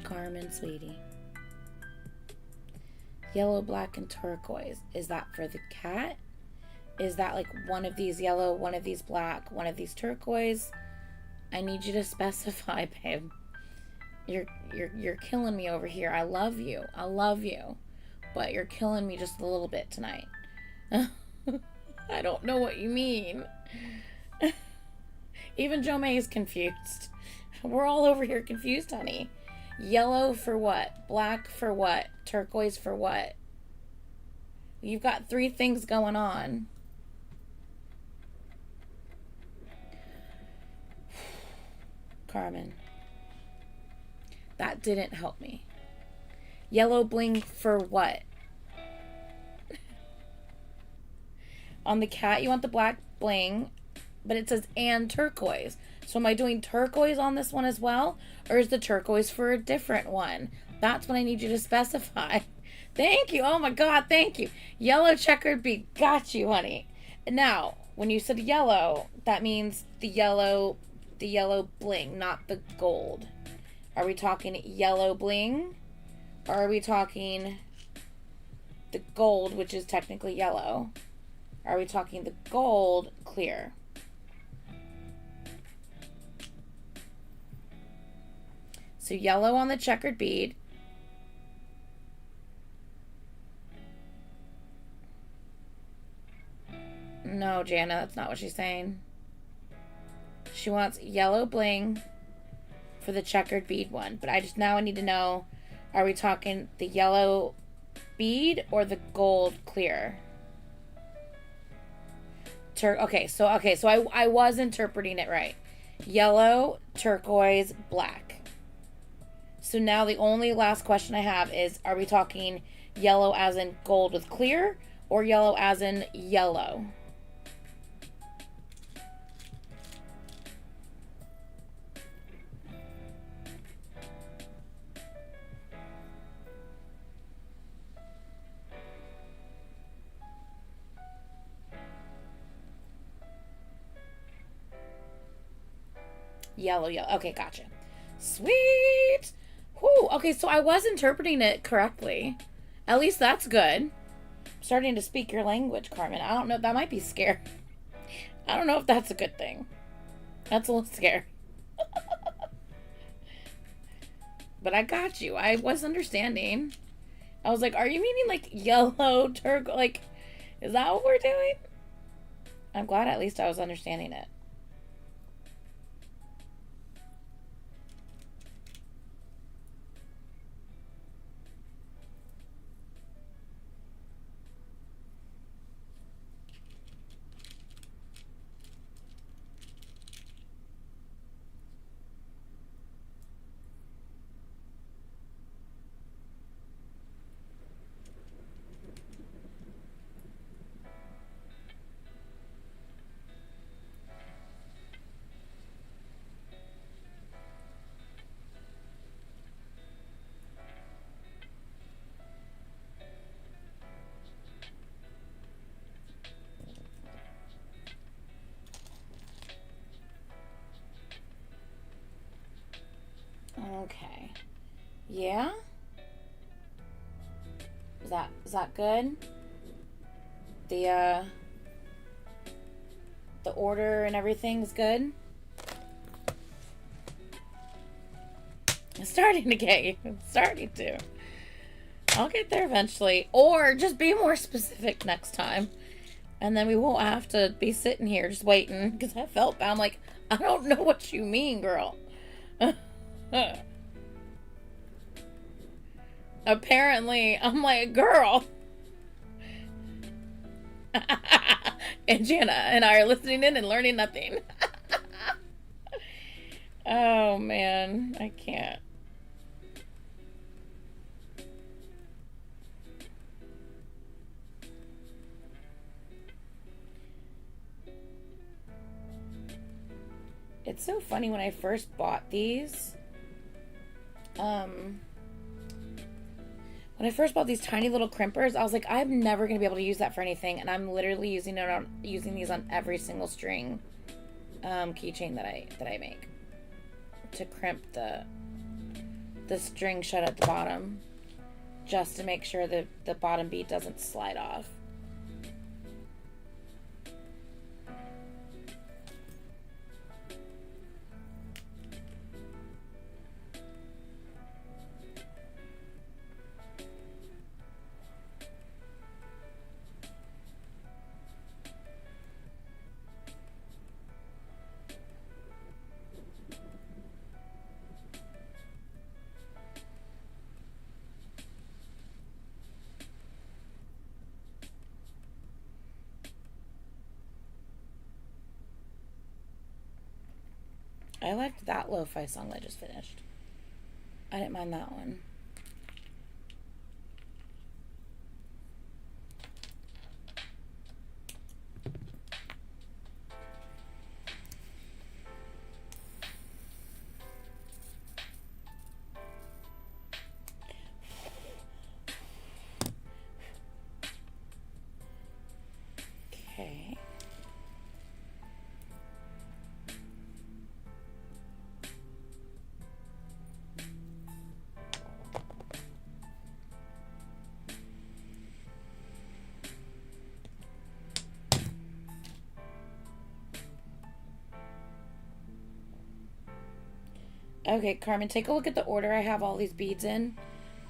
Carmen, sweetie. Yellow, black, and turquoise. Is that for the cat? Is that like one of these yellow, one of these black, one of these turquoise? I need you to specify, babe. You're killing me over here. I love you. I love you. But you're killing me just a little bit tonight. I don't know what you mean. Even Jo May is confused. We're all over here confused, honey. Yellow for what? Black for what? Turquoise for what? You've got 3 things going on. Carmen. That didn't help me. Yellow bling for what? On the cat, you want the black bling, but it says and turquoise. So am I doing turquoise on this one as well? Or is the turquoise for a different one? That's what I need you to specify. Thank you. Oh my God, thank you. Yellow checkered bead. Got you, honey. Now, when you said yellow, that means the yellow bling, not the gold. Are we talking yellow bling? Or are we talking the gold, which is technically yellow? Are we talking the gold clear? So yellow on the checkered bead. No, Jana, that's not what she's saying. She wants yellow bling for the checkered bead one. But I need to know, are we talking the yellow bead or the gold clear? Okay, so I was interpreting it right. Yellow, turquoise, black. So now the only last question I have is, are we talking yellow as in gold with clear or yellow as in yellow? Yellow. Okay, gotcha. Sweet. Whew. Okay, so I was interpreting it correctly. At least that's good. I'm starting to speak your language, Carmen. I don't know. That might be scary. I don't know if that's a good thing. That's a little scary. But I got you. I was understanding. I was like, are you meaning like yellow, turquoise? Like, is that what we're doing? I'm glad at least I was understanding it. Okay. Yeah? Is that good? The order and everything's good? It's starting to get you. It's starting to. I'll get there eventually. Or just be more specific next time. And then we won't have to be sitting here just waiting. Because I felt bad. I'm like, I don't know what you mean, girl. Apparently, I'm like, girl. And Jana and I are listening in and learning nothing. Oh, man. I can't. It's so funny when I first bought these. When I first bought these tiny little crimpers, I was like, I'm never gonna be able to use that for anything, and I'm literally using these on every single string keychain that I make to crimp the string shut at the bottom, just to make sure that the bottom bead doesn't slide off. I liked that lo-fi song that I just finished. I didn't mind that one. Okay. Okay, Carmen, take a look at the order I have all these beads in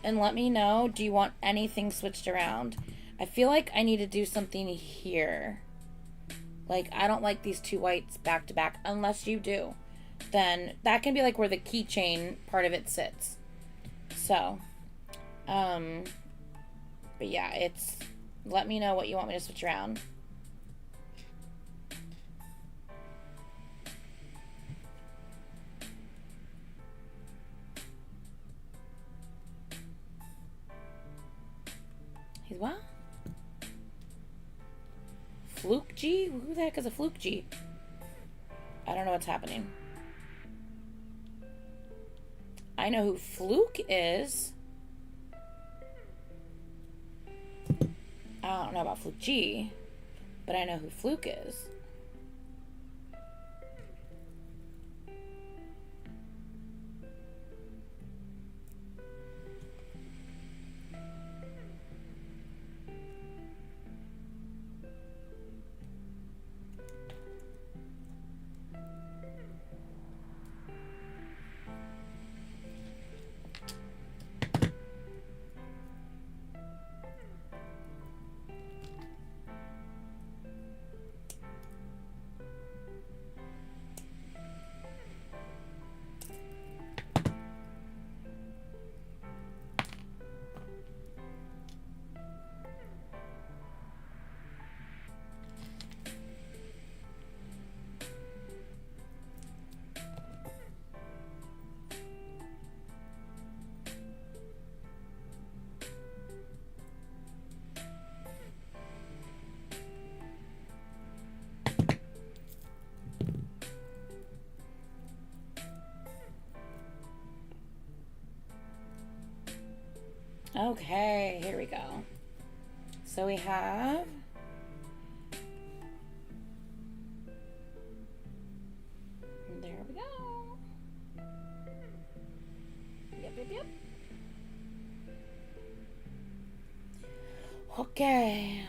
and let me know, do you want anything switched around? I feel like I need to do something here. Like, I don't like these two whites back to back unless you do. Then that can be like where the keychain part of it sits. So, but yeah, let me know what you want me to switch around. He's what? Fluke G? Who the heck is a Fluke G? I don't know what's happening. I know who Fluke is. I don't know about Fluke G, but I know who Fluke is. Okay, here we go. So we have there we go. Yep. Okay.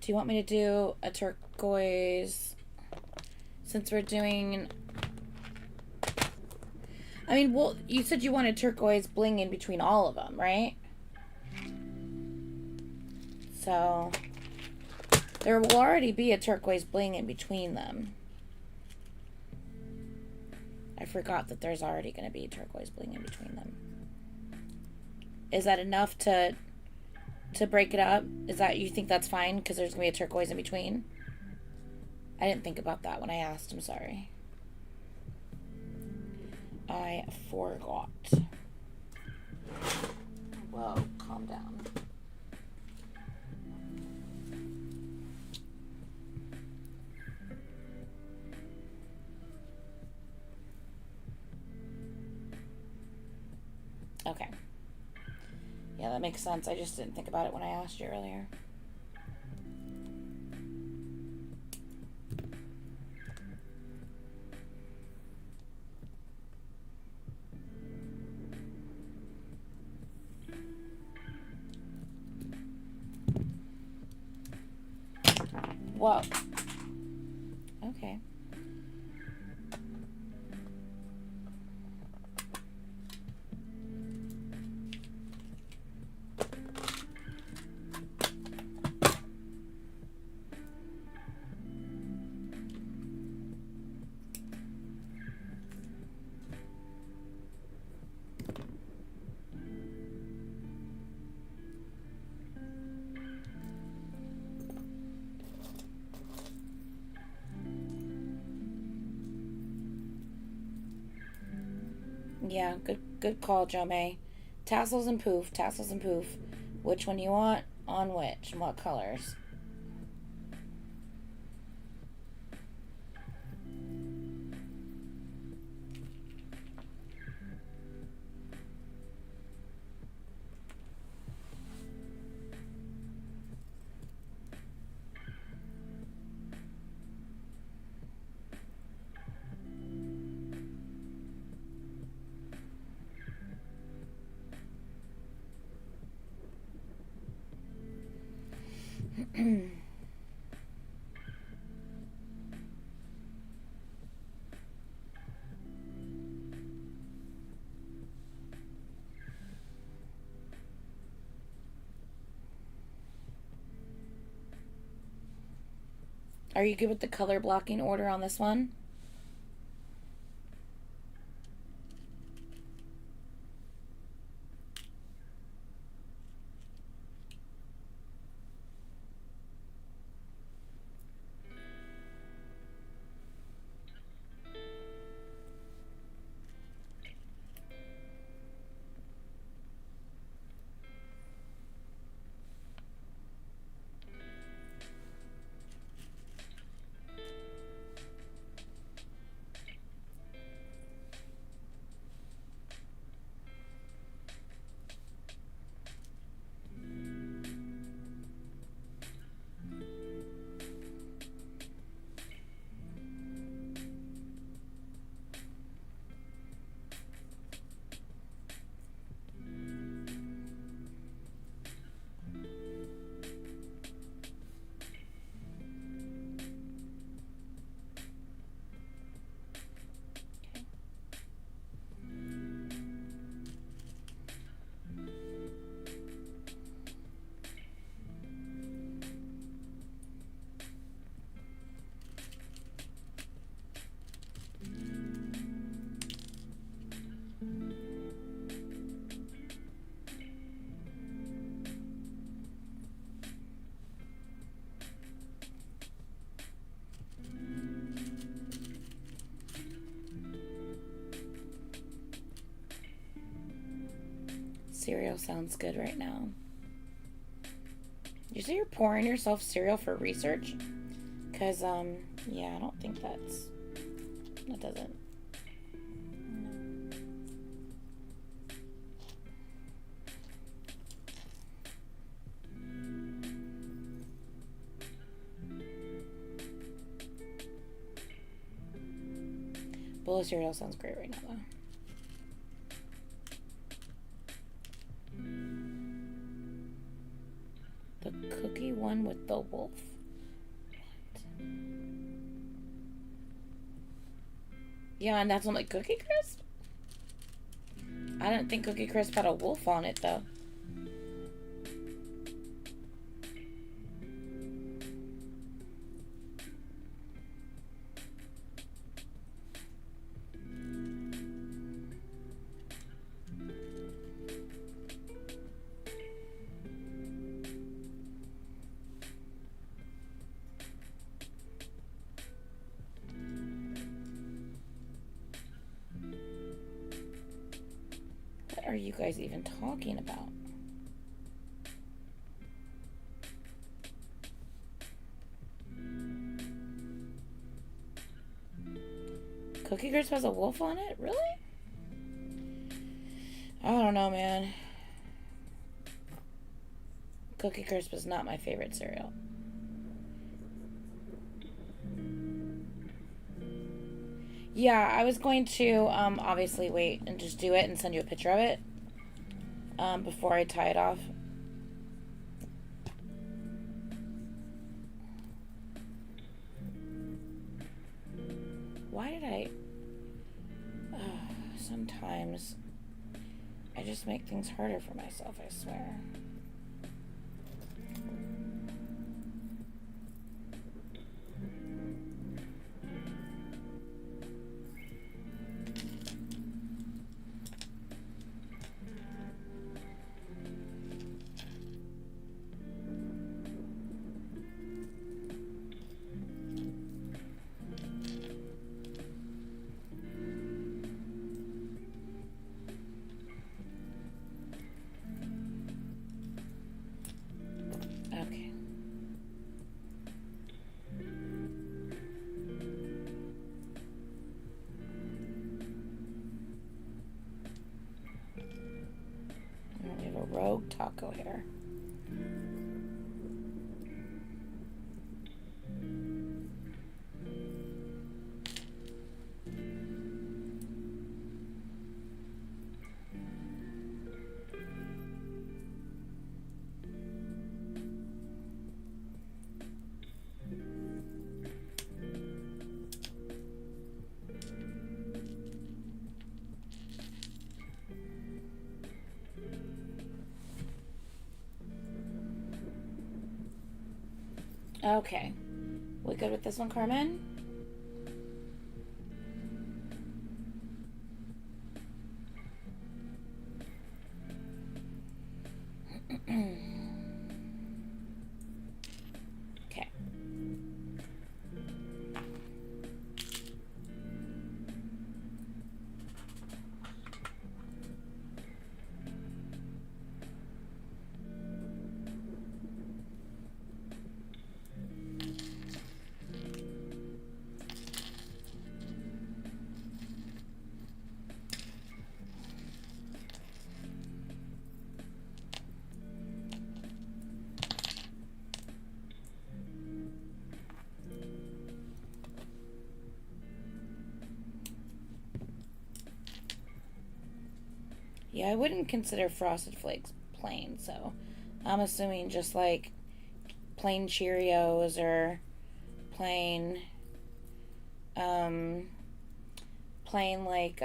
Do you want me to do a turquoise since we're doing... I mean, well, you said you wanted turquoise bling in between all of them, right? So there will already be a turquoise bling in between them. I forgot that there's already going to be turquoise bling in between them. Is that enough to break it up? Is that, you think that's fine because there's going to be a turquoise in between? I didn't think about that when I asked. I'm sorry. I forgot. Whoa, calm down. Okay. Yeah, that makes sense. I just didn't think about it when I asked you earlier. Whoa. Okay. Yeah, good call, Jo May. Tassels and poof, tassels and poof. Which one you want on which and what colors? Are you good with the color blocking order on this one? Cereal sounds good right now. You say you're pouring yourself cereal for research? Because, Yeah, I don't think that doesn't. Bowl of cereal sounds great right now, though. The cookie one with the wolf. What? Yeah, and that's on like Cookie Crisp? I didn't think Cookie Crisp had a wolf on it, though. What are you guys even talking about? Cookie Crisp has a wolf on it? Really? I don't know, man. Cookie Crisp is not my favorite cereal. Yeah, I was going to obviously wait and just do it and send you a picture of it before I tie it off. Why did I... sometimes I just make things harder for myself, I swear. Rogue taco hair. Okay. We good with this one, Carmen? Okay. Yeah, I wouldn't consider Frosted Flakes plain, so I'm assuming just like plain Cheerios or plain plain like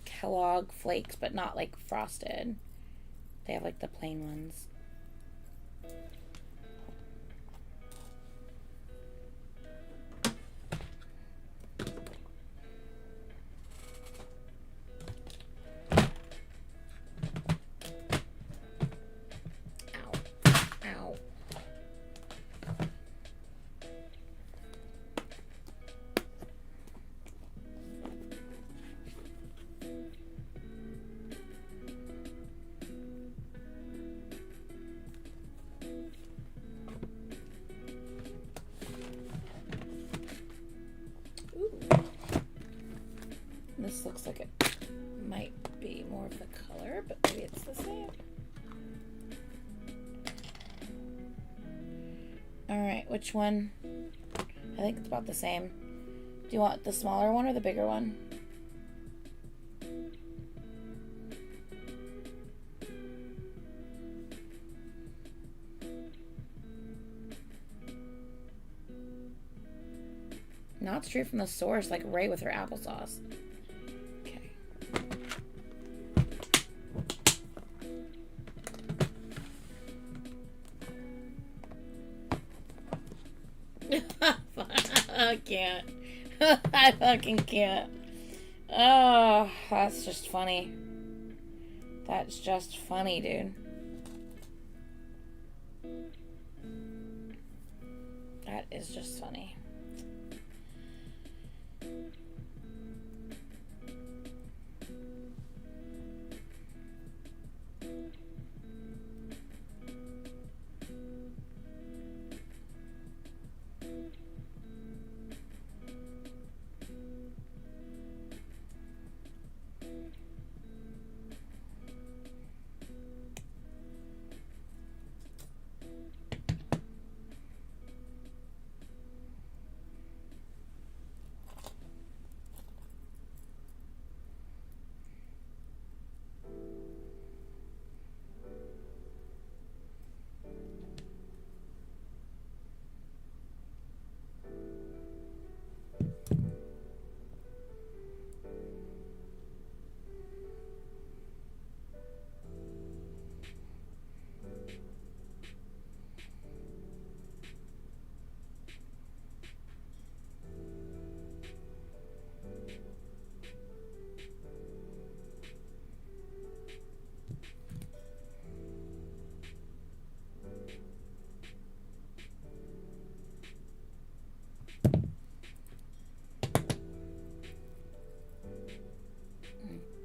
Kellogg flakes, but not like frosted. They have like the plain ones. Alright, which one? I think it's about the same. Do you want the smaller one or the bigger one? Not straight from the source, like right with her applesauce. I can't. I fucking can't. Oh, that's just funny. That's just funny, dude. That is just funny.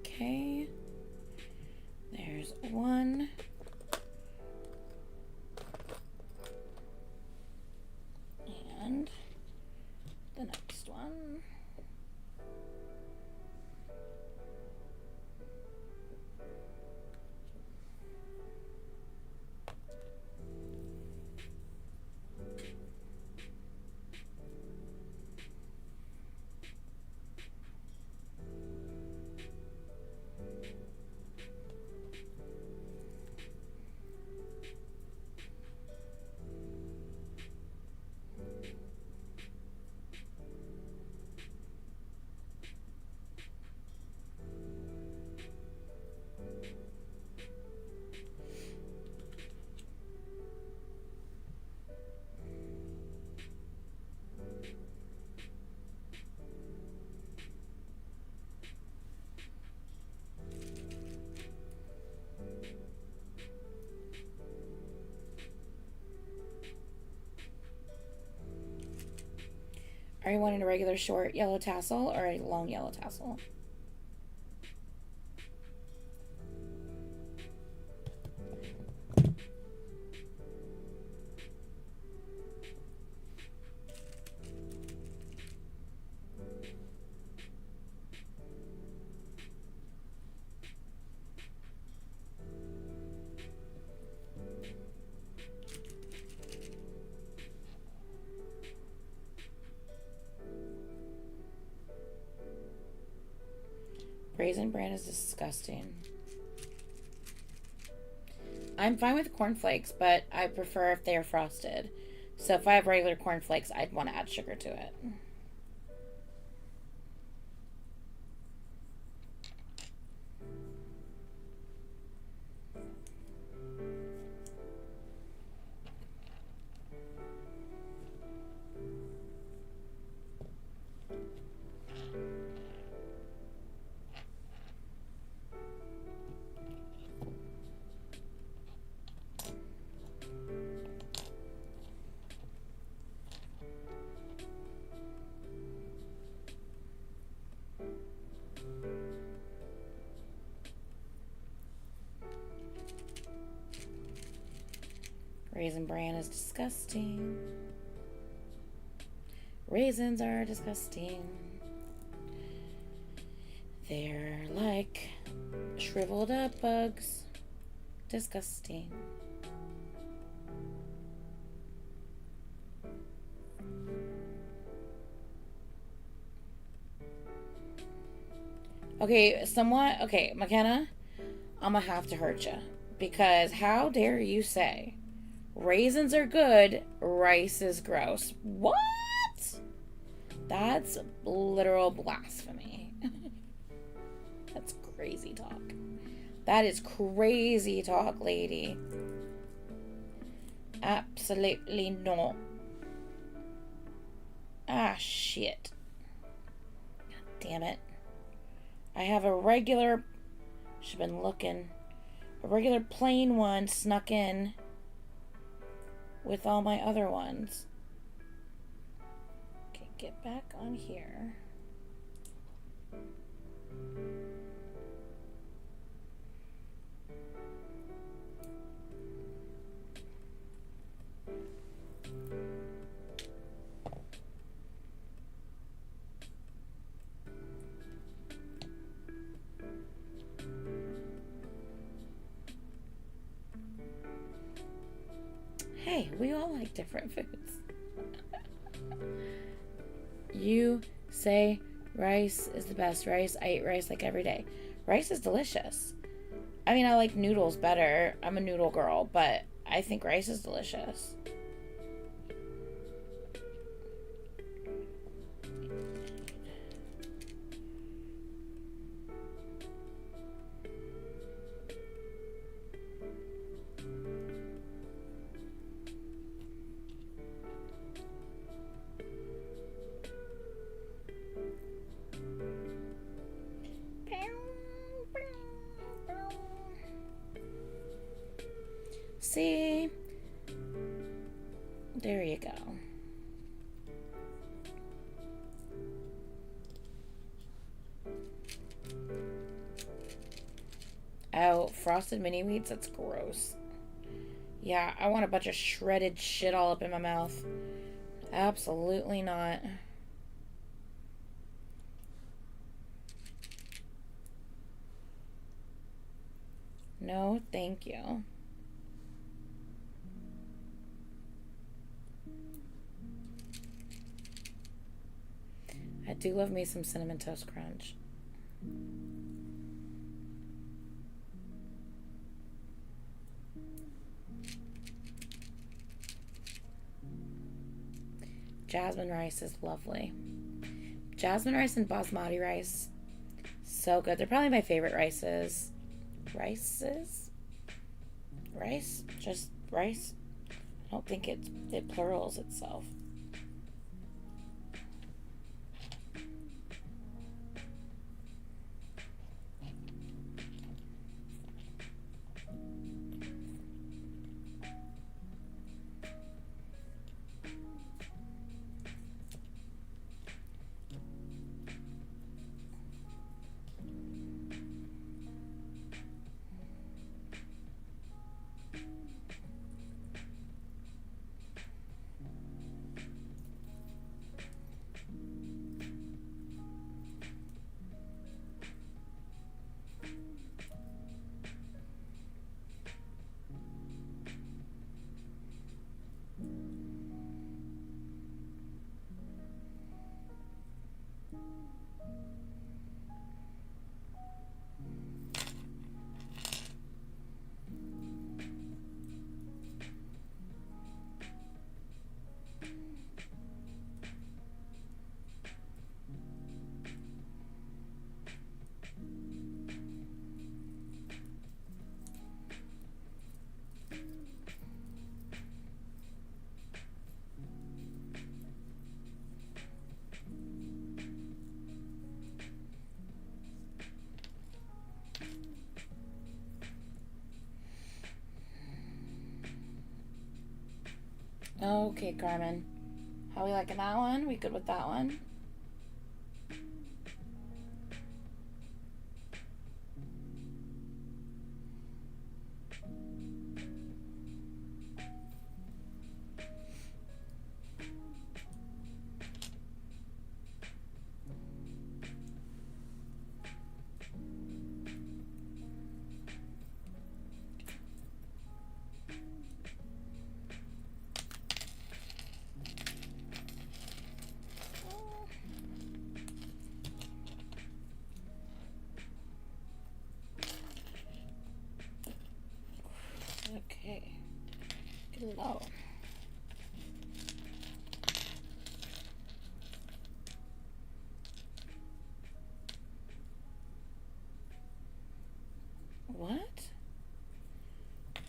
Okay, there's one. And the next one. Are you wanting a regular short yellow tassel or a long yellow tassel? Raisin bran is disgusting. I'm fine with cornflakes, but I prefer if they are frosted. So if I have regular cornflakes, I'd want to add sugar to it. Raisin bran is disgusting. Raisins are disgusting. They're like shriveled up bugs. Disgusting. Okay, somewhat. Okay, McKenna, I'm gonna have to hurt you. Because how dare you say raisins are good, rice is gross? What? That's literal blasphemy. That's crazy talk. That is crazy talk, lady. Absolutely not. Ah, shit. God damn it. I have a regular... Should have been looking. A regular plain one snuck in with all my other ones. Okay, get back on here. Hey, we all like different foods. You say rice is the best. Rice, I eat rice like every day. Rice is delicious. I mean, I like noodles better. I'm a noodle girl, but I think rice is delicious. See? There you go. Oh, frosted mini wheats? That's gross. Yeah, I want a bunch of shredded shit all up in my mouth. Absolutely not. No, thank you. I do love me some Cinnamon Toast Crunch. Jasmine rice is lovely. Jasmine rice and basmati rice, so good. They're probably my favorite rices. Rices? Rice? Just rice? I don't think it plurals itself. Okay, Carmen. How we liking that one? We good with that one? Okay. Good Lord. What?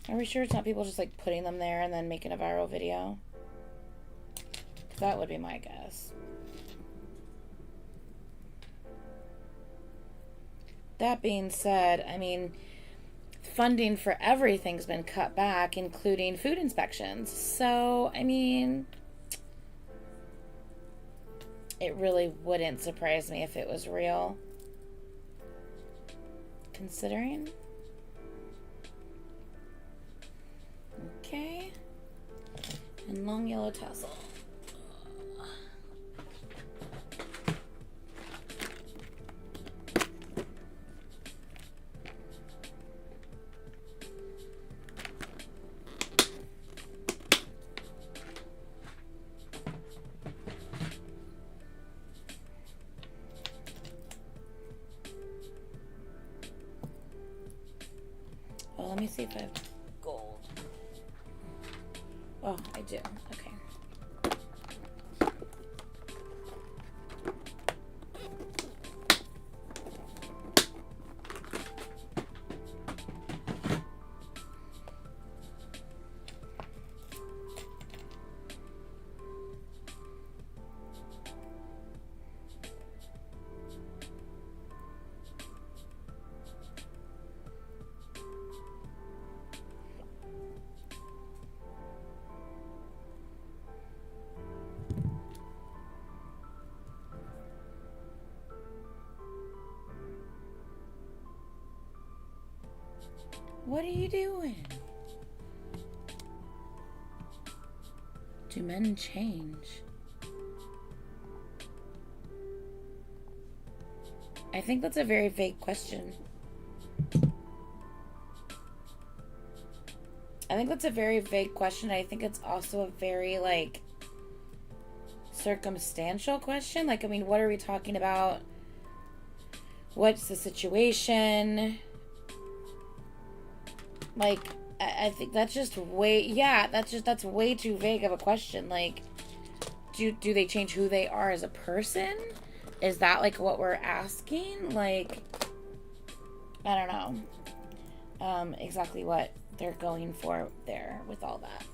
Are we sure it's not people just like putting them there and then making a viral video? That would be my guess. That being said, I mean, funding for everything's been cut back, including food inspections. So, I mean, it really wouldn't surprise me if it was real. Considering. Okay. And long yellow tassel. Well, let me see if I have gold. Oh, I do. Okay. What are you doing? Do men change? I think that's a very vague question. I think that's a very vague question. I think it's also a very, like, circumstantial question. Like, I mean, what are we talking about? What's the situation? Like, I think that's just way, yeah, that's way too vague of a question. Like, do they change who they are as a person? Is that, like, what we're asking? Like, I don't know exactly what they're going for there with all that.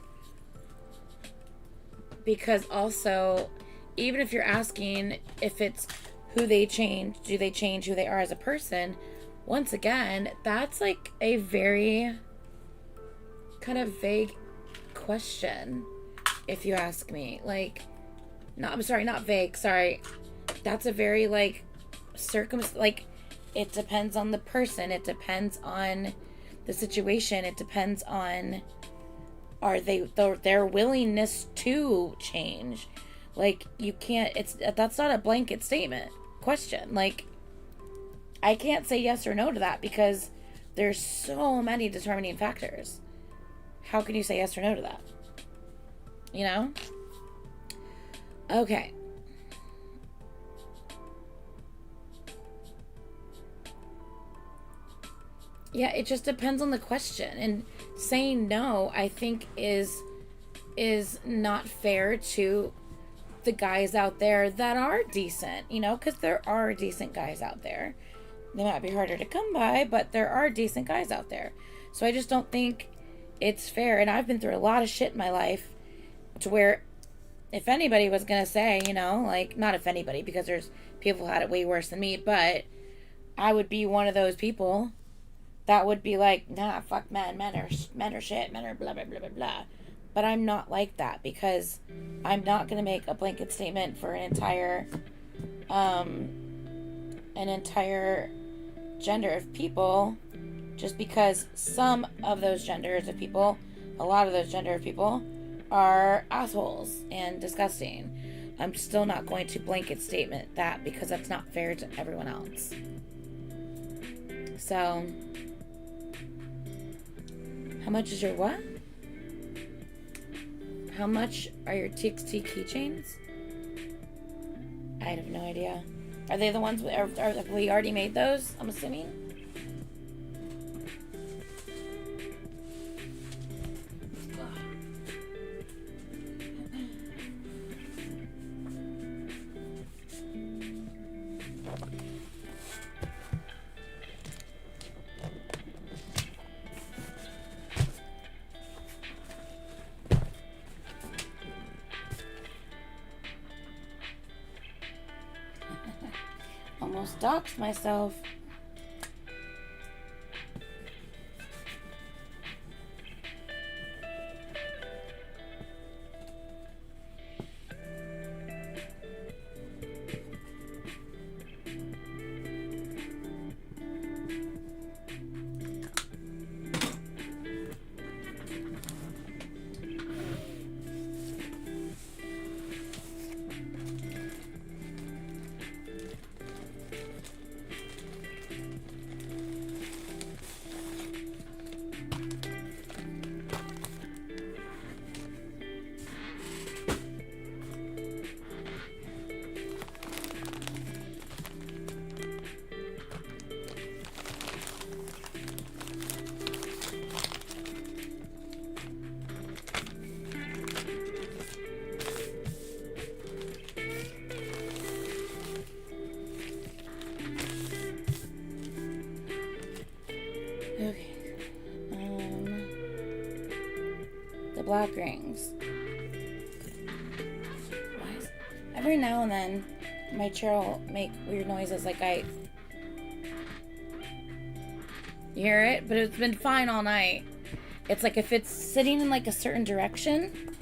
Because also, even if you're asking if it's who they change, do they change who they are as a person? Once again, that's, like, a very kind of vague question, if you ask me. Like, no, I'm sorry, not vague, sorry. That's a very, like, like, it depends on the person. It depends on the situation. It depends on their willingness to change. Like, you can't, that's not a blanket statement question. Like, I can't say yes or no to that because there's so many determining factors. How can you say yes or no to that? You know? Okay. Yeah, it just depends on the question. And saying no, I think, is not fair to the guys out there that are decent, you know? Because there are decent guys out there. They might be harder to come by, but there are decent guys out there. So I just don't think it's fair. And I've been through a lot of shit in my life to where if anybody was going to say, you know, like, not if anybody, because there's people who had it way worse than me, but I would be one of those people that would be like, nah, fuck men. Men are shit. Men are blah, blah, blah, blah, blah. But I'm not like that because I'm not going to make a blanket statement for an entire gender of people just because some of those genders of people, a lot of those gender of people, are assholes and disgusting. I'm still not going to blanket statement that because that's not fair to everyone else. So, how much is your what? How much are your TXT keychains? I have no idea. Are they the ones, have we already made those, I'm assuming? doxed myself. Black rings. Every now and then my chair will make weird noises like you hear it, but it's been fine all night. It's like if it's sitting in like a certain direction,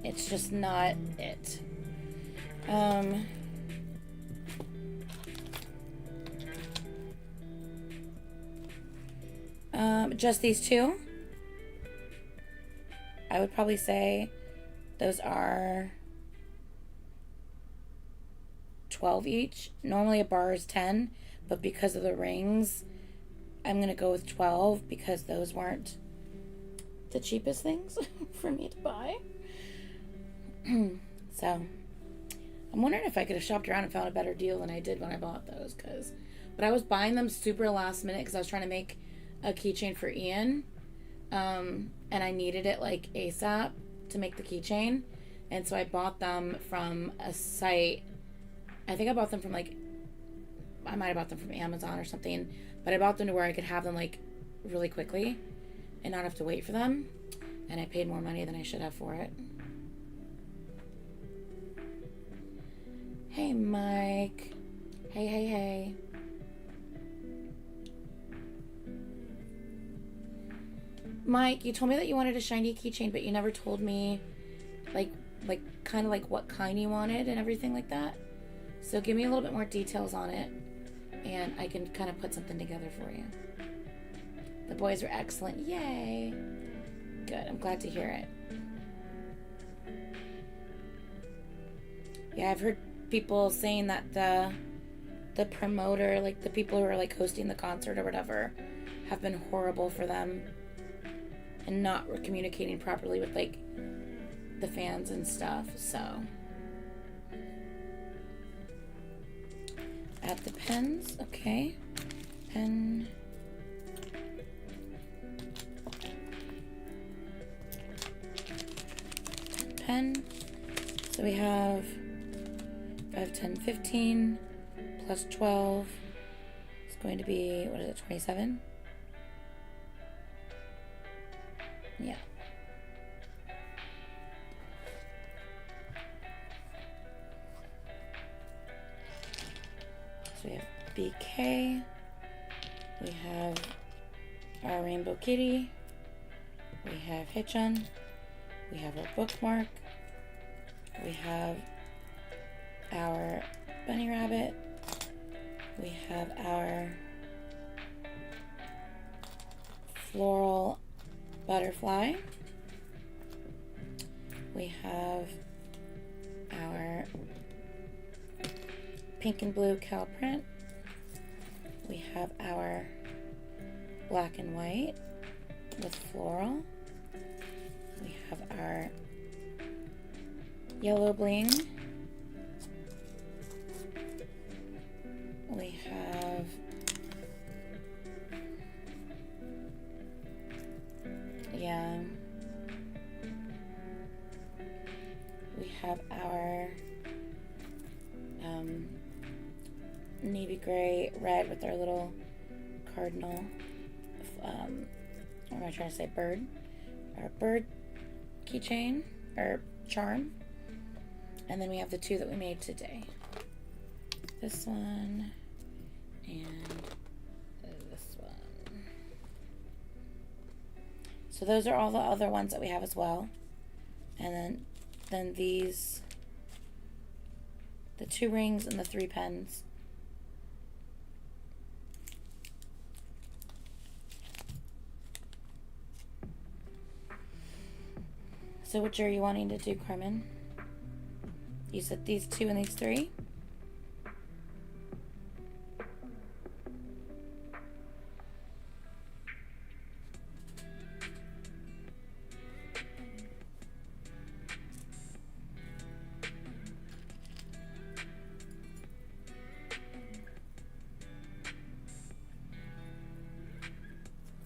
it's just not it. Just these two. I would probably say those are 12 each. Normally a bar is 10, but because of the rings, I'm going to go with 12 because those weren't the cheapest things for me to buy. So, I'm wondering if I could have shopped around and found a better deal than I did when I bought those. But I was buying them super last minute because I was trying to make a keychain for Ian. And I needed it like ASAP to make the keychain. And so I bought them from a site. I think I bought them from I might have bought them from Amazon or something. But I bought them to where I could have them like really quickly and not have to wait for them. And I paid more money than I should have for it. Hey, Mike. Hey. Mike, you told me that you wanted a shiny keychain, but you never told me, kind of like what kind you wanted and everything like that. So give me a little bit more details on it, and I can kind of put something together for you. The boys were excellent. Yay. Good. I'm glad to hear it. Yeah, I've heard people saying that the promoter, like the people who are like hosting the concert or whatever, have been horrible for them. And not communicating properly with like the fans and stuff. So add the pens. Okay, pen, pen. So we have 5, 10, 15 plus 12. It's going to be, what is it, 27? Yeah. So we have BK. We have our Rainbow Kitty. We have Hitchun. We have our bookmark. We have our Bunny Rabbit. We have our Floral Butterfly. We have our pink and blue cow print. We have our black and white with floral. We have our yellow bling. We have we have our navy gray red with our little cardinal what am I trying to say, bird, our bird keychain or charm. And then we have the two that we made today. this one and this one. So those are all the other ones that we have as well. And then these, the 2 rings and the 3 pens. So which are you wanting to do, Carmen? You said these 2 and these 3?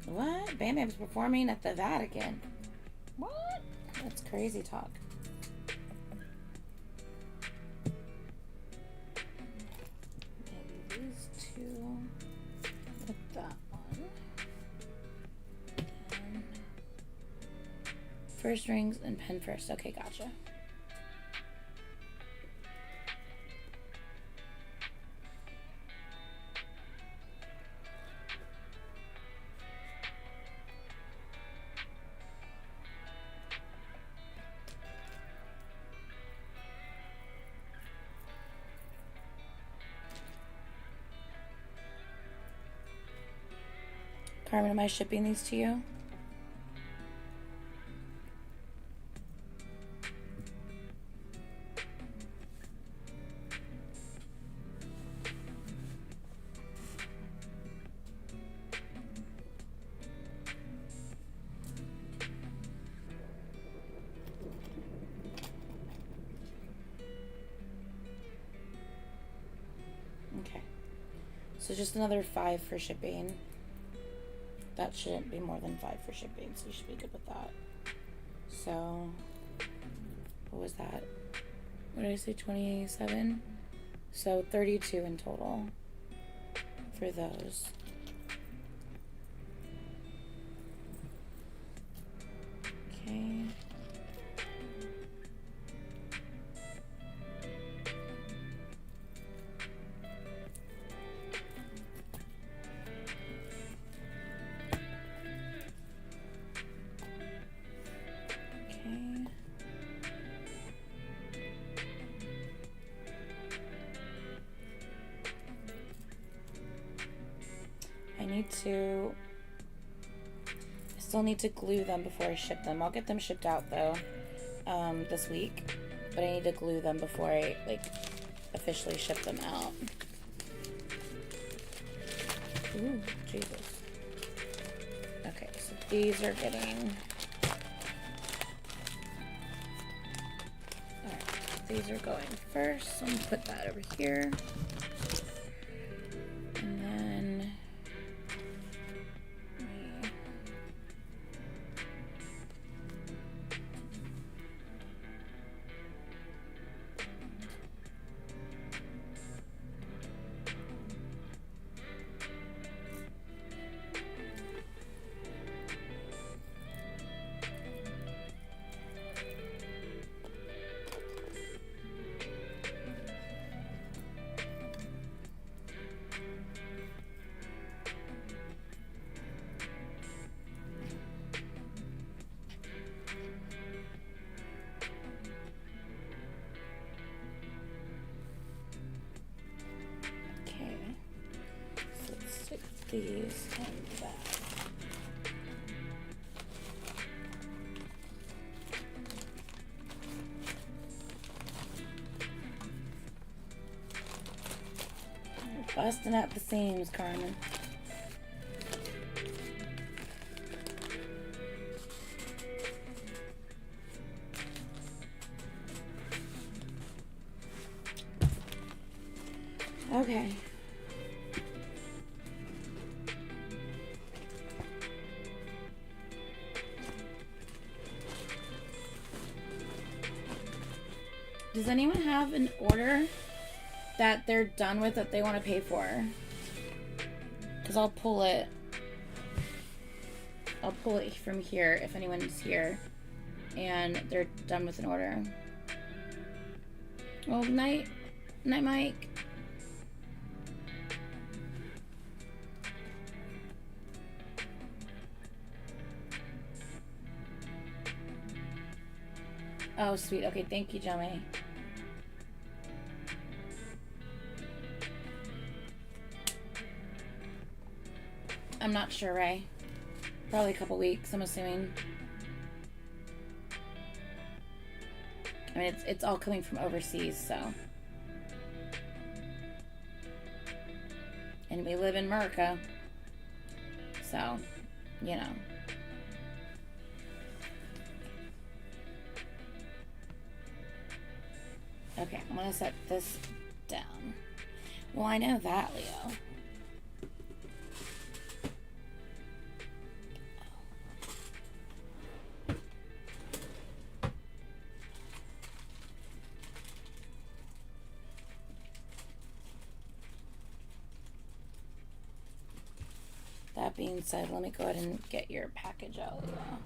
What? Bam Bam's performing at the Vatican. What? That's crazy talk. Maybe these 2 with that one. And first rings and pen first. Okay, gotcha. Carmen, am I shipping these to you? Okay. So just another 5 for shipping. That shouldn't be more than 5 for shipping, so you should be good with that. So, what was that? What did I say, 27? So 32 in total for those. Okay. I still need to glue them before I ship them. I'll get them shipped out though this week, but I need to glue them before I officially ship them out. Ooh, Jesus. Okay, so these are getting, alright, these are going first, so I'm gonna put that over here. And then these and that. You're busting at the seams, Carmen. Okay. Does anyone have an order that they're done with that they want to pay for? Because I'll pull it. I'll pull it from here if anyone's here and they're done with an order. Well, night, Mike. Oh, sweet. Okay, thank you, Jemmy. I'm not sure, Ray. Probably a couple weeks, I'm assuming. I mean, it's all coming from overseas, so. And we live in America. So, you know. Okay, I'm gonna set this down. Well, I know that, Leo. That being said, let me go ahead and get your package out, Leo.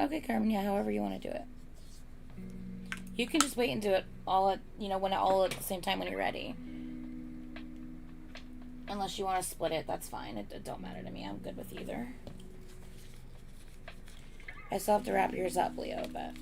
Okay, Carmen, yeah, however you want to do it. You can just wait and do it all at, you know, all at the same time when you're ready. Unless you want to split it, that's fine. It don't matter to me. I'm good with either. I still have to wrap yours up, Leo, but...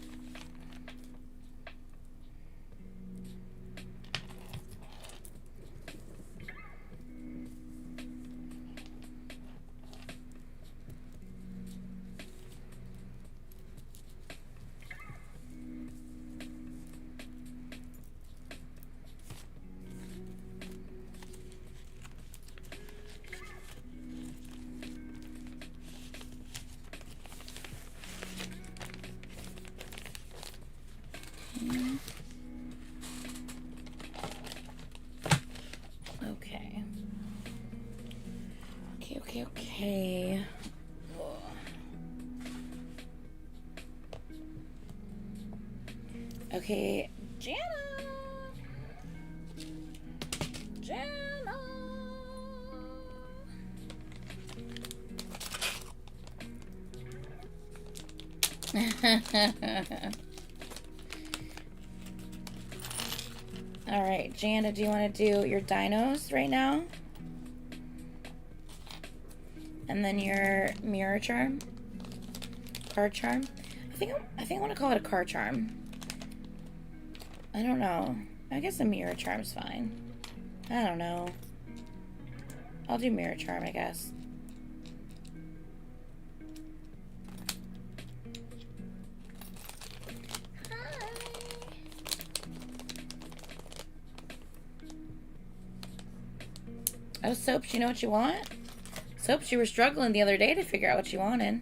Okay. Okay, Jana. All right, Jana, do you want to do your dinos right now? And then your mirror charm, card charm. I think I want to call it a card charm. I don't know. I guess a mirror charm's fine. I don't know. I'll do mirror charm, I guess. Hi. Oh, Soaps, you know what you want? Soaps, you were struggling the other day to figure out what you wanted.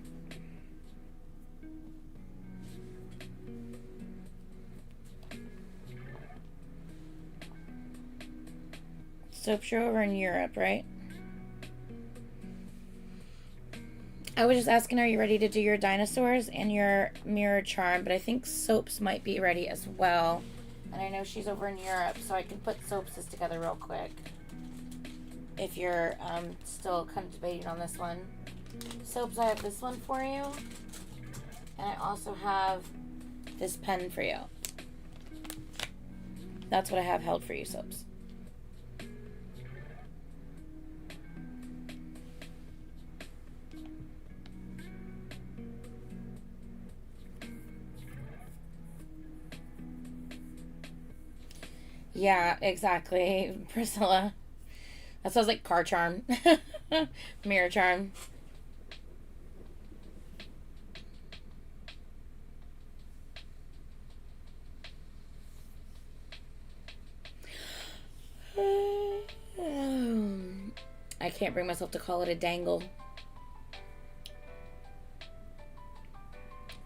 Soaps, you're over in Europe, right? I was just asking, are you ready to do your dinosaurs and your mirror charm? But I think Soaps might be ready as well. And I know she's over in Europe, so I can put Soaps' together real quick. If you're still kind of debating on this one. Soaps, I have this one for you. And I also have this pen for you. That's what I have held for you, Soaps. Yeah, exactly, Priscilla. That sounds like car charm. Mirror charm. I can't bring myself to call it a dangle.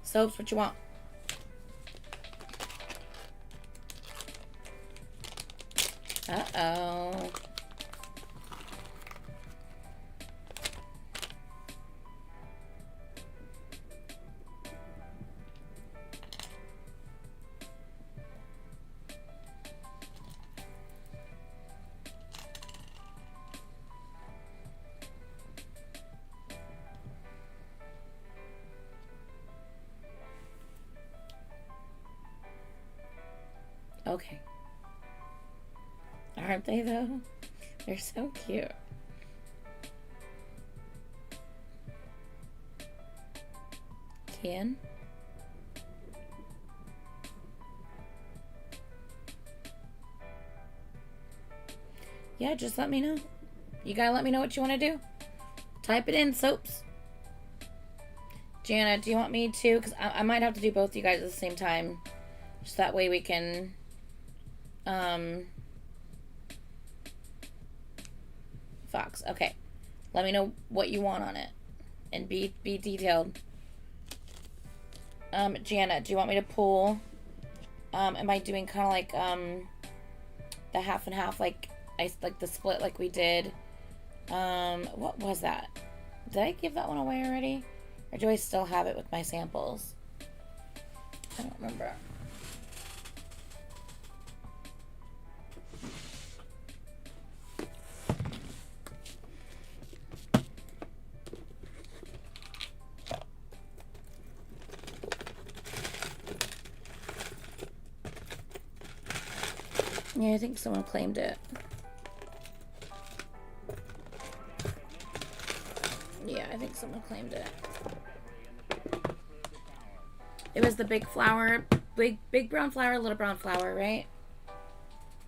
Soaps, what you want? Uh-oh. Okay. Aren't they, though? They're so cute. European. Yeah, just let me know. You gotta let me know what you want to do. Type it in, soaps. Jana, do you want me to? Because I might have to do both of you guys at the same time. Just that way we can... Fox. Okay. Let me know what you want on it. And be detailed. Jana, do you want me to pull? Am I doing kind of like, the half and half, like the split like we did? What was that? Did I give that one away already? Or do I still have it with my samples? I don't remember. Yeah, I think someone claimed it. Yeah, I think someone claimed it. It was the big flower, big brown flower, little brown flower, right?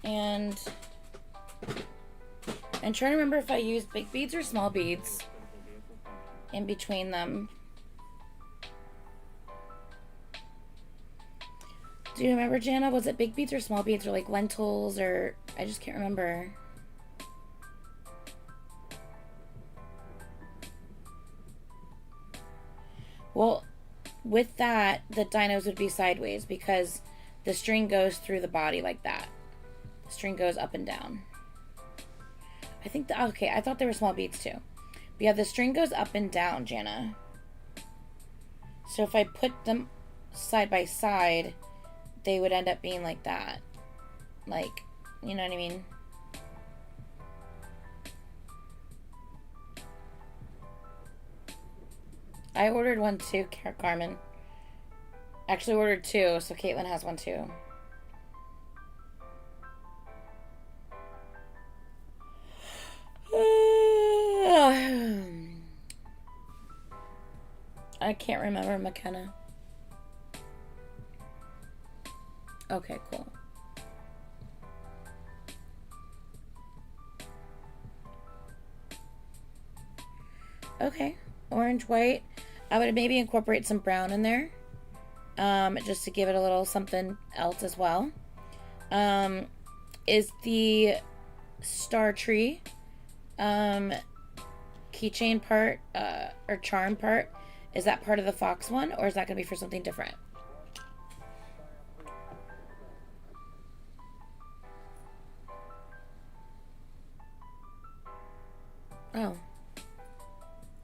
And I'm trying to remember if I used big beads or small beads in between them. Do you remember, Jana? Was it big beads or small beads or like lentils or... I just can't remember. Well, with that, the dinos would be sideways because the string goes through the body like that. The string goes up and down. I think okay, I thought they were small beads too. But yeah, the string goes up and down, Jana. So if I put them side by side, they would end up being like that. Like, you know what I mean? I ordered one too, Carmen. Actually ordered two, so Caitlin has one too. I can't remember McKenna. Okay, cool. Okay, orange, white. I would maybe incorporate some brown in there, just to give it a little something else as well. Is the star tree keychain part or charm part, is that part of the fox one, or is that gonna be for something different? Oh,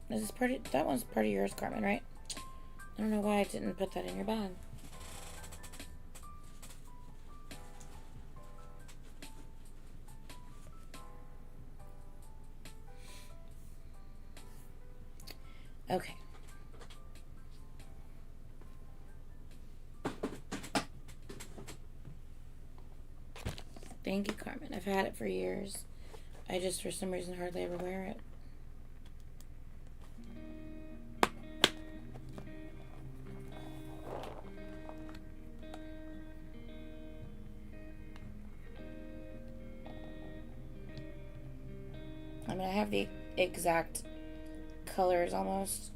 is this part of, that one's part of yours, Carmen, right? I don't know why I didn't put that in your bag. Okay. Thank you, Carmen. I've had it for years. I just, for some reason, hardly ever wear it. I mean, I have the exact colors almost.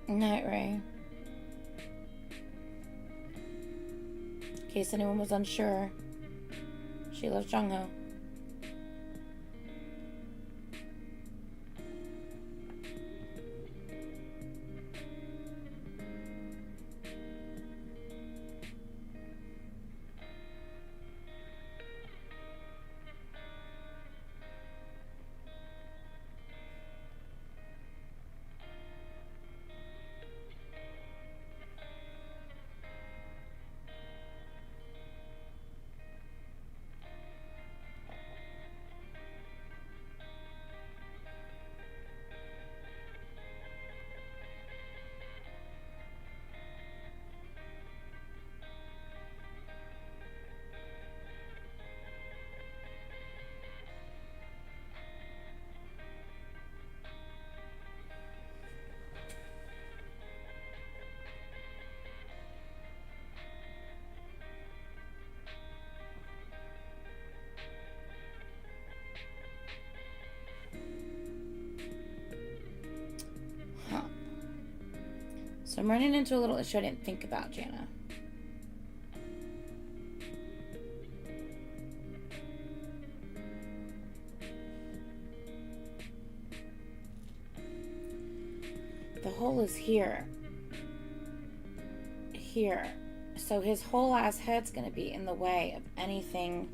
Night Ray. In case anyone was unsure, she loves Jungho. So I'm running into a little issue I didn't think about, Jana. The hole is here. Here. So his whole ass head's gonna be in the way of anything.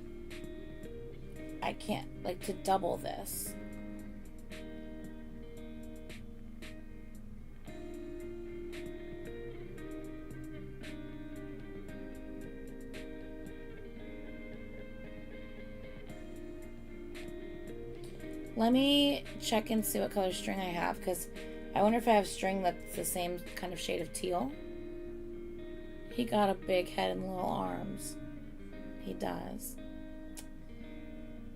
I can't, like, to double this. Let me check and see what color string I have, because I wonder if I have string that's the same kind of shade of teal. He got a big head and little arms. He does.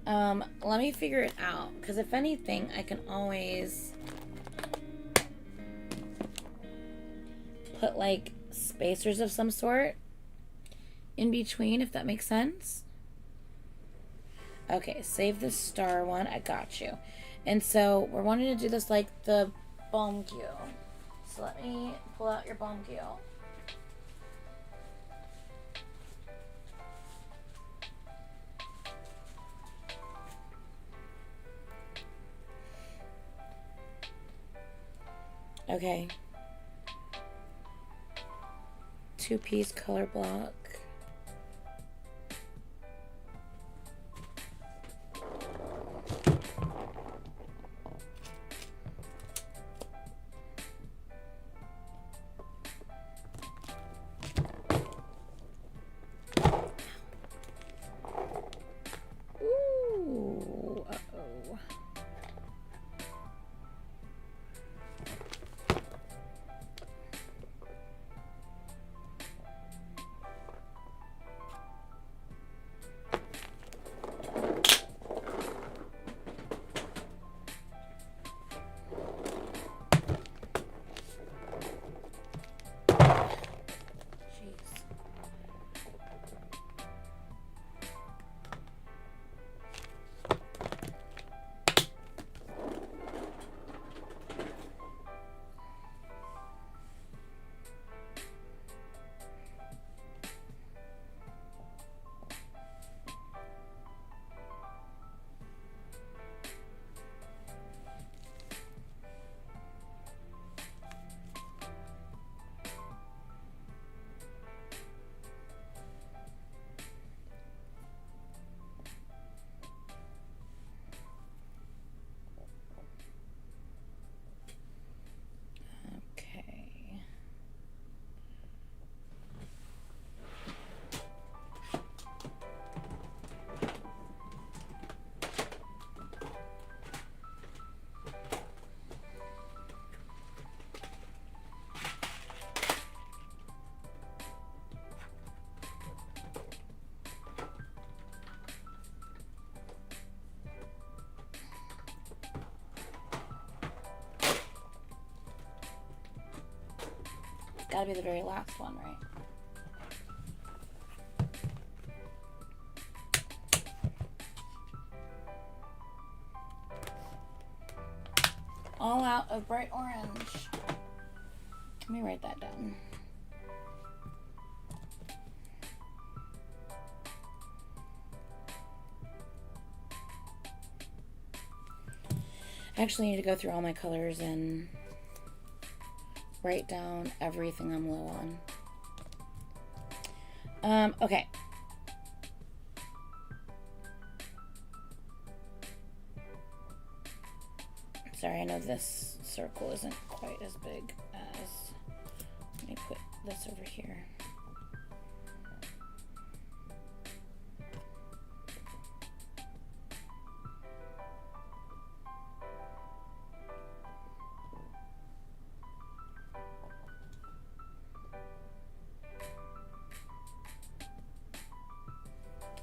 Let me figure it out, because if anything, I can always put, like, spacers of some sort in between, if that makes sense. Okay, save the star one. I got you. And so we're wanting to do this like the bomb cue. So let me pull out your bomb cue. Okay. 2-piece color block. Ooh, uh-oh. Gotta be the very last one, right? All out of bright orange. Let me write that down. I actually need to go through all my colors and write down everything I'm low on. Okay. Sorry, I know this circle isn't quite as big as... Let me put this over here.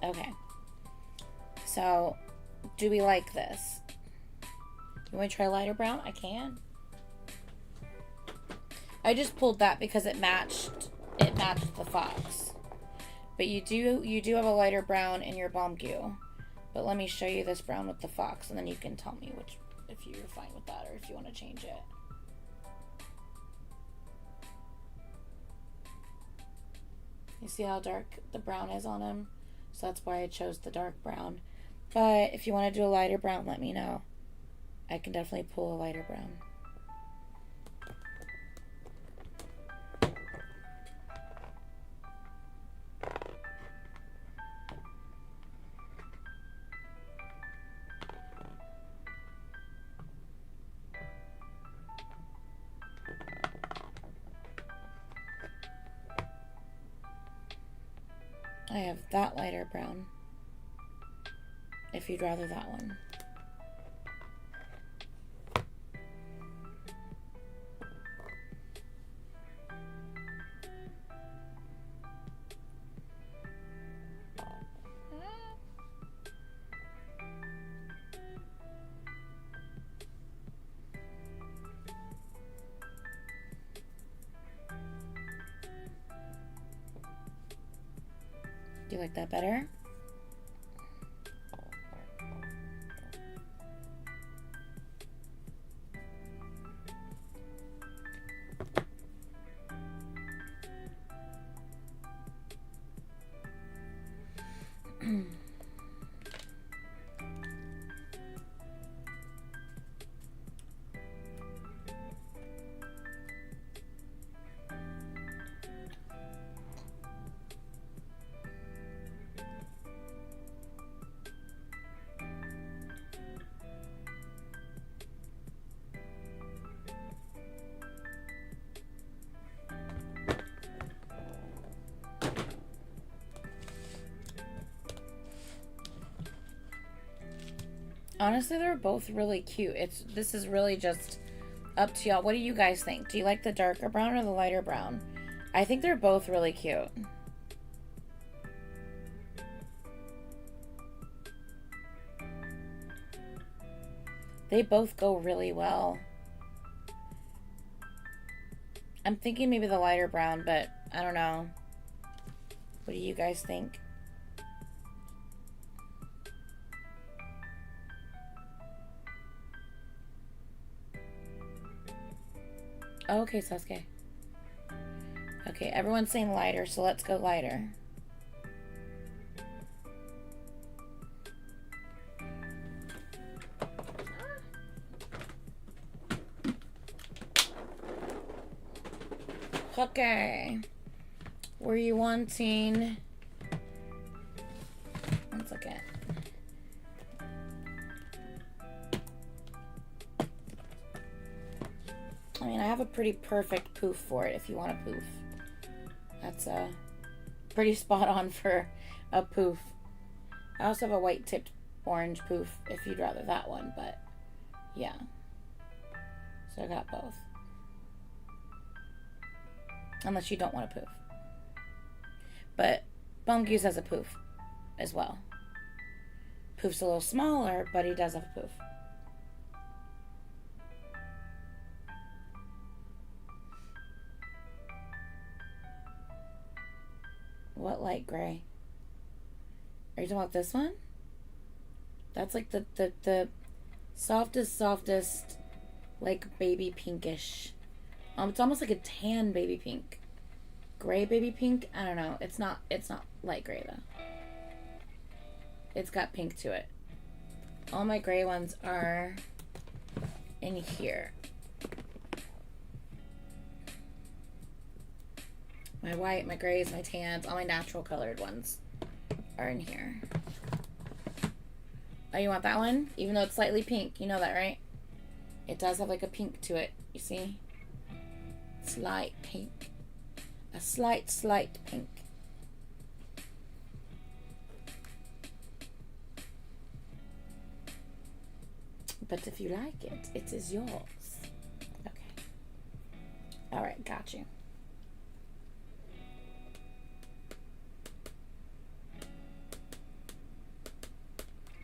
Okay, so do we like this? You want to try lighter brown? I can. I just pulled that because it matched the fox. But you do have a lighter brown in your bomb goo. But let me show you this brown with the fox, and then you can tell me if you're fine with that or if you want to change it. You see how dark the brown is on him? So that's why I chose the dark brown. But if you want to do a lighter brown, let me know. I can definitely pull a lighter brown. I have that lighter brown, if you'd rather that one. Do you like that better? Honestly, they're both really cute. This is really just up to y'all. What do you guys think? Do you like the darker brown or the lighter brown? I think they're both really cute. They both go really well. I'm thinking maybe the lighter brown, but I don't know. What do you guys think? Oh, okay, Sasuke. Okay, everyone's saying lighter, so let's go lighter. Okay. Were you wanting... One second. I mean, I have a pretty perfect poof for it if you want a poof. That's pretty spot on for a poof. I also have a white tipped orange poof if you'd rather that one, but yeah. So I got both. Unless you don't want a poof. But Bone Goose has a poof as well. Poof's a little smaller, but he does have a poof. What light gray? Are you talking about this one? That's like the softest, like baby pinkish. It's almost like a tan baby pink. Gray baby pink? I don't know. It's not light gray though. It's got pink to it. All my gray ones are in here. My white, my grays, my tans, all my natural colored ones are in here. Oh, you want that one? Even though it's slightly pink. You know that, right? It does have like a pink to it. You see? Slight pink. A slight pink. But if you like it, it is yours. Okay. Alright, got you.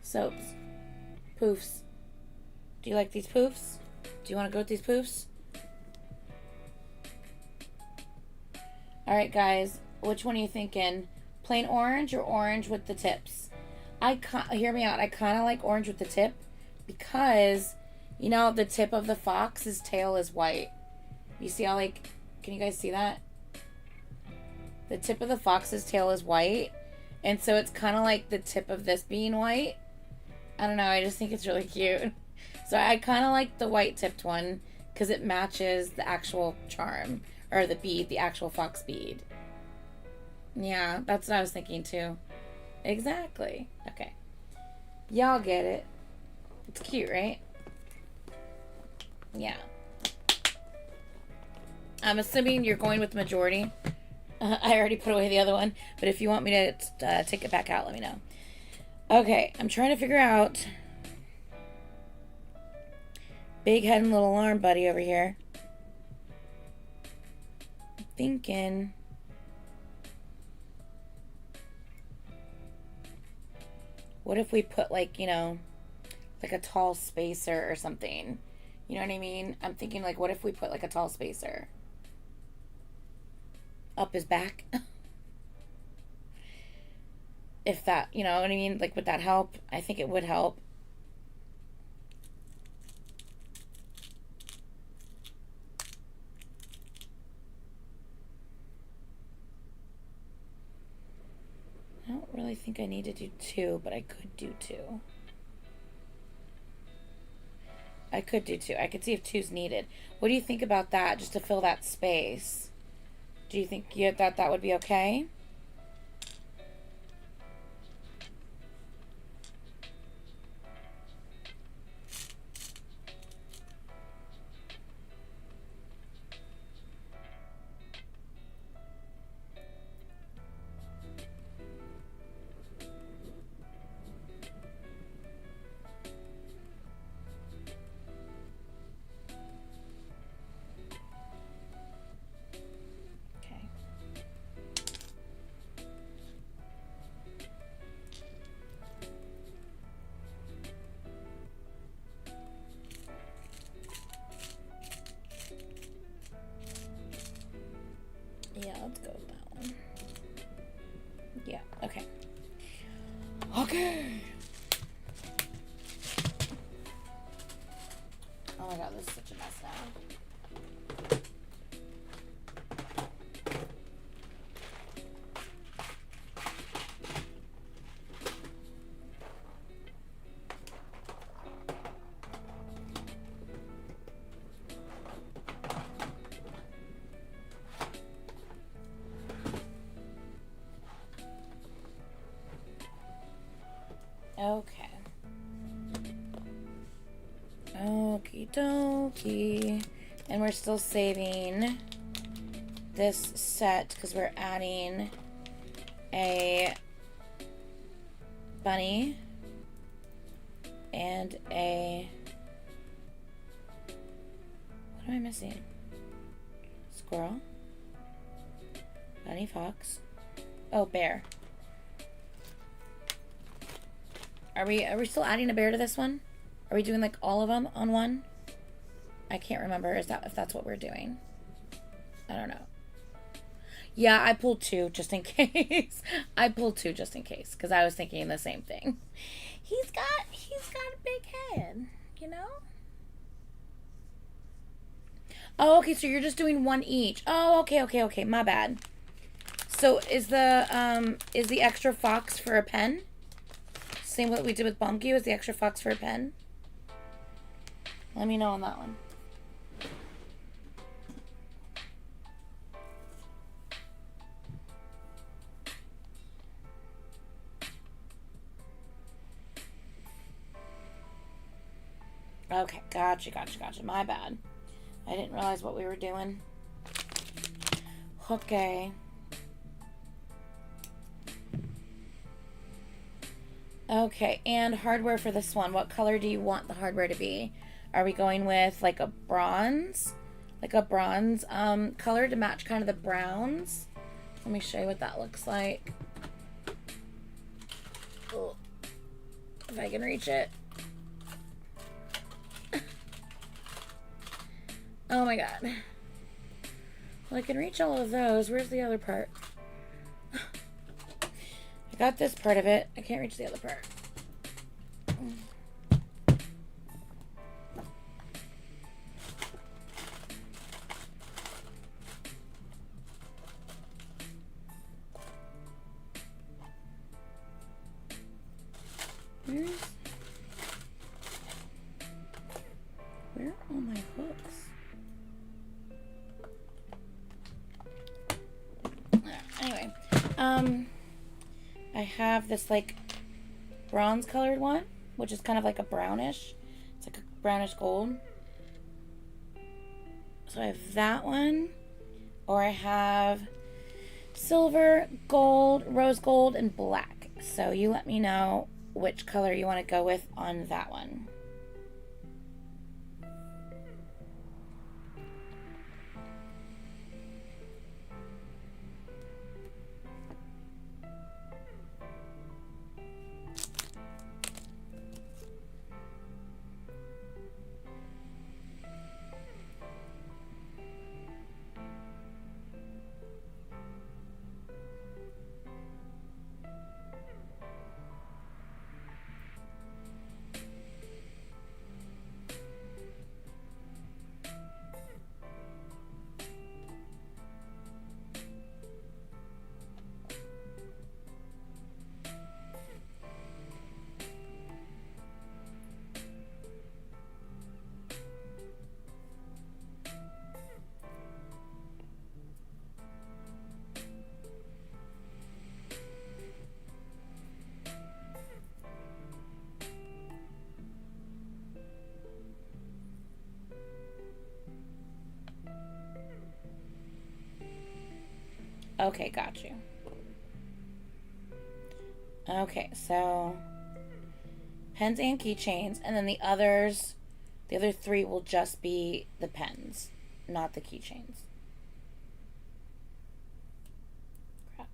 Soaps. Poofs. Do you like these poofs? Do you want to go with these poofs? Alright guys, which one are you thinking? Plain orange or orange with the tips? Hear me out. I kind of like orange with the tip because, you know, the tip of the fox's tail is white. You see how, like, can you guys see that? The tip of the fox's tail is white. And so it's kind of like the tip of this being white. I don't know. I just think it's really cute. So I kind of like the white tipped one because it matches the actual charm. Or the bead, the actual fox bead. Yeah, that's what I was thinking too. Exactly. Okay. Y'all get it. It's cute, right? Yeah. I'm assuming you're going with the majority. I already put away the other one, but if you want me to take it back out, let me know. Okay, I'm trying to figure out big head and little arm buddy over here. I'm thinking what if we put like, you know, like a tall spacer or something? You know what I mean? I'm thinking like what if we put like a tall spacer up his back? If that, you know what I mean? Like, would that help? I think it would help. I don't really think I need to do 2, but I could do 2. I could do 2. I could see if 2's needed. What do you think about that, just to fill that space? Do you think that would be okay? Yeah, let's go with that one. Yeah, okay. Okay. Oh my god, this is such a mess now. Okay. Okie dokie. And we're still saving this set because we're adding a bunny and a... What am I missing? Squirrel. Bunny, fox. Oh, bear. Are we still adding a bear to this one? Are we doing like all of them on one? I can't remember if that's what we're doing. I don't know. Yeah, I pulled 2 just in case. I pulled 2 just in case because I was thinking the same thing. He's got a big head, you know? Oh, okay, so you're just doing 1 each. Oh, okay. My bad. So is the extra fox for a pen? Same what we did with Bumpy, was the extra fox for a pen? Let me know on that one. Okay, gotcha. My bad. I didn't realize what we were doing. Okay. Okay, and hardware for this one. What color do you want the hardware to be? Are we going with like a bronze? Like a bronze color to match kind of the browns? Let me show you what that looks like. Oh, if I can reach it. Oh my god. Well, I can reach all of those. Where's the other part? I got this part of it. I can't reach the other part. Where are all my hooks? Anyway, I have this like bronze colored one, which is kind of like a brownish. It's like a brownish gold. So I have that one, or I have silver, gold, rose gold, and black. So you let me know which color you want to go with on that one. Okay, got you. Okay, so pens and keychains, and then the other three will just be the pens, not the keychains. Crap.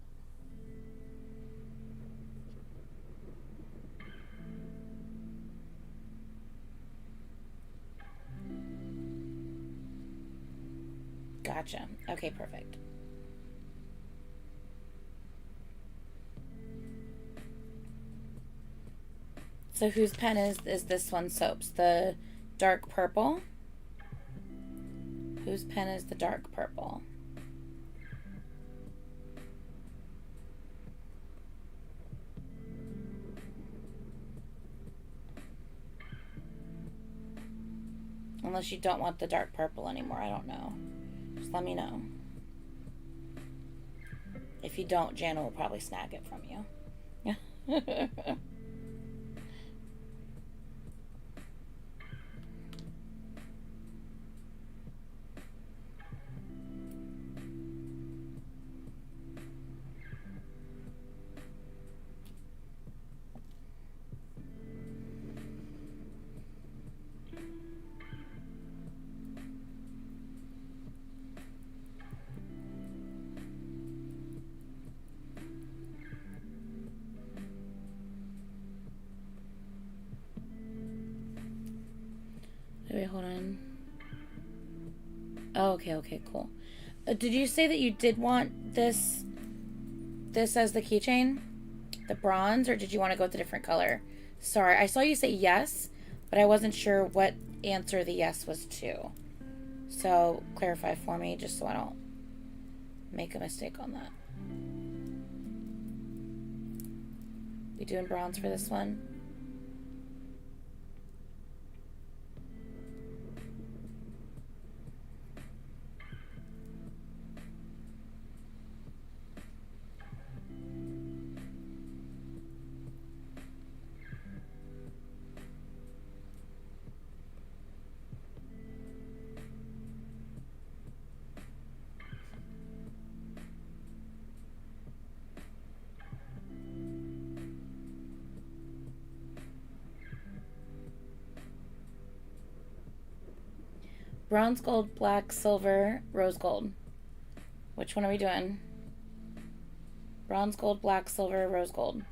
Gotcha. Okay, perfect. So whose pen is this one, Soaps? The dark purple? Whose pen is the dark purple? Unless you don't want the dark purple anymore, I don't know. Just let me know. If you don't, Jana will probably snag it from you. Wait, hold on. Oh, okay, cool. Did you say that you did want this as the keychain? The bronze, or did you want to go with a different color? Sorry, I saw you say yes, but I wasn't sure what answer the yes was to. So, clarify for me, just so I don't make a mistake on that. We doing bronze for this one? Bronze, gold, black, silver, rose gold. Which one are we doing? Bronze, gold, black, silver, rose gold.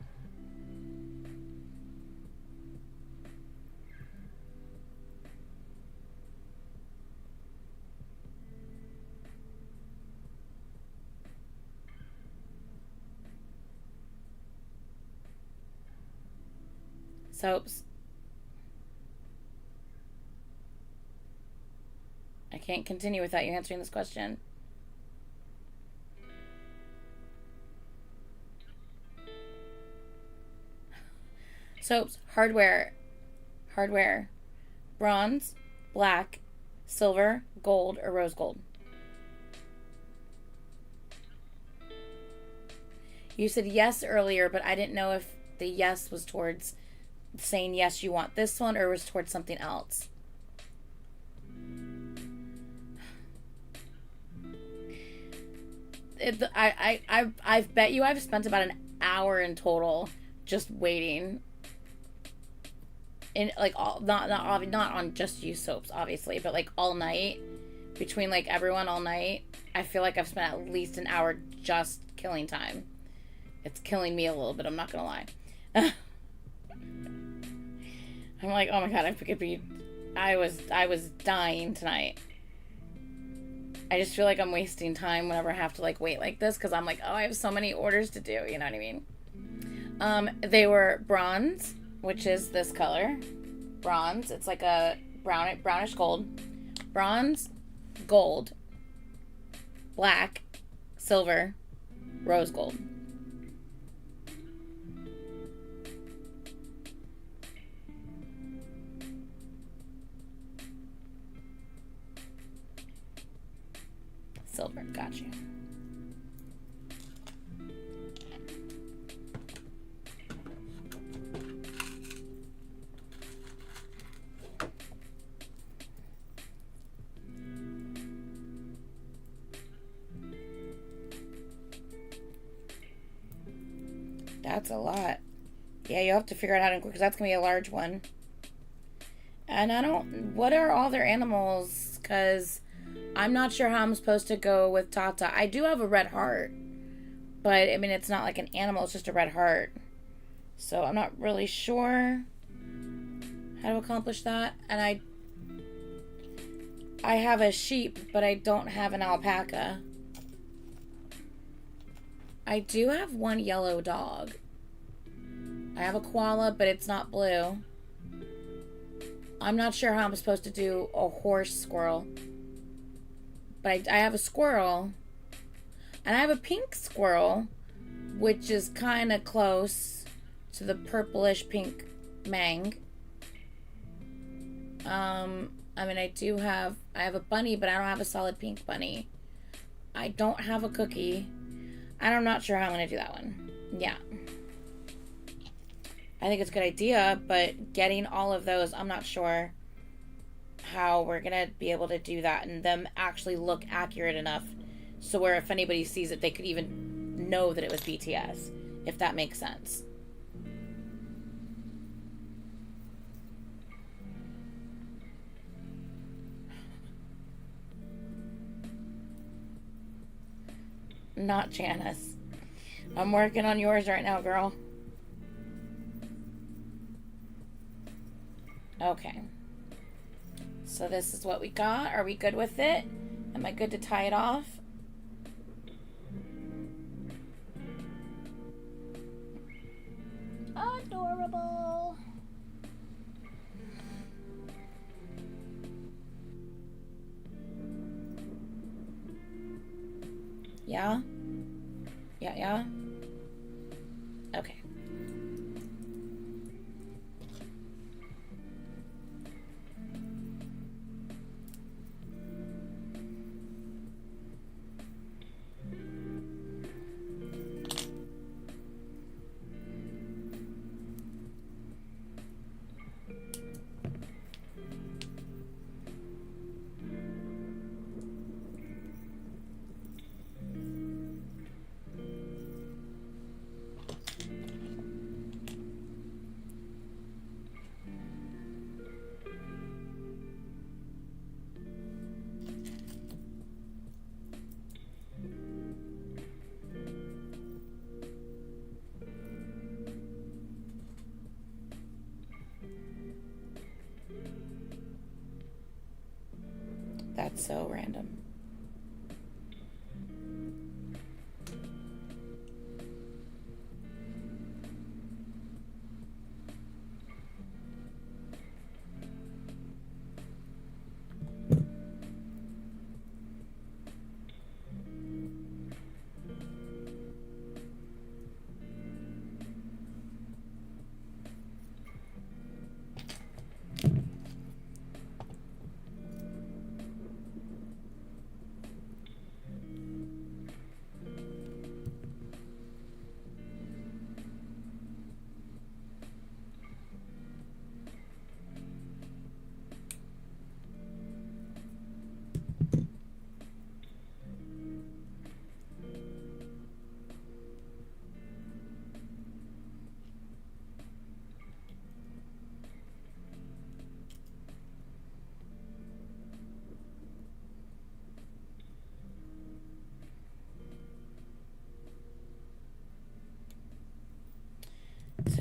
Soaps. I can't continue without you answering this question. Soaps. Hardware. Bronze, black, silver, gold, or rose gold? You said yes earlier, but I didn't know if the yes was towards saying yes, you want this one, or was towards something else. I bet you I've spent about an hour in total just waiting. In like all not on just use soaps, obviously, but like all night, between like everyone all night. I feel like I've spent at least an hour just killing time. It's killing me a little bit, I'm not gonna lie. I'm like, oh my god, I was dying tonight. I just feel like I'm wasting time whenever I have to like wait like this, because I'm like, oh, I have so many orders to do, you know what I mean? They were bronze, which is this color. Bronze, it's like a brownish gold. Bronze, gold, black, silver, rose gold. Silver, got you. That's a lot. Yeah, you have to figure out how to include, because that's going to be a large one. And what are all their animals? Because I'm not sure how I'm supposed to go with Tata. I do have a red heart, but I mean, it's not like an animal, it's just a red heart. So I'm not really sure how to accomplish that. And I have a sheep, but I don't have an alpaca. I do have one yellow dog. I have a koala, but it's not blue. I'm not sure how I'm supposed to do a horse squirrel. But I have a squirrel. And I have a pink squirrel, which is kind of close to the purplish pink mang. I mean, I have a bunny, but I don't have a solid pink bunny. I don't have a cookie. And I'm not sure how I'm going to do that one. Yeah. I think it's a good idea, but getting all of those, I'm not sure how we're going to be able to do that and them actually look accurate enough so where if anybody sees it, they could even know that it was BTS, if that makes sense. Not Janice. I'm working on yours right now, girl. Okay. So this is what we got. Are we good with it? Am I good to tie it off? Adorable. Yeah? Yeah? Okay. That's so random.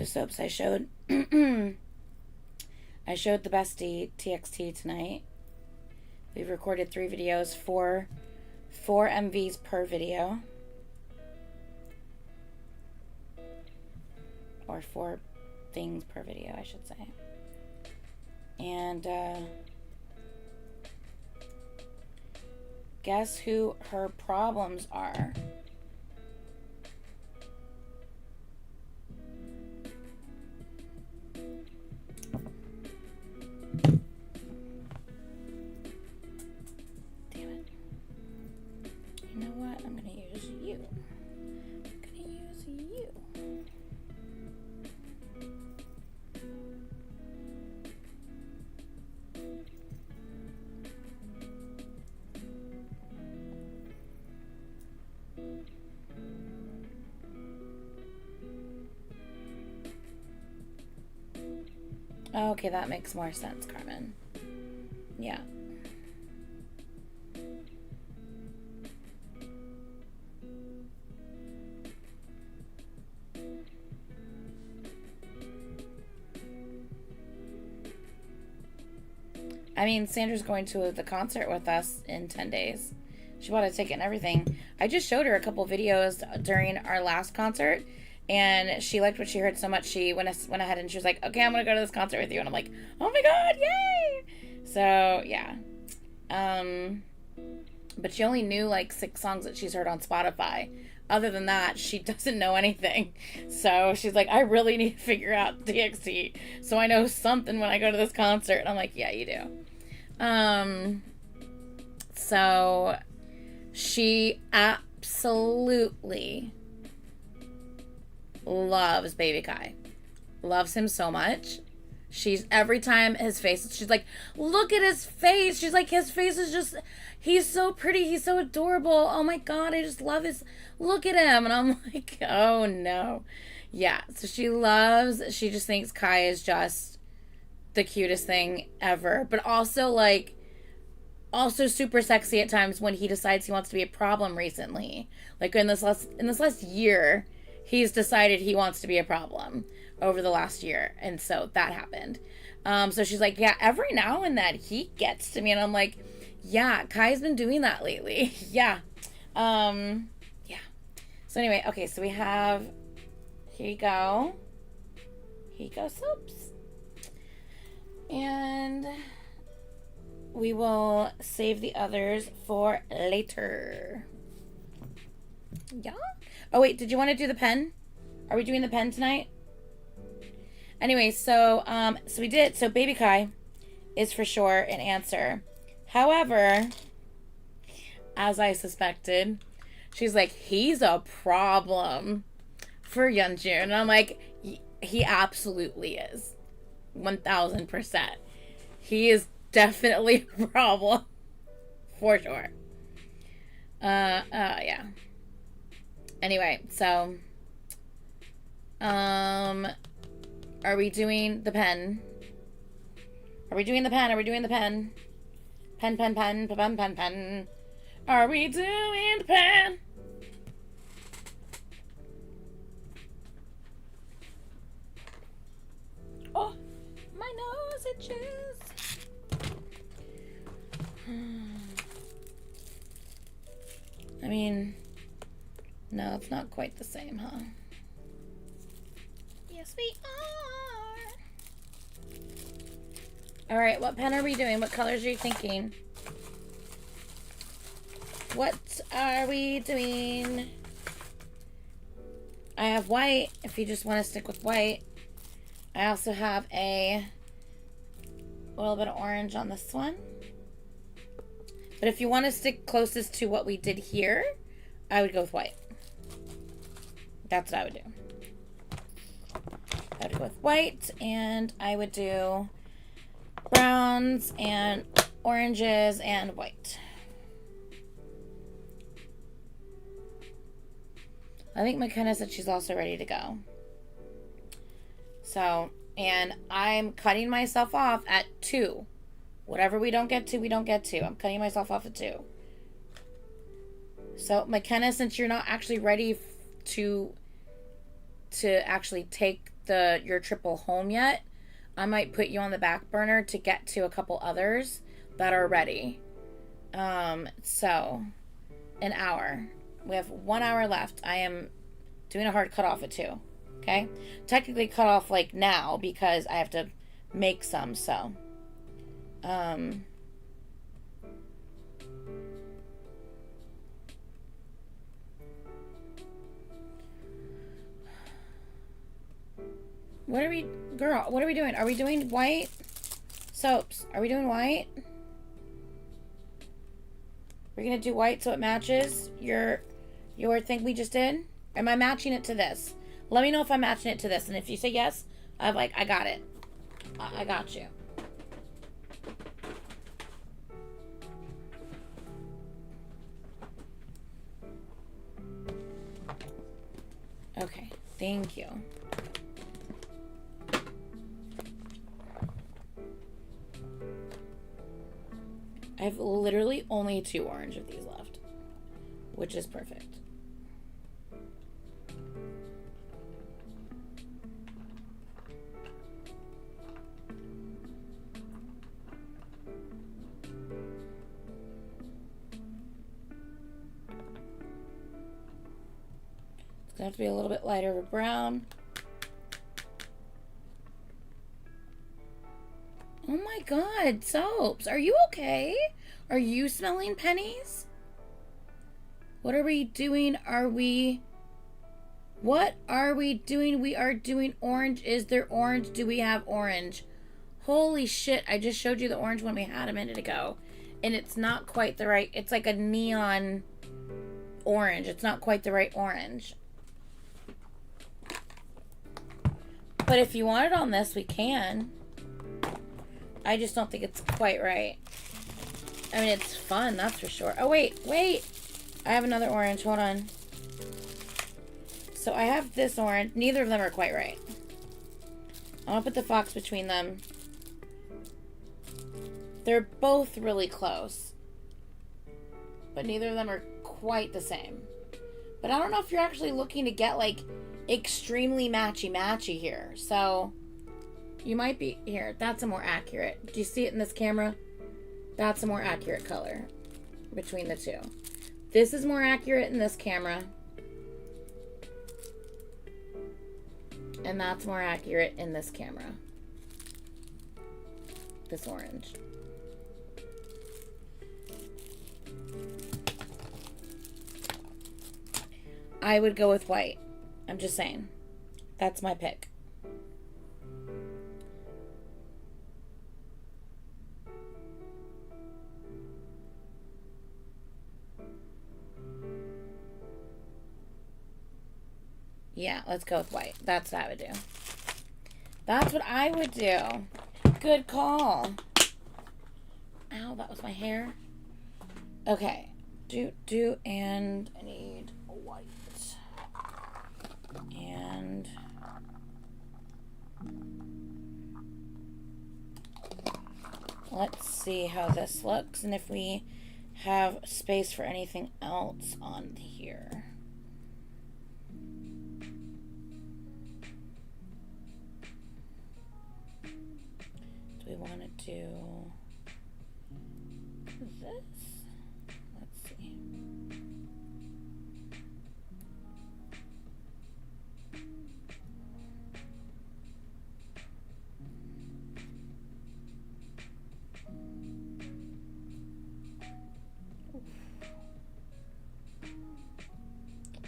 So soaps, I showed I showed the bestie TXT tonight. We've recorded 3 videos, 4 MVs per video. Or 4 things per video, I should say. And guess who her problems are? Damn it. You know what? I'm gonna use you. I'm gonna use you. Okay, that makes more sense, Carmen. Yeah. I mean, Sandra's going to the concert with us in 10 days. She bought a ticket and everything. I just showed her a couple videos during our last concert, and she liked what she heard so much, she went ahead and she was like, okay, I'm going to go to this concert with you. And I'm like, oh my God, yay! So, yeah. But she only knew like 6 songs that she's heard on Spotify. Other than that, she doesn't know anything. So she's like, I really need to figure out DXT so I know something when I go to this concert. And I'm like, yeah, you do. So she absolutely loves Baby Kai. Loves him so much. She's every time his face, she's like, look at his face. She's like, his face is just, he's so pretty. He's so adorable. Oh my God, I just love his, look at him. And I'm like, oh no. Yeah, so she just thinks Kai is just the cutest thing ever. But also like, also super sexy at times when he decides he wants to be a problem recently. Like in this last year, he's decided he wants to be a problem over the last year. And so that happened. So she's like, yeah, every now and then he gets to me. And I'm like, yeah, Kai's been doing that lately. Yeah. Yeah. So anyway, okay, so we have, here you go. Here you go, soaps. And we will save the others for later. Yeah. Oh wait, did you want to do the pen? Are we doing the pen tonight? Anyway, so we did. So Baby Kai is for sure an answer. However, as I suspected, she's like, he's a problem for Yeonjun. And I'm like, he absolutely is. 1000%. He is definitely a problem. For sure. Yeah. Anyway, so are we doing the pen? Are we doing the pen? Are we doing the pen? Pen, pen, pen, pen, pen, pen. Are we doing the pen? Oh, my nose itches. I mean, no, it's not quite the same, huh? Yes, we are. All right, what pen are we doing? What colors are you thinking? What are we doing? I have white, if you just want to stick with white. I also have a little bit of orange on this one. But if you want to stick closest to what we did here, I would go with white. That's what I would do. I would go with white, and I would do browns and oranges and white. I think McKenna said she's also ready to go. So, and I'm cutting myself off at 2. Whatever we don't get to, we don't get to. I'm cutting myself off at 2. So, McKenna, since you're not actually ready to actually take your triple home yet, I might put you on the back burner to get to a couple others that are ready. So an hour. We have 1 hour left. I am doing a hard cutoff at 2. Okay? Technically cut off like now because I have to make some, so. What are we, girl, what are we doing? Are we doing white soaps? Are we doing white? We're gonna do white so it matches your thing we just did? Am I matching it to this? Let me know if I'm matching it to this. And if you say yes, I'm like, I got it. I got you. Okay, thank you. I have literally only 2 orange of these left, which is perfect. It's gonna have to be a little bit lighter of a brown. Oh my God, soaps. Are you okay? Are you smelling pennies? What are we doing? What are we doing? We are doing orange. Is there orange? Do we have orange? Holy shit, I just showed you the orange one we had a minute ago. And it's not quite the right, it's like a neon orange. It's not quite the right orange. But if you want it on this, we can. I just don't think it's quite right. I mean, it's fun, that's for sure. Oh, wait. I have another orange. Hold on. So I have this orange. Neither of them are quite right. I'll put the fox between them. They're both really close. But neither of them are quite the same. But I don't know if you're actually looking to get, like, extremely matchy-matchy here. So, you might be... Here, that's a more accurate. Do you see it in this camera? That's a more accurate color between the two. This is more accurate in this camera. And that's more accurate in this camera. This orange. I would go with white. I'm just saying. That's my pick. Yeah, let's go with white. That's what I would do. That's what I would do. Good call. Ow, that was my hair. Okay. And I need a white. And let's see how this looks and if we have space for anything else on here. Do we want to do this? Let's see.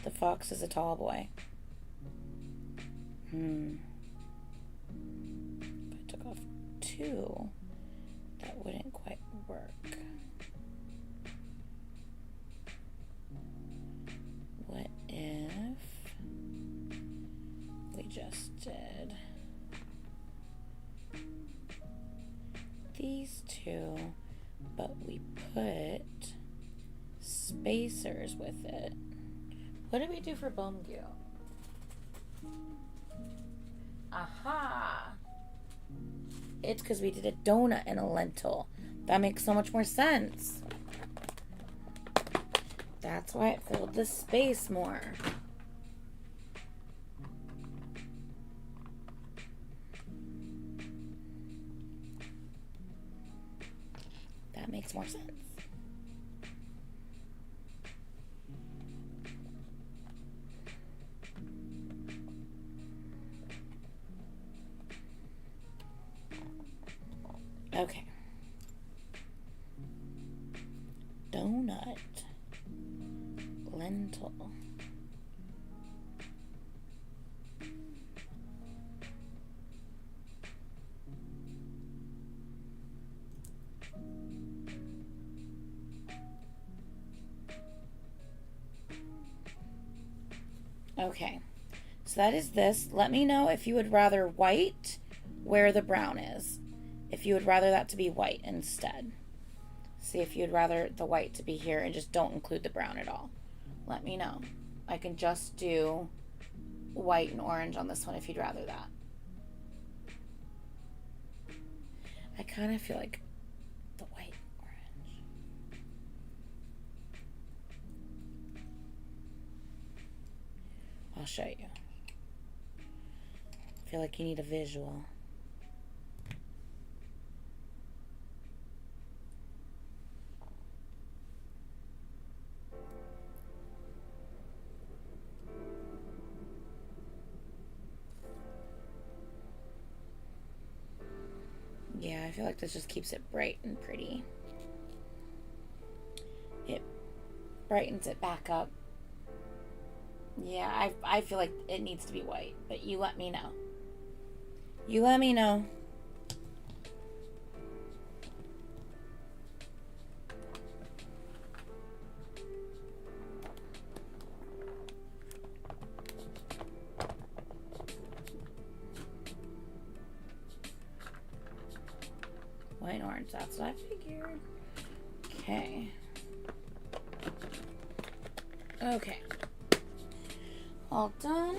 The fox is a tall boy. If I took off 2, that wouldn't quite work. What if we just did these 2, but we put spacers with it? What did we do for Bomgyu? Aha! It's because we did a donut and a lentil. That makes so much more sense. That's why it filled the space more. makes more sense. Okay. Donut. Lentil. Okay, so that is this. Let me know if you would rather white where the brown is. If you would rather that to be white instead. See if you'd rather the white to be here and just don't include the brown at all. Let me know. I can just do white and orange on this one if you'd rather that. I kind of feel like the white orange. I'll show you. I feel like you need a visual. Yeah, I feel like this just keeps it bright and pretty. It brightens it back up. Yeah, I feel like it needs to be white, but you let me know. You let me know. White and orange, that's what I figured. Okay. Okay. All done.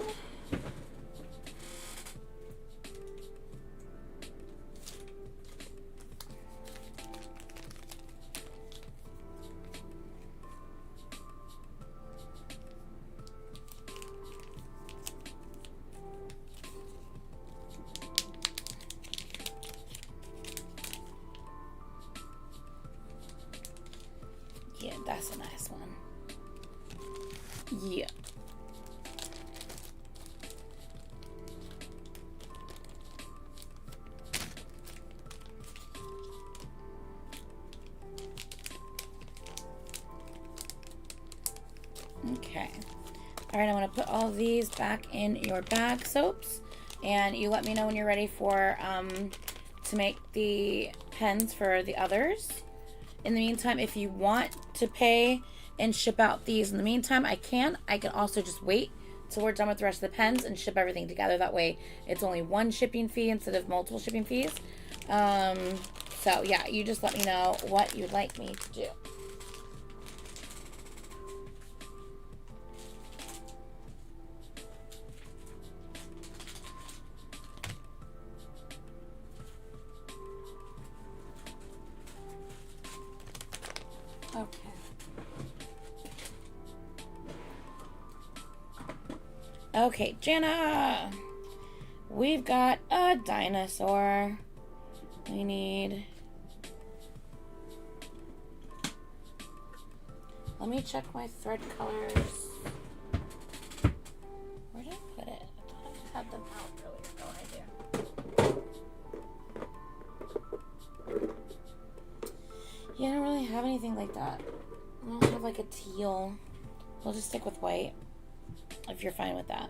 Yeah, that's a nice one. Yeah. Okay. All right, I want to put all these back in your bag, soaps, and you let me know when you're ready for to make the pens for the others. In the meantime, if you want to pay and ship out these in the meantime, I can also just wait till we're done with the rest of the pens and ship everything together. That way it's only one shipping fee instead of multiple shipping fees. So yeah, you just let me know what you'd like me to do. Okay. Okay, Jenna. We've got a dinosaur. We need... Let me check my thread colors. Where did I put it? I thought I had them out earlier. Oh, I do. Yeah, I don't really have anything like that. I don't have like a teal. We'll just stick with white, if you're fine with that.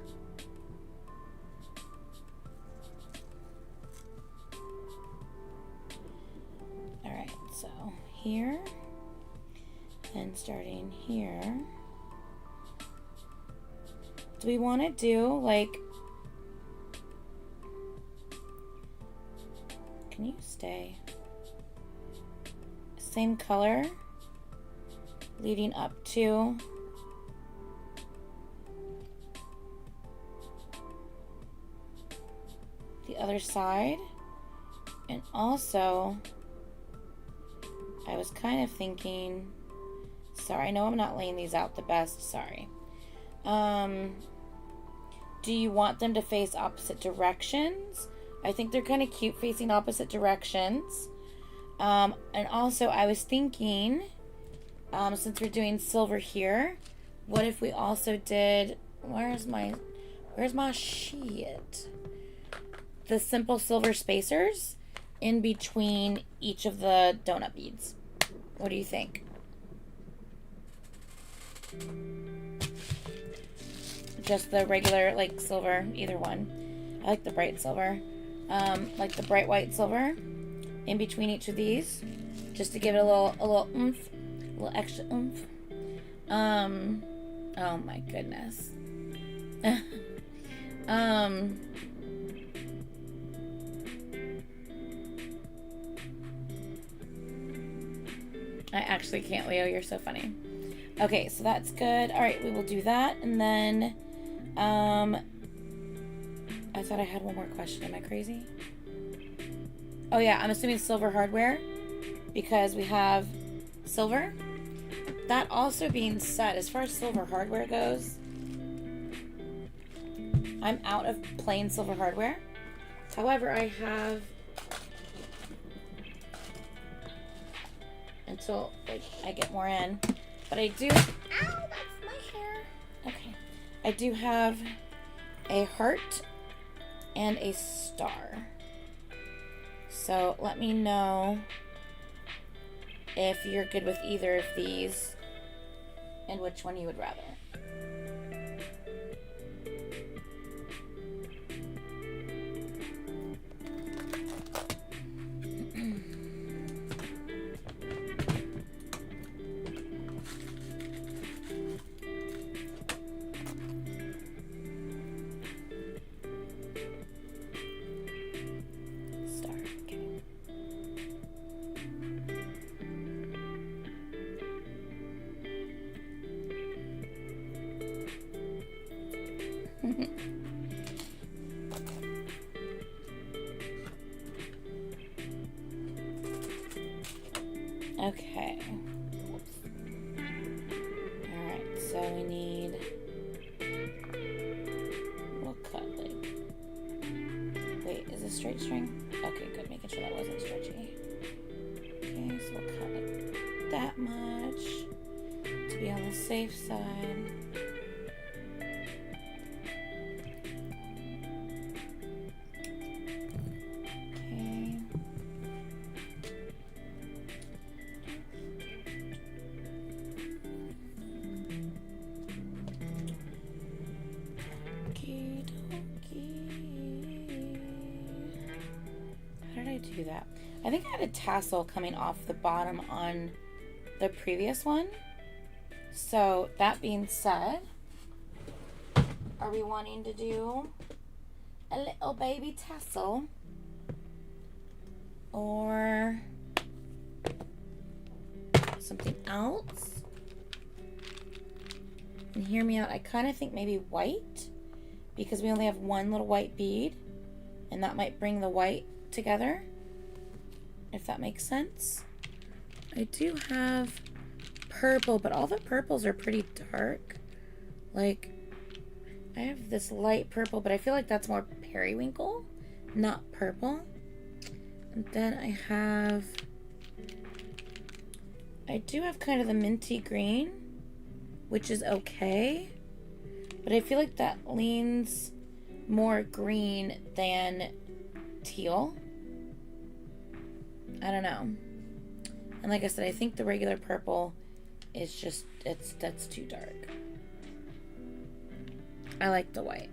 Alright, so here, and starting here. Do we want to do like... Can you stay? Same color leading up to the other side. And also I was kind of thinking, sorry, I know I'm not laying these out the best, sorry. Do you want them to face opposite directions? I think they're kind of cute facing opposite directions. And also I was thinking, since we're doing silver here, what if we also did, where's my sheet? The simple silver spacers in between each of the donut beads. What do you think? Just the regular, like, silver, either one. I like the bright silver. Like the bright white silver in between each of these, just to give it a little oomph, a little extra oomph. Oh my goodness. I actually can't, Leo. You're so funny. Okay, so that's good. All right, we will do that, and then, I thought I had one more question. Am I crazy? Oh yeah, I'm assuming silver hardware because we have silver. That also being said, as far as silver hardware goes, I'm out of plain silver hardware. However, I have until like I get more in, but I do. Ow, that's my hair. Okay, I do have a heart and a star. So let me know if you're good with either of these and which one you would rather. Okay. Alright, so we need... We'll cut, like... Wait, is this straight string? Okay, good. Making sure that wasn't stretchy. Okay, so we'll cut like that much to be on the safe side. Do that. I think I had a tassel coming off the bottom on the previous one. So that being said, are we wanting to do a little baby tassel or something else? And hear me out, I kind of think maybe white, because we only have one little white bead and that might bring the white together, if that makes sense. I do have purple, but all the purples are pretty dark. Like, I have this light purple, but I feel like that's more periwinkle, not purple. And then I do have kind of the minty green, which is okay, but I feel like that leans more green than teal. I don't know. And like I said, I think the regular purple is just, that's too dark. I like the white.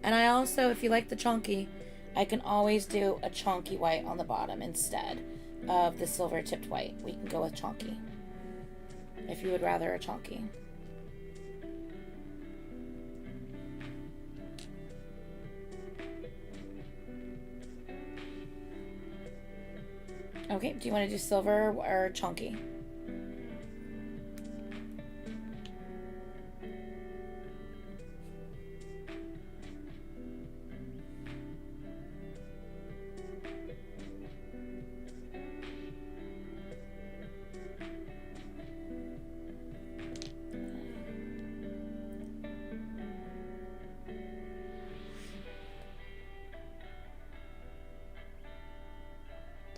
And I also, if you like the chunky, I can always do a chunky white on the bottom instead of the silver tipped white. We can go with chunky if you would rather a chunky. Okay, do you want to do silver or chunky?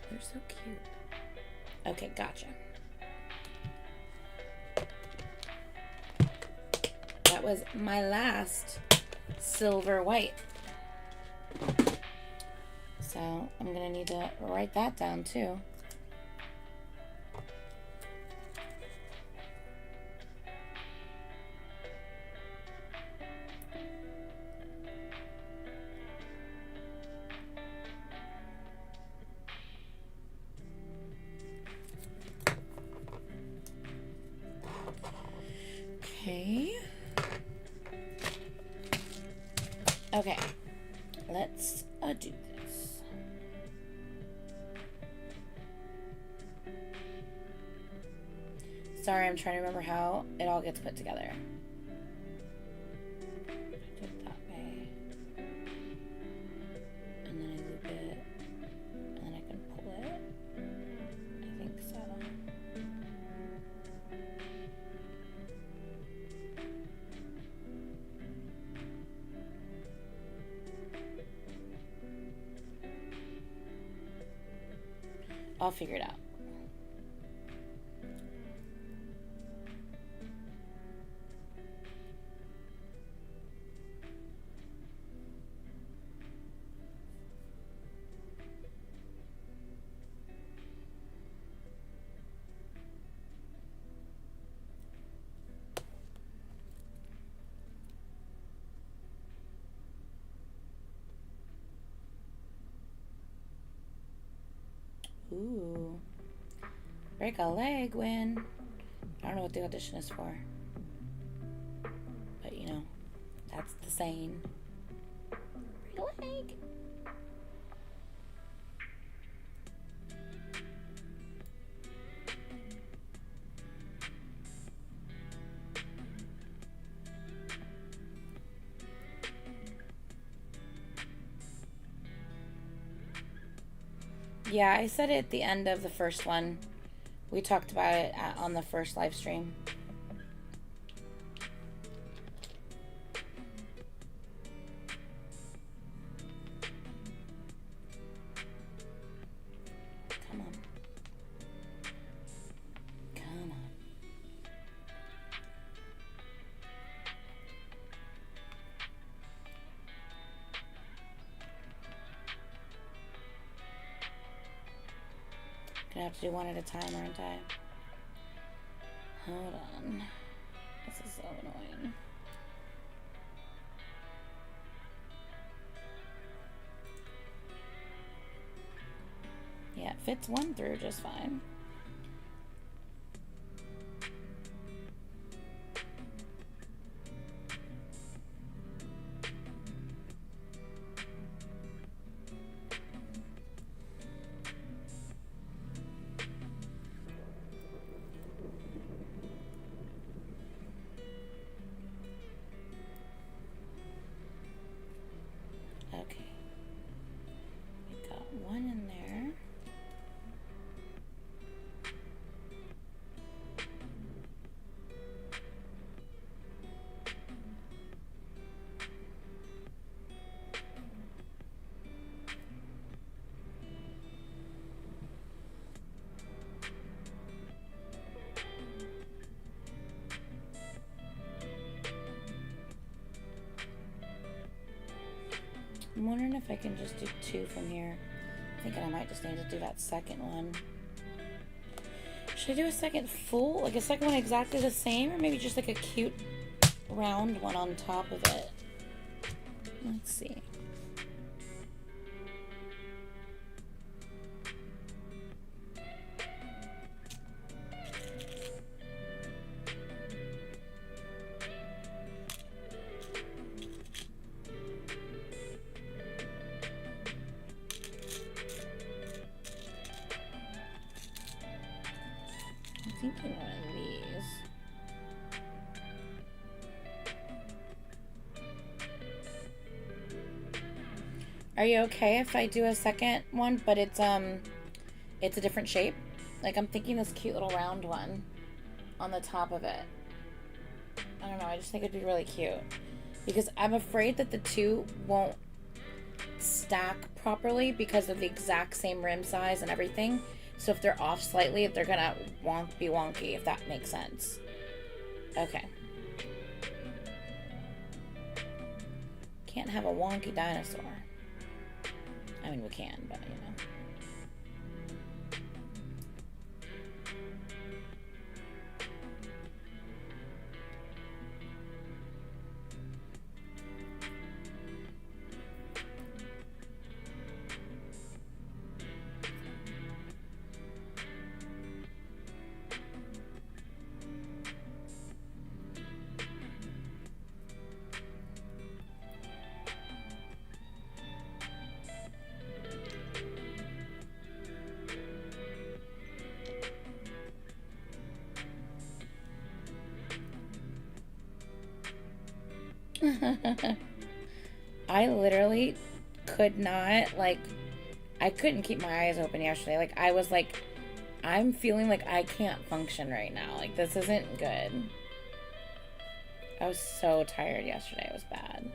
They're so cute. Okay, gotcha. That was my last silver white. So I'm gonna need to write that down too. Okay, let's do this. Sorry, I'm trying to remember how it all gets put together. Do it that way. And then I loop it. And then I can pull it. I think so. I'll figure it out. Ooh. Break a leg win. I don't know what the audition is for. But you know, that's the saying. Break a leg. Yeah, I said it at the end of the first one. We talked about it on the first live stream. Come on. Come on. Gonna have to do one at a time, aren't I? Hold on. This is so annoying. Yeah, it fits one through just fine. I'm wondering if I can just do two from here. I'm thinking I might just need to do that second one. Should I do a second full, like a second one exactly the same, or maybe just like a cute round one on top of it? Let's see. Are you okay if I do a second one, but it's a different shape? Like, I'm thinking this cute little round one on the top of it. I don't know, I just think it'd be really cute. Because I'm afraid that the two won't stack properly because of the exact same rim size and everything. So if they're off slightly, they're gonna be wonky, if that makes sense. Okay. Can't have a wonky dinosaur. I mean, we can, but you know. I literally could not, like, I couldn't keep my eyes open yesterday. Like, I was like, I'm feeling like I can't function right now. Like, this isn't good. I was so tired yesterday. It was bad.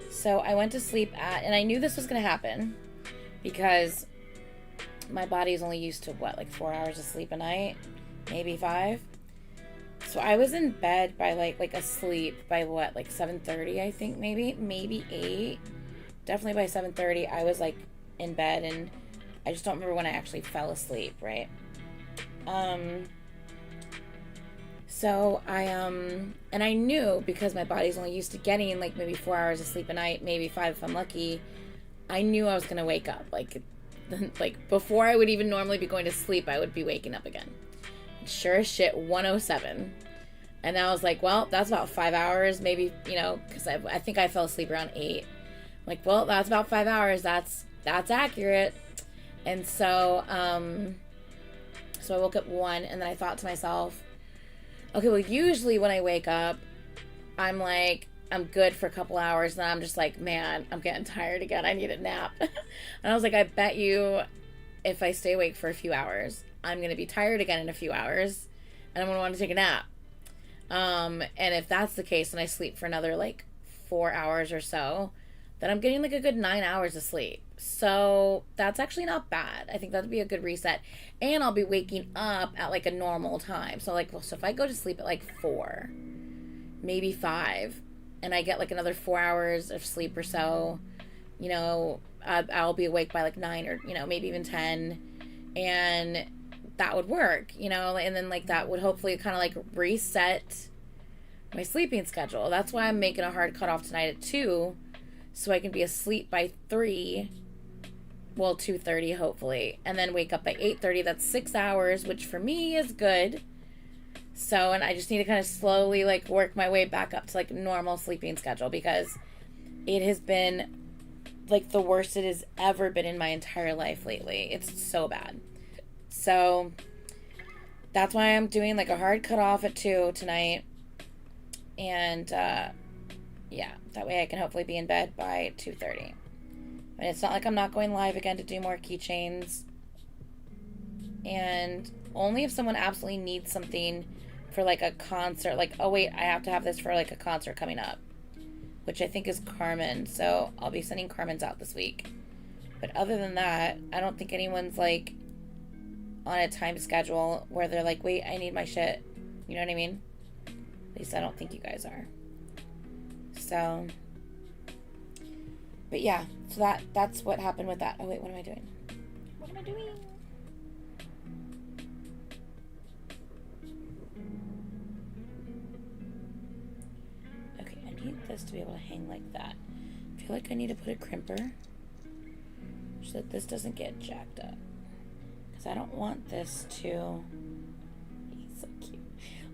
So I went to sleep and I knew this was going to happen because my body's only used to, what, like 4 hours of sleep a night? Maybe 5? So I was in bed by like asleep by what, like 7:30, I think, maybe 8. Definitely by 7:30 I was like in bed, and I just don't remember when I actually fell asleep, right? So and I knew, because my body's only used to getting like maybe 4 hours of sleep a night, maybe 5 if I'm lucky. I knew I was gonna wake up like before I would even normally be going to sleep. I would be waking up again. Sure as shit, 1:07. And I was like, well, that's about 5 hours, maybe, you know, because I think I fell asleep around 8. Like, well, that's about 5 hours. That's accurate. And so, so I woke up 1, and then I thought to myself, okay, well, usually when I wake up, I'm like, I'm good for a couple hours, and then I'm just like, man, I'm getting tired again. I need a nap. And I was like, I bet you if I stay awake for a few hours, I'm going to be tired again in a few hours, and I'm going to want to take a nap. And if that's the case, and I sleep for another like 4 hours or so, then I'm getting like a good 9 hours of sleep. So that's actually not bad. I think that'd be a good reset. And I'll be waking up at like a normal time. So like, well, so if I go to sleep at like 4, maybe 5, and I get like another 4 hours of sleep or so, you know, I'll be awake by like 9, or, you know, maybe even 10. And that would work, you know, and then like that would hopefully kind of like reset my sleeping schedule. That's why I'm making a hard cutoff tonight at 2, so I can be asleep by 3, well, 2:30 hopefully, and then wake up by 8:30. That's 6 hours, which for me is good. So, and I just need to kind of slowly like work my way back up to like normal sleeping schedule, because it has been like the worst it has ever been in my entire life lately. It's so bad. So that's why I'm doing like a hard cutoff at 2 tonight. And yeah, that way I can hopefully be in bed by 2:30. And it's not like I'm not going live again to do more keychains. And only if someone absolutely needs something for like a concert, like, oh wait, I have to have this for like a concert coming up, which I think is Carmen. So I'll be sending Carmen's out this week. But other than that, I don't think anyone's like on a time schedule where they're like, wait, I need my shit. You know what I mean? At least I don't think you guys are. So, but yeah, so that's what happened with that. Oh wait, what am I doing? What am I doing? Okay, I need this to be able to hang like that. I feel like I need to put a crimper so that this doesn't get jacked up. I don't want this to... He's so cute.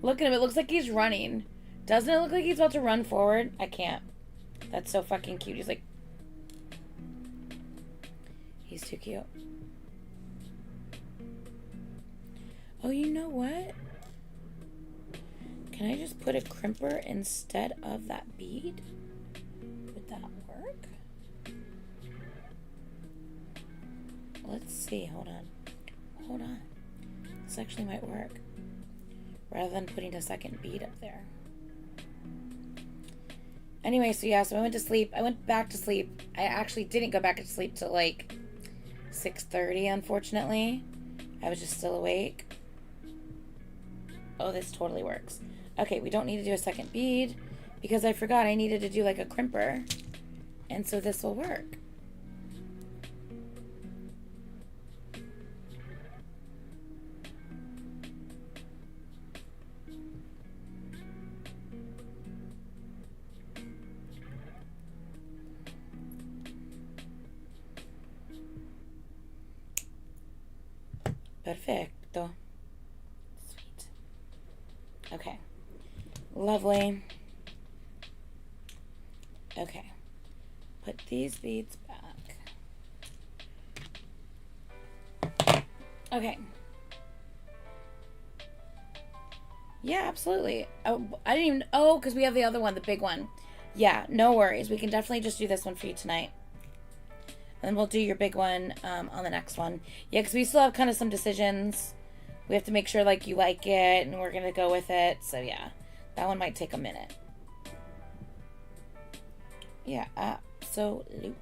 Look at him. It looks like he's running. Doesn't it look like he's about to run forward? I can't. That's so fucking cute. He's like... He's too cute. Oh, you know what? Can I just put a crimper instead of that bead? Would that work? Let's see. Hold on. Hold on. This actually might work. Rather than putting a second bead up there. Anyway, so yeah, so I went to sleep. I went back to sleep. I actually didn't go back to sleep till like 6:30, unfortunately. I was just still awake. Oh, this totally works. Okay, we don't need to do a second bead because I forgot I needed to do like a crimper. And so this will work. Perfecto. Sweet. Okay. Lovely. Okay. Put these beads back. Okay. Yeah, absolutely. Oh, I didn't even... Oh, because we have the other one, the big one. Yeah, no worries. We can definitely just do this one for you tonight. And then we'll do your big one on the next one. Yeah, because we still have kind of some decisions. We have to make sure, like, you like it, and we're going to go with it. So, yeah, that one might take a minute. Yeah, absolutely.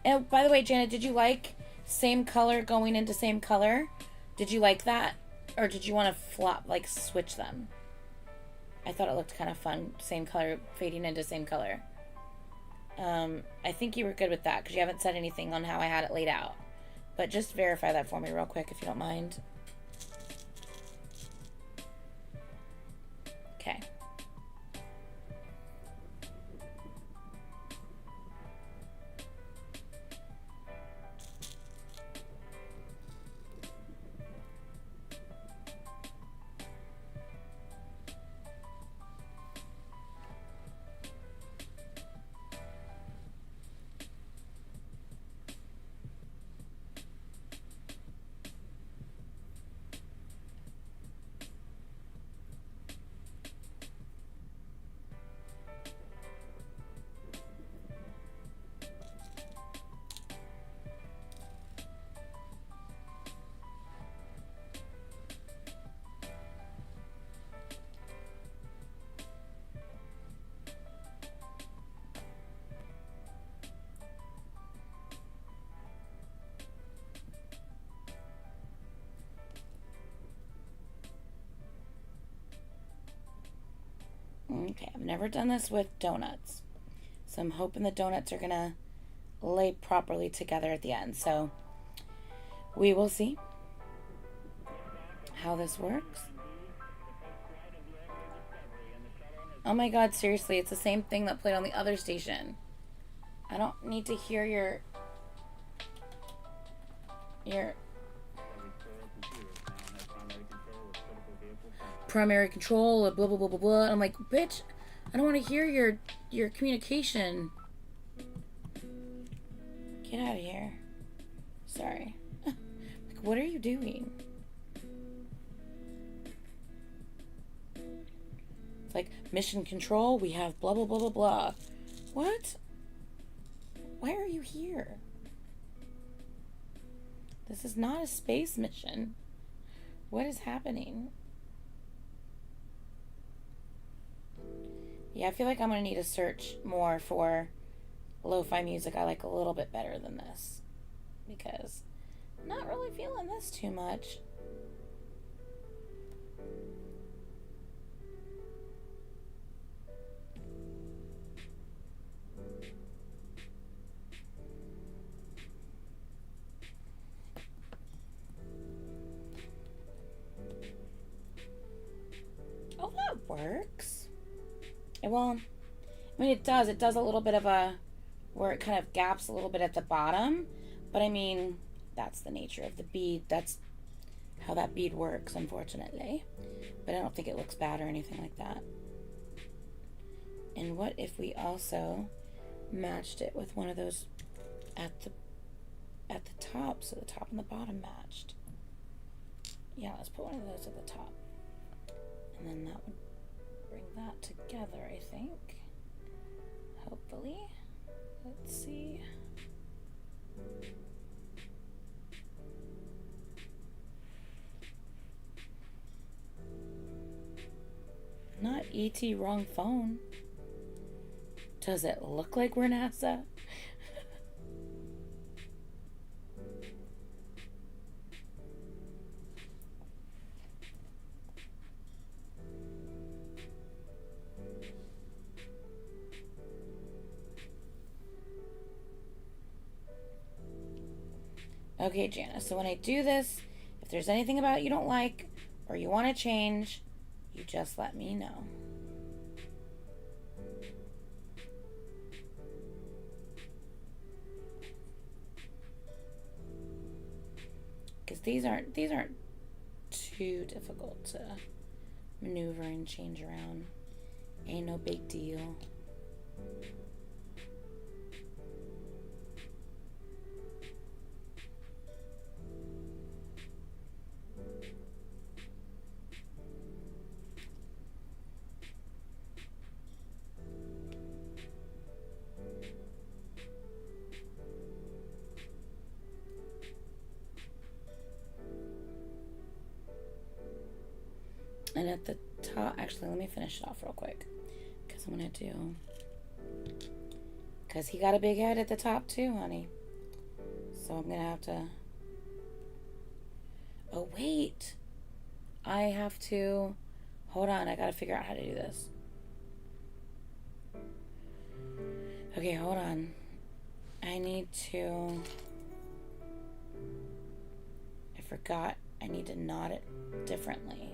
And, by the way, Janet, did you like same color going into same color? Did you like that? Or did you want to flop, like, switch them? I thought it looked kind of fun. Same color, fading into same color. I think you were good with that because you haven't said anything on how I had it laid out. But just verify that for me real quick if you don't mind. Okay. Okay, I've never done this with donuts. So I'm hoping the donuts are gonna lay properly together at the end. So we will see how this works. Oh my god, seriously, it's the same thing that played on the other station. I don't need to hear your primary control, blah blah blah blah blah. I'm like, bitch, I don't want to hear your communication. Get out of here. Sorry. Like, what are you doing? It's like, mission control, we have blah blah blah blah blah. What? Why are you here? This is not a space mission. What is happening? Yeah, I feel like I'm going to need to search more for lo-fi music I like a little bit better than this. Because I'm not really feeling this too much. Oh, that works. Well, I mean, it does. It does a little bit of a, where it kind of gaps a little bit at the bottom. But I mean, that's the nature of the bead. That's how that bead works, unfortunately. But I don't think it looks bad or anything like that. And what if we also matched it with one of those at the top, so the top and the bottom matched? Yeah, let's put one of those at the top. And then that would bring that together, I think. Hopefully. Let's see. Not ET, wrong phone. Does it look like we're NASA? Okay, Janice, so when I do this, if there's anything about it you don't like or you want to change, you just let me know. Because these aren't too difficult to maneuver and change around. Ain't no big deal. And at the top, actually, let me finish it off real quick. Because I'm going to do... Because he got a big head at the top too, honey. So I'm going to have to... Oh, wait. I have to... Hold on, I got to figure out how to do this. Okay, hold on. I need to... I forgot. I need to knot it differently.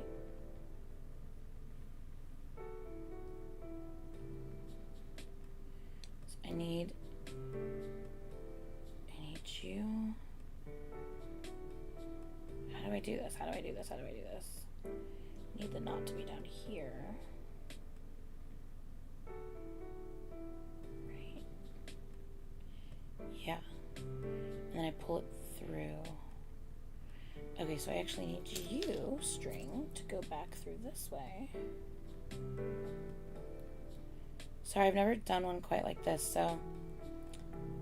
I need you. How do I do this? How do I do this? How do I do this? I need the knot to be down here. Right. Yeah. And then I pull it through. Okay, so I actually need you, string, to go back through this way. Sorry, I've never done one quite like this, so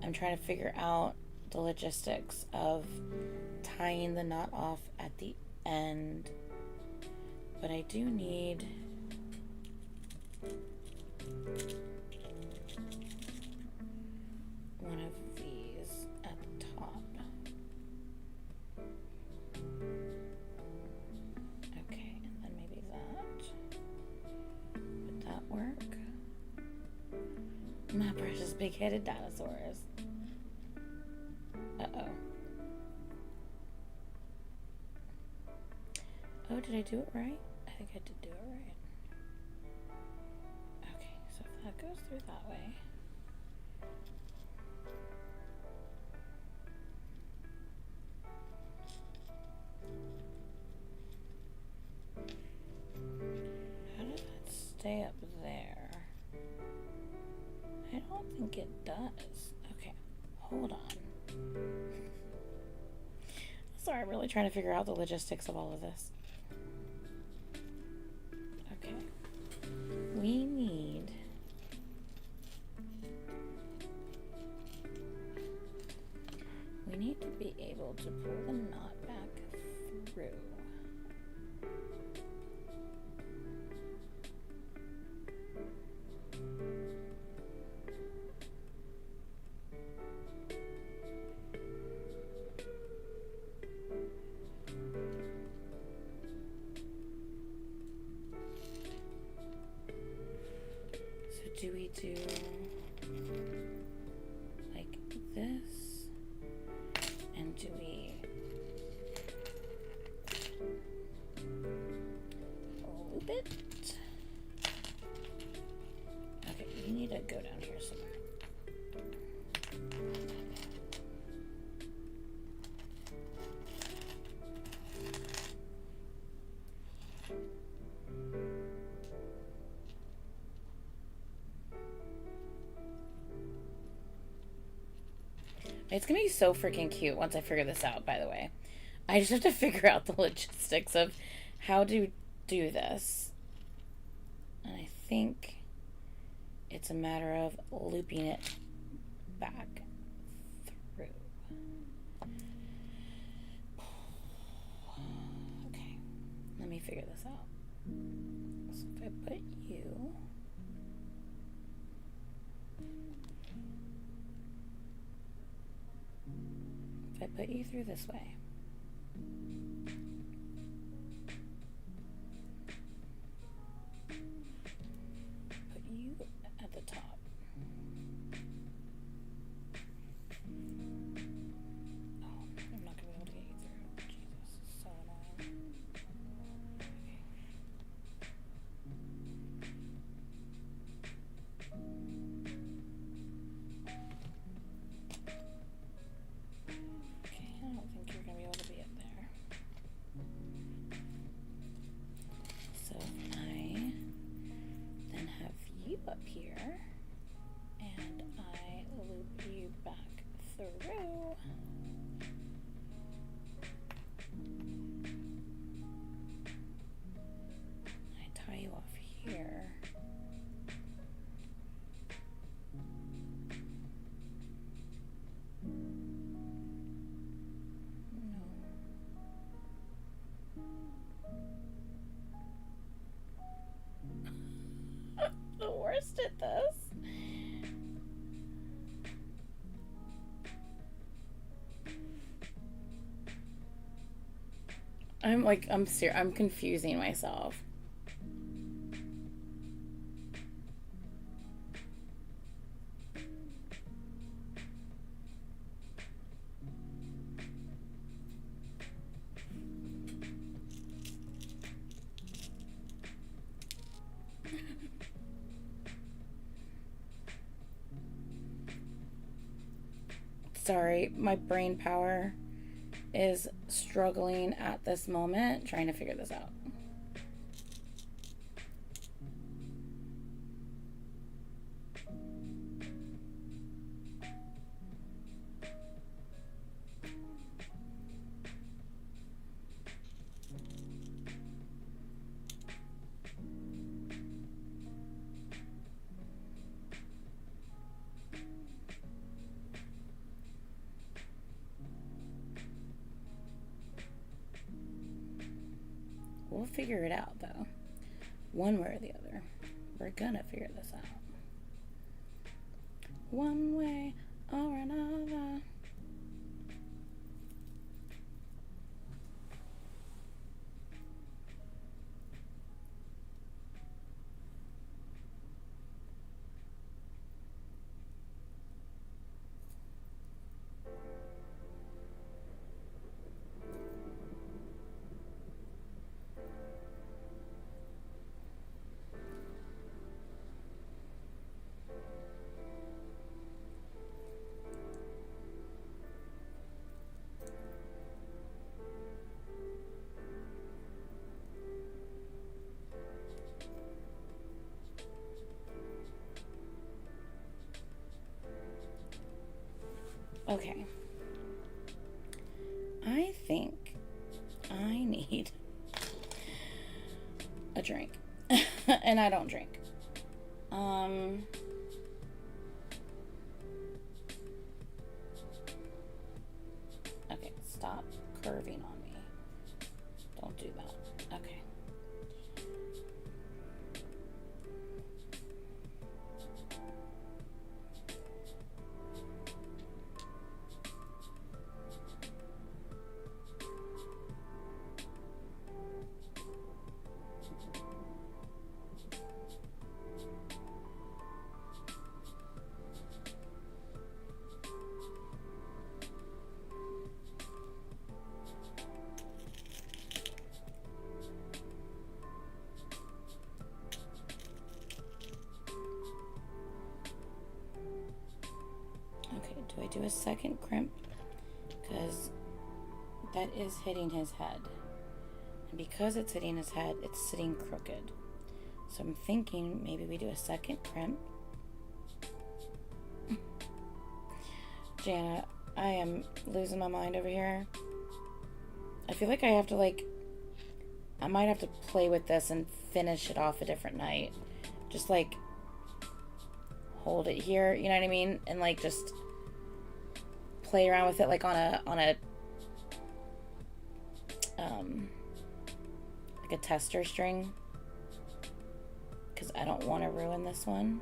I'm trying to figure out the logistics of tying the knot off at the end. But I do need one of these at the top. Okay, and then maybe that. Would that work? My precious big-headed dinosaurs. Uh-oh. Oh, did I do it right? I think I did do it right. Okay, so if that goes through that way. How did that stay up there? I don't think it does. Okay, hold on. Sorry, I'm really trying to figure out the logistics of all of this. Okay. We need... We need to be able to pull the knot back through. Do we do like this? And do we loop it? Okay, you need to go down here somewhere. It's gonna be so freaking cute once I figure this out, by the way. I just have to figure out the logistics of how to do this. And I think it's a matter of looping it back through. Okay, let me figure this out. So if I put you put you through this way. Put you at the top. Oh, I'm not gonna be able to get you through. Jesus, it's so annoying. Okay, I don't think you're gonna be able to be up there. So I then have you up here, and I loop you back through. I tie you off here. The worst at this. I'm confusing myself. Sorry, my brain power is struggling at this moment, trying to figure this out. We'll figure it out, though. One way or the other. We're gonna figure this out. One way or another. Okay. I think I need a drink. And I don't drink. Okay, stop curving on me. Don't do that. Okay. Do I do a second crimp? Because that is hitting his head. And because it's hitting his head, it's sitting crooked. So I'm thinking maybe we do a second crimp. Jana, I am losing my mind over here. I feel like I have to I might have to play with this and finish it off a different night. Just hold it here, you know what I mean? And just play around with it on a tester string, because I don't want to ruin this one.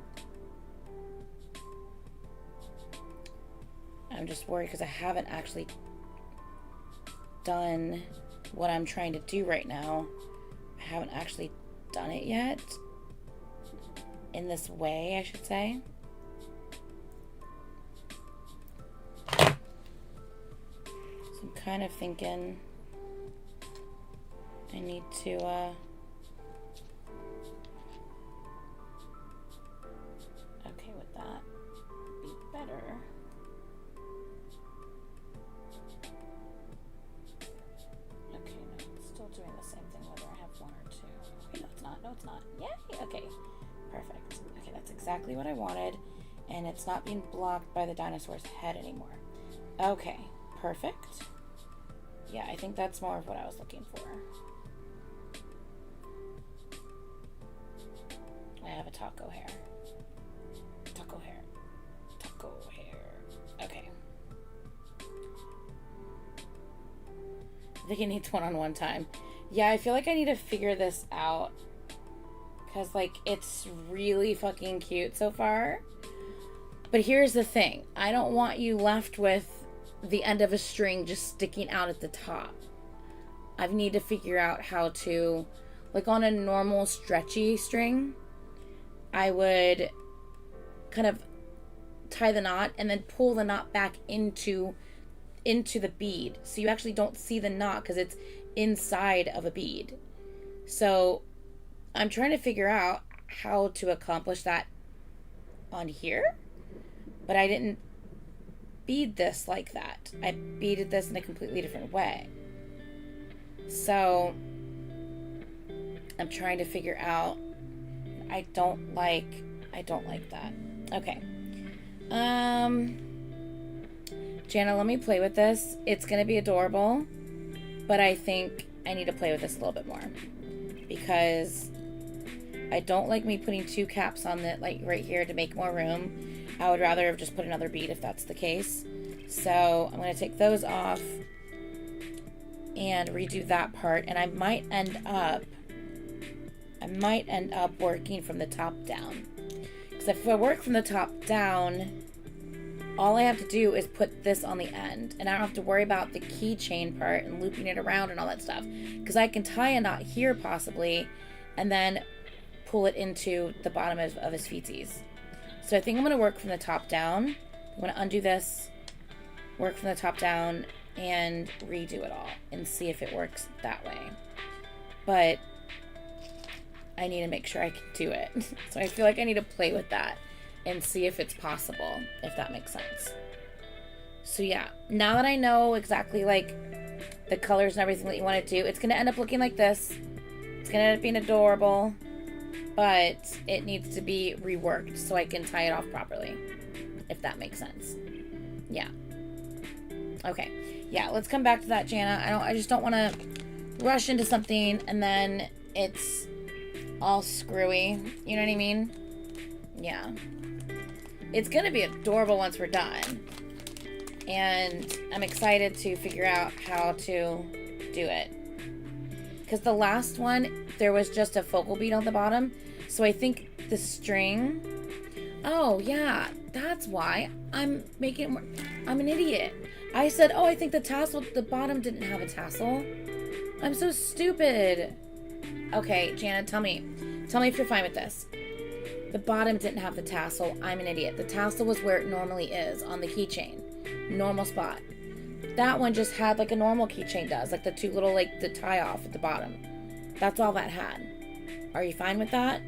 I'm just worried because I haven't actually done what I'm trying to do right now. I haven't actually done it yet. In this way, I should say. So I'm kind of thinking I need to, okay with that, be better. Okay, no, it's still doing the same thing whether I have one or two. Okay, no, it's not. No, it's not. Yay! Okay, perfect. Okay, that's exactly what I wanted, and it's not being blocked by the dinosaur's head anymore. Okay, perfect. Yeah, I think that's more of what I was looking for. I have a taco hair. Taco hair. Taco hair. Okay. I think it needs one-on-one time. Yeah, I feel like I need to figure this out. Because, like, it's really fucking cute so far. But here's the thing. I don't want you left with the end of a string just sticking out at the top. I need to figure out how to, like on a normal stretchy string, I would kind of tie the knot and then pull the knot back into the bead. So you actually don't see the knot because it's inside of a bead. So I'm trying to figure out how to accomplish that on here, but I didn't bead this like that. I beaded this in a completely different way. So I'm trying to figure out, I don't like that. Okay. Jana, let me play with this. It's gonna be adorable, but I think I need to play with this a little bit more because I don't like me putting two caps on the, like, right here to make more room. I would rather have just put another bead if that's the case. So I'm going to take those off and redo that part. And I might end up working from the top down. Because if I work from the top down, all I have to do is put this on the end. And I don't have to worry about the keychain part and looping it around and all that stuff. Because I can tie a knot here possibly and then pull it into the bottom of his feetsies. So I think I'm going to work from the top down. I'm going to undo this, work from the top down, and redo it all and see if it works that way. But I need to make sure I can do it. So I feel like I need to play with that and see if it's possible, if that makes sense. So yeah, now that I know exactly like the colors and everything that you want to do, it's going to end up looking like this. It's going to end up being adorable. But it needs to be reworked so I can tie it off properly, if that makes sense. Yeah. Okay. Yeah, let's come back to that, Jana. I just don't want to rush into something and then it's all screwy. You know what I mean? Yeah. It's going to be adorable once we're done. And I'm excited to figure out how to do it. Because the last one, there was just a focal bead on the bottom. So I think the string... Oh, yeah. That's why I'm making it more... I'm an idiot. I said, oh, I think the tassel... The bottom didn't have a tassel. I'm so stupid. Okay, Jana, tell me. Tell me if you're fine with this. The bottom didn't have the tassel. I'm an idiot. The tassel was where it normally is on the keychain. Normal spot. That one just had like a normal keychain does. Like the two little, like, the tie off at the bottom. That's all that had. Are you fine with that?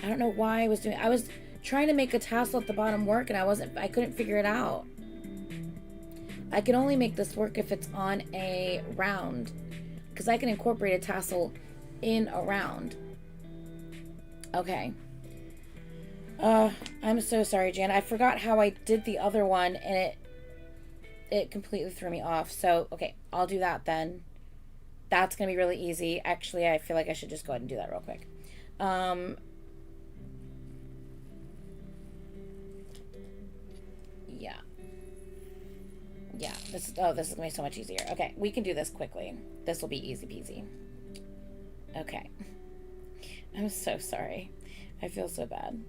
I don't know why I was doing... I was trying to make a tassel at the bottom work and I couldn't figure it out. I can only make this work if it's on a round. Because I can incorporate a tassel in a round. Okay. I'm so sorry, Jan. I forgot how I did the other one and it completely threw me off. So, okay, I'll do that then. That's going to be really easy. Actually, I feel like I should just go ahead and do that real quick. Yeah. Yeah, this is going to be so much easier. Okay, we can do this quickly. This will be easy peasy. Okay. I'm so sorry. I feel so bad.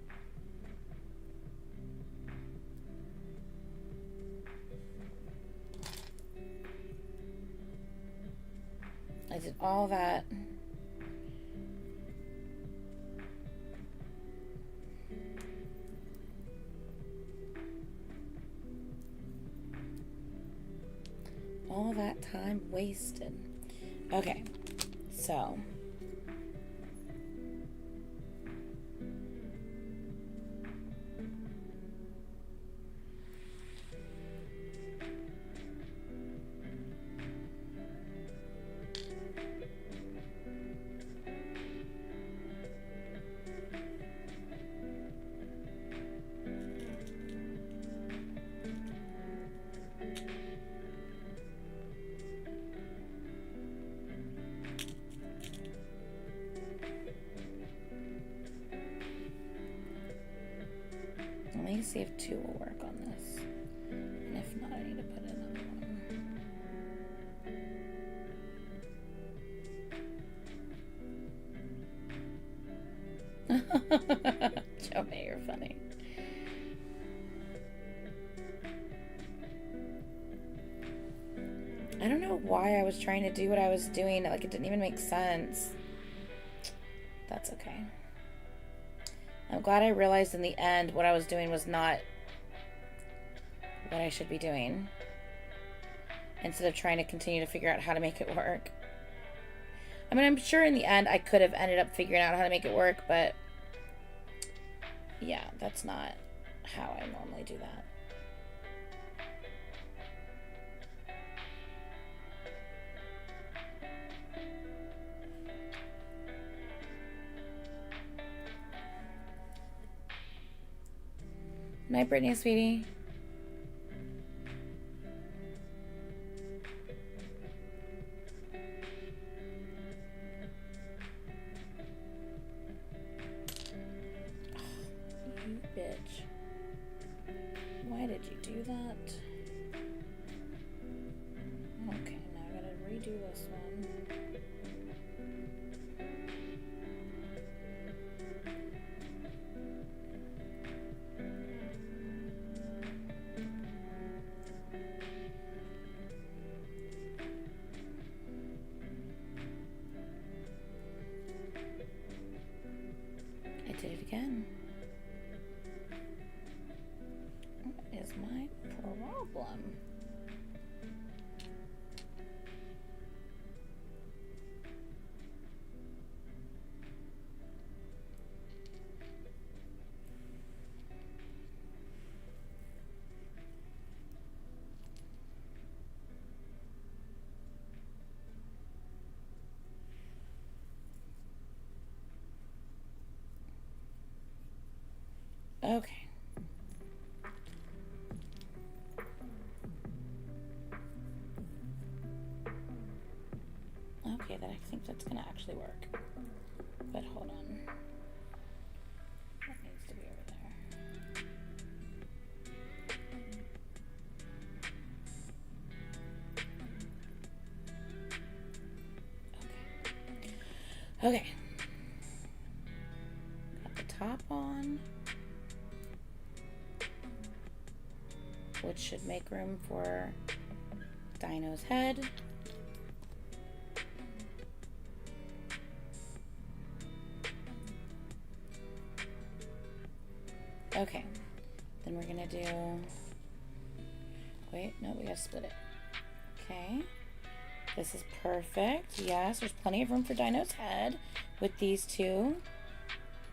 I did all that. All that time wasted. Okay, so let me see if 2 will work on this. And if not, I need to put another one. Joe May, you're funny. I don't know why I was trying to do what I was doing. Like, it didn't even make sense. That's okay. I'm glad I realized in the end what I was doing was not what I should be doing. Instead of trying to continue to figure out how to make it work. I mean, I'm sure in the end I could have ended up figuring out how to make it work, but yeah, that's not how I normally do that. Night, Brittany, sweetie. Oh, you bitch. Why did you do that? Okay, now I gotta redo this one. Did it again. What is my problem? Okay. Okay, then I think that's gonna actually work. But hold on. That needs to be over there. Okay. Okay. Got the top on. Which should make room for Dino's head. Okay, then we're gonna do, wait, no, we gotta split it. Okay, this is perfect. Yes, there's plenty of room for Dino's head with these two.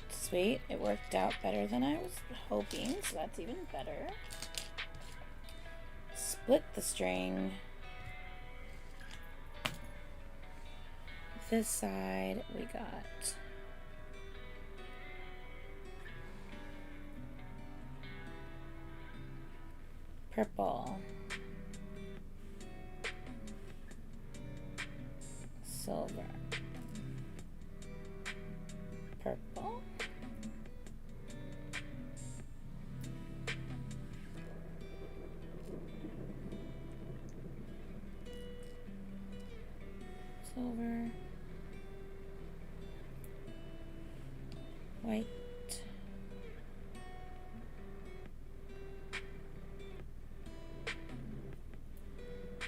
Sweet, it worked out better than I was hoping, so that's even better. Split the string. This side we got purple, silver, purple, silver, white,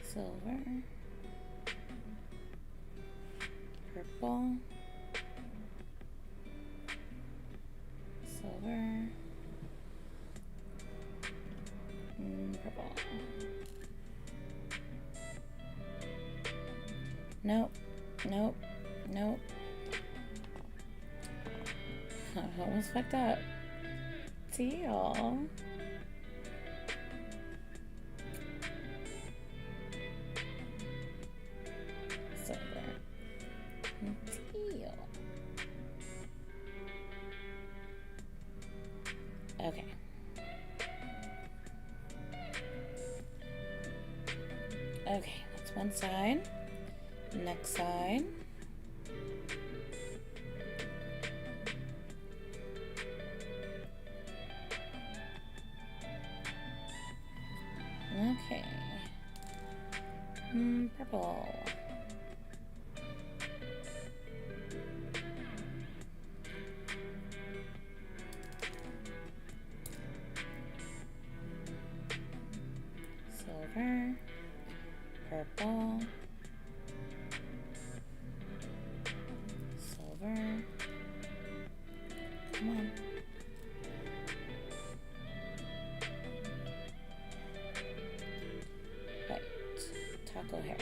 silver, purple, silver, purple. Nope, nope, nope. I almost fucked up. Teal. Silver. Teal. Okay. Okay, that's one side. Next side. Okay. Purple. Silver. Purple. Silver. Come on. White. Taco hair.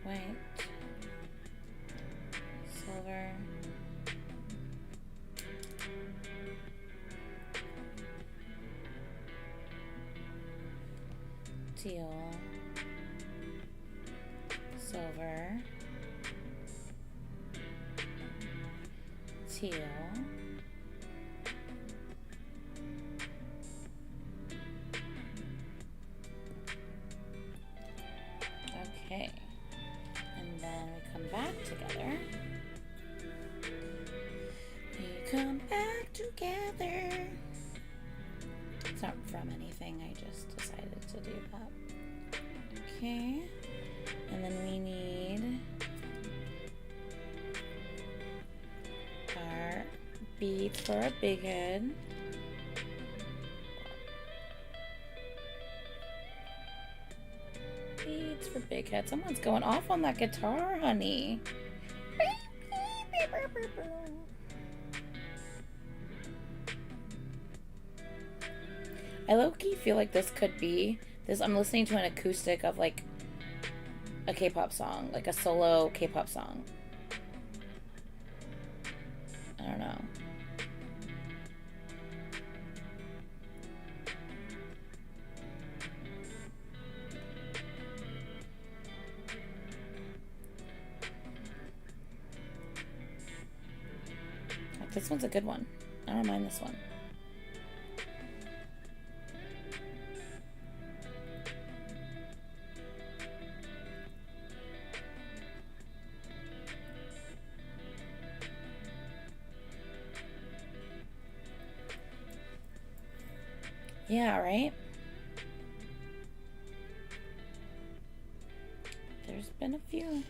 White. Silver. Teal. Silver. Teal. Okay. And then we come back together. We come back together. It's not from anything, I just decided to do that. Okay. And then we need our beads for our big head. Beads for big head. Someone's going off on that guitar, honey. I low-key feel like this could be this. I'm listening to an acoustic of like a K-pop song, like a solo K-pop song. I don't know. This one's a good one. I don't mind this one. Yeah, right? There's been a few.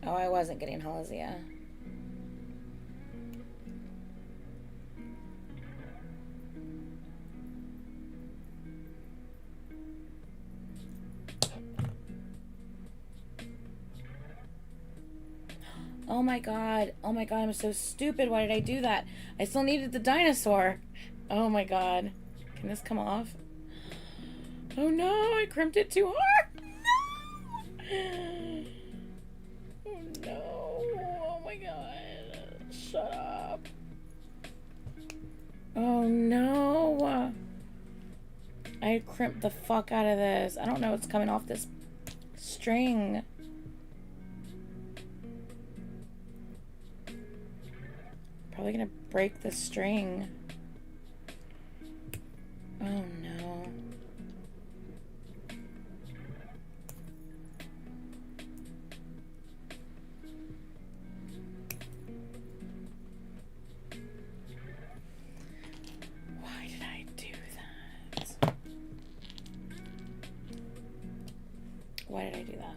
Oh, I wasn't getting Halazia. Oh my god. Oh my god, I'm so stupid. Why did I do that? I still needed the dinosaur. Oh my god. Can this come off? Oh no, I crimped it too hard. No. Oh no. Oh my god. Shut up. Oh no. I crimped the fuck out of this. I don't know what's coming off this string. Probably gonna break the string. Oh no. Why did I do that? Why did I do that?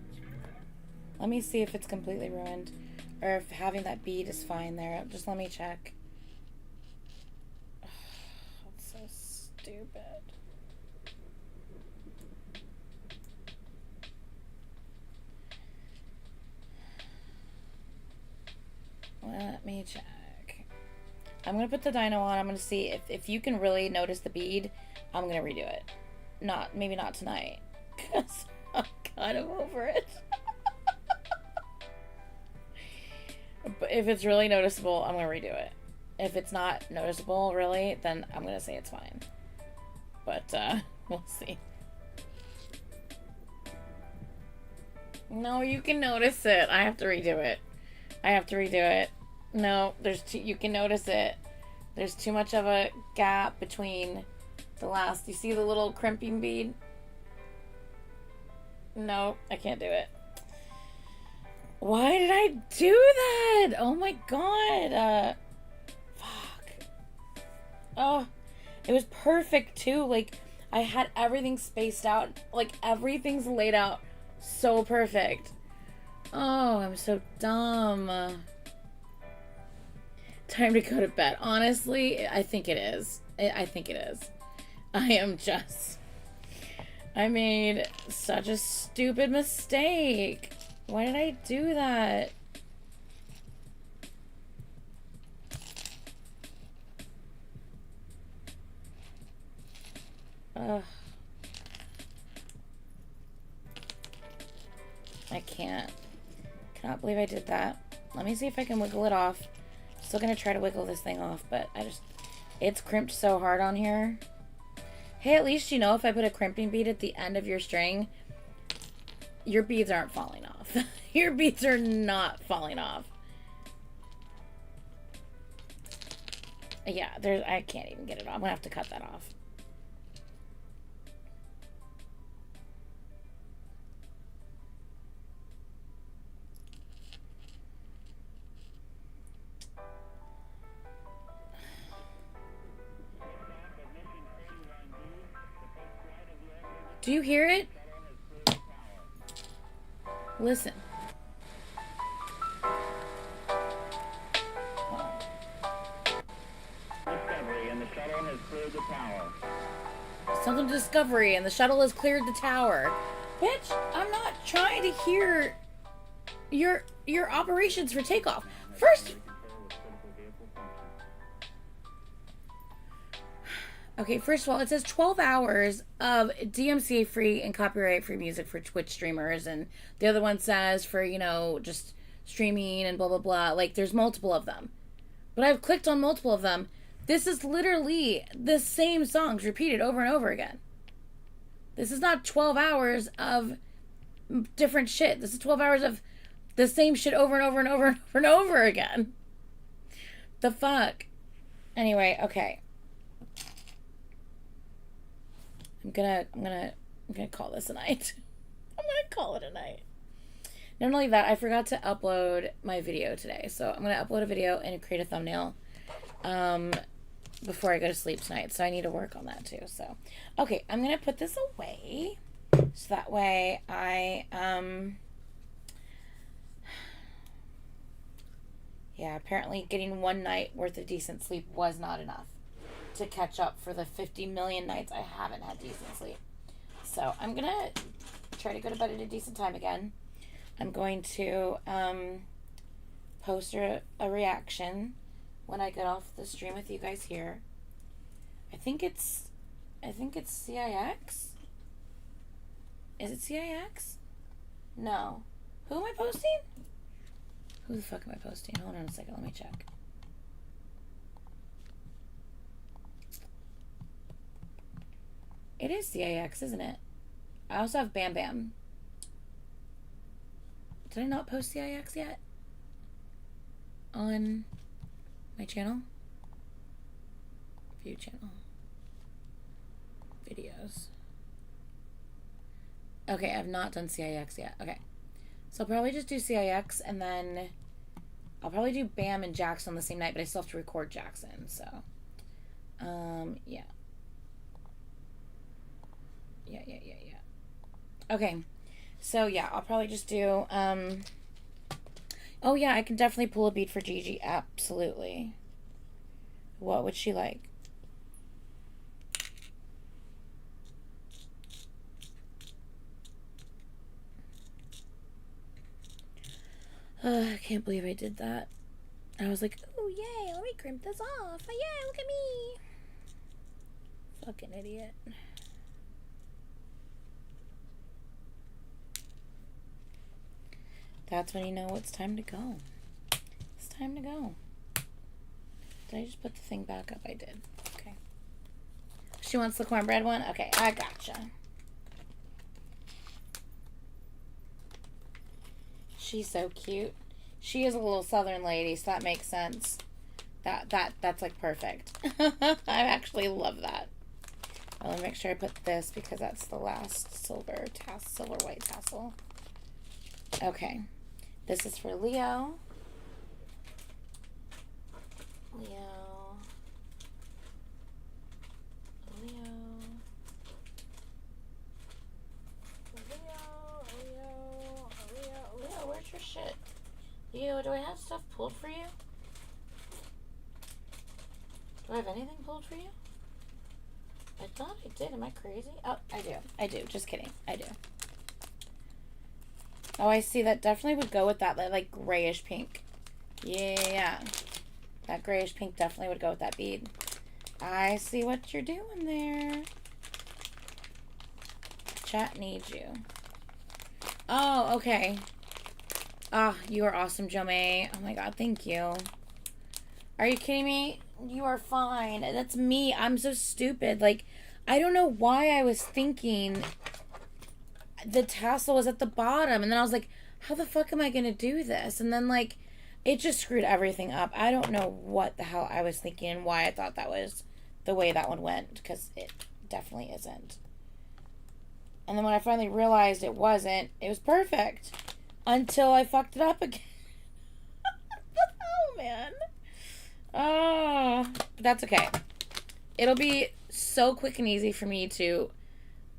Let me see if it's completely ruined. Or if having that bead is fine there. Just let me check. That's so stupid. Let me check. I'm going to put the dino on. I'm going to see if you can really notice the bead. I'm going to redo it. Maybe not tonight. Because I'm kind of over it. But if it's really noticeable, I'm going to redo it. If it's not noticeable, really, then I'm going to say it's fine. But, we'll see. No, you can notice it. I have to redo it. I have to redo it. No, you can notice it. There's too much of a gap between the last. You see the little crimping bead? No, I can't do it. Why did I do that? Oh my god. Fuck. Oh, it was perfect too. Like, I had everything spaced out. Like, everything's laid out so perfect. Oh, I'm so dumb. Time to go to bed. Honestly, I think it is. I think it is. I made such a stupid mistake. Why did I do that? Ugh. I cannot believe I did that. Let me see if I can wiggle it off. Still gonna try to wiggle this thing off, but it's crimped so hard on here. Hey, at least you know if I put a crimping bead at the end of your string, your beads aren't falling off. Your beads are not falling off. Yeah, I can't even get it off. I'm gonna have to cut that off. Do you hear it? Listen. Discovery and the shuttle has cleared the tower. Something discovery and the shuttle has cleared the tower. Bitch, I'm not trying to hear your operations for takeoff. First. Okay, first of all, it says 12 hours of DMCA free and copyright free music for Twitch streamers, and the other one says for, you know, just streaming and blah, blah, blah. Like, there's multiple of them. But I've clicked on multiple of them. This is literally the same songs repeated over and over again. This is not 12 hours of different shit. This is 12 hours of the same shit over and over and over and over and over again. The fuck? Anyway, okay. I'm gonna call this a night. I'm gonna call it a night. Not only that, I forgot to upload my video today. So I'm gonna upload a video and create a thumbnail before I go to sleep tonight. So I need to work on that too. So, okay, I'm gonna put this away. So that way Yeah, apparently getting 1 night worth of decent sleep was not enough to catch up for the 50 million nights I haven't had decent sleep. So I'm going to try to go to bed at a decent time again. I'm going to post a reaction when I get off the stream with you guys here. I think it's CIX. Is it CIX? No. Who am I posting? Who the fuck am I posting? Hold on a second. Let me check. It is CIX, isn't it? I also have Bam Bam. Did I not post CIX yet? On my channel? View channel. Videos. Okay, I've not done CIX yet. Okay. So I'll probably just do CIX and then I'll probably do Bam and Jackson on the same night, but I still have to record Jackson, so. Yeah. Yeah. Okay. So yeah, I'll probably just do, oh yeah, I can definitely pull a bead for Gigi. Absolutely. What would she like? I can't believe I did that. I was like, oh yay, let me crimp this off. Oh yeah, look at me. Fucking idiot. That's when you know it's time to go. It's time to go. Did I just put the thing back up? I did. Okay. She wants the cornbread one? Okay, I gotcha. She's so cute. She is a little southern lady, so that makes sense. That's like perfect. I actually love that. Well, let me make sure I put this because that's the last silver white tassel. Okay. This is for Leo. Leo. Where's your shit? Leo, do I have stuff pulled for you? Do I have anything pulled for you? I thought I did. Am I crazy? Oh, I do. I do. Just kidding. I do. Oh, I see. That definitely would go with that, like, grayish pink. Yeah. That grayish pink definitely would go with that bead. I see what you're doing there. Chat needs you. Oh, okay. Ah, oh, you are awesome, Jomay. Oh my god, thank you. Are you kidding me? You are fine. That's me. I'm so stupid. Like, I don't know why I was thinking the tassel was at the bottom. And then I was like, how the fuck am I going to do this? And then, like, it just screwed everything up. I don't know what the hell I was thinking and why I thought that was the way that one went. Because it definitely isn't. And then when I finally realized it wasn't, it was perfect. Until I fucked it up again. Oh, man. Oh, but that's okay. It'll be so quick and easy for me to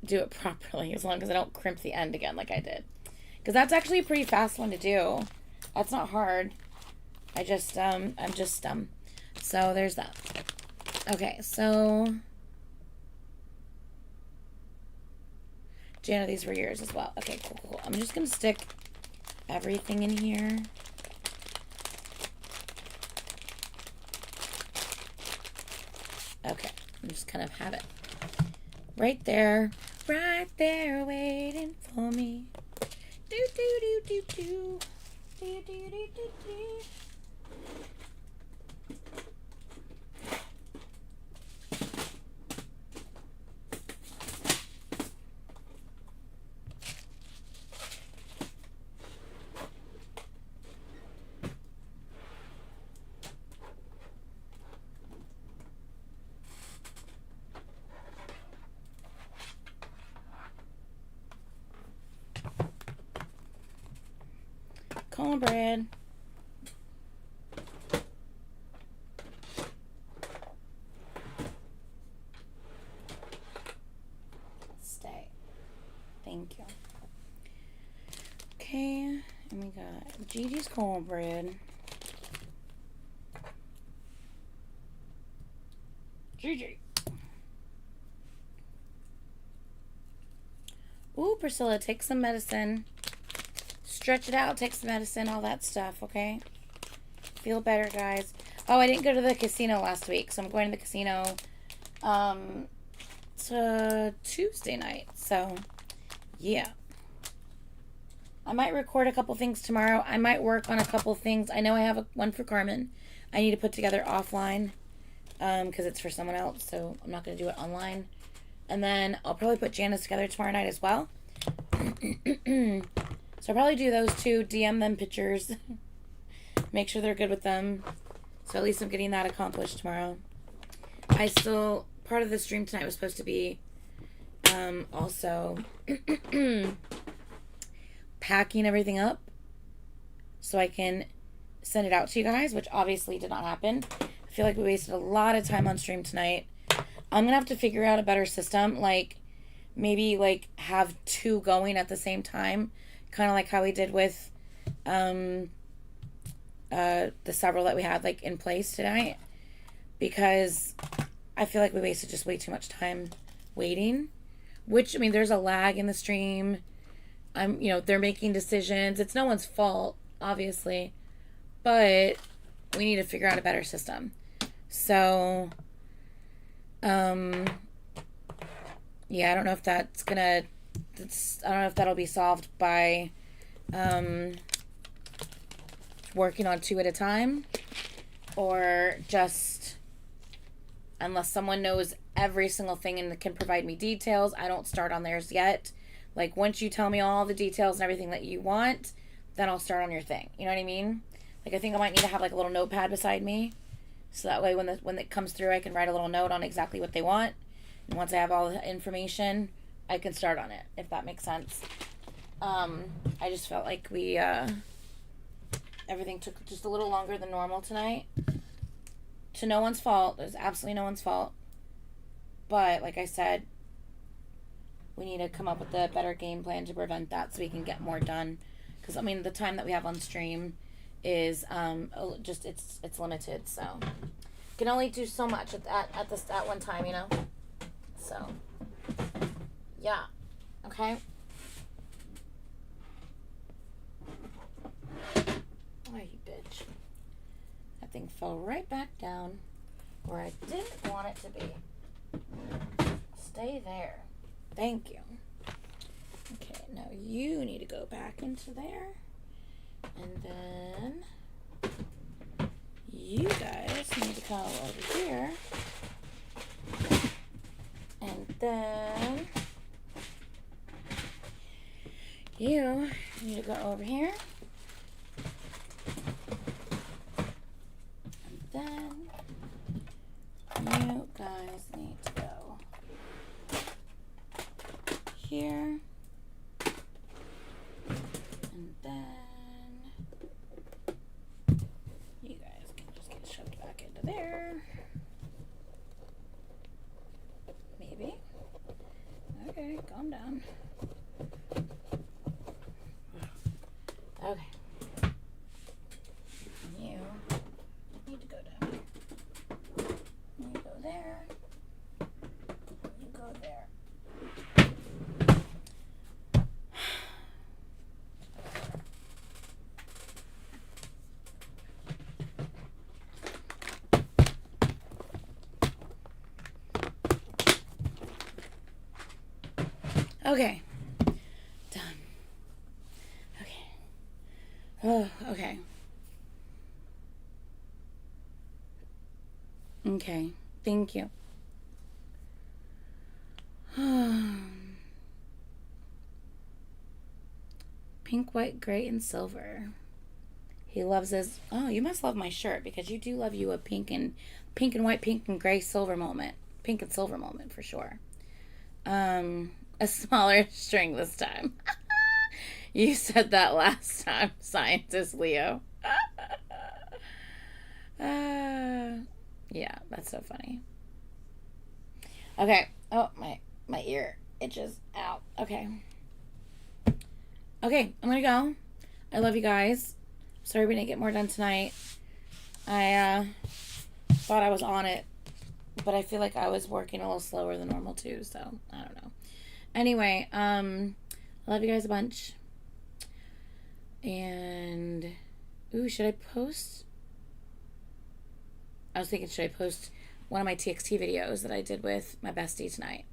do it properly as long as I don't crimp the end again like I did. Because that's actually a pretty fast one to do. That's not hard. I'm just dumb. So there's that. Okay, so Jana, these were yours as well. Okay, cool. I'm just going to stick everything in here. Okay, I'm just kind of have it right there waiting for me. Do do do do do do do do do do. Cornbread. Stay. Thank you. Okay, and we got Gigi's cornbread. GG. Ooh, Priscilla, take some medicine. Stretch it out, take some medicine, all that stuff, okay? Feel better, guys. Oh, I didn't go to the casino last week, so I'm going to the casino to Tuesday night. So, yeah. I might record a couple things tomorrow. I might work on a couple things. I know I have one for Carmen. I need to put together offline because it's for someone else, so I'm not going to do it online. And then I'll probably put Janice together tomorrow night as well. So I'll probably do those two, DM them pictures, make sure they're good with them. So at least I'm getting that accomplished tomorrow. Part of the stream tonight was supposed to be also packing everything up so I can send it out to you guys, which obviously did not happen. I feel like we wasted a lot of time on stream tonight. I'm going to have to figure out a better system, like maybe like have two going at the same time, kind of like how we did with the several that we had like in place tonight, because I feel like we wasted just way too much time waiting, which, I mean, there's a lag in the stream. They're making decisions. It's no one's fault, obviously, but we need to figure out a better system. So, yeah, I don't know if I don't know if that'll be solved by, working on two at a time, or just, unless someone knows every single thing and can provide me details, I don't start on theirs yet. Like, once you tell me all the details and everything that you want, then I'll start on your thing. You know what I mean? Like, I think I might need to have like a little notepad beside me, so that way when it comes through, I can write a little note on exactly what they want. And once I have all the information, I can start on it, if that makes sense. I just felt like everything took just a little longer than normal tonight. To no one's fault. It was absolutely no one's fault. But, like I said, we need to come up with a better game plan to prevent that so we can get more done. Because, I mean, the time that we have on stream is it's limited, so can only do so much at one time, you know. So yeah, okay. Oh, you bitch! That thing fell right back down where I didn't want it to be. Stay there. Thank you. Okay, now you need to go back into there. And then you guys need to come over here. And then you need to go over here. And then you guys need to go here. And then you guys can just get shoved back into there. Maybe. Okay, calm down. Okay. You need to go down here. You go there. You go there. Okay. Done. Okay. Oh, okay. Okay. Thank you. Pink, white, gray, and silver. He loves his... Oh, you must love my shirt, because you do love you a pink and white, pink and gray, silver moment. Pink and silver moment, for sure. A smaller string this time. You said that last time, Scientist Leo. Yeah, that's so funny. Okay. Oh, my ear itches. Ow. Okay. Okay, I'm gonna go. I love you guys. Sorry we didn't get more done tonight. I thought I was on it But I feel like I was working a little slower than normal too, so I don't know. Anyway, I love you guys a bunch. And ooh, should I post? I was thinking, should I post one of my TXT videos that I did with my bestie tonight?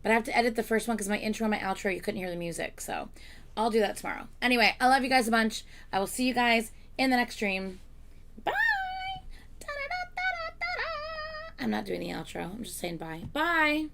But I have to edit the first one because my intro and my outro, you couldn't hear the music. So I'll do that tomorrow. Anyway, I love you guys a bunch. I will see you guys in the next stream. Bye. Da-da-da-da-da-da-da. I'm not doing the outro. I'm just saying bye. Bye.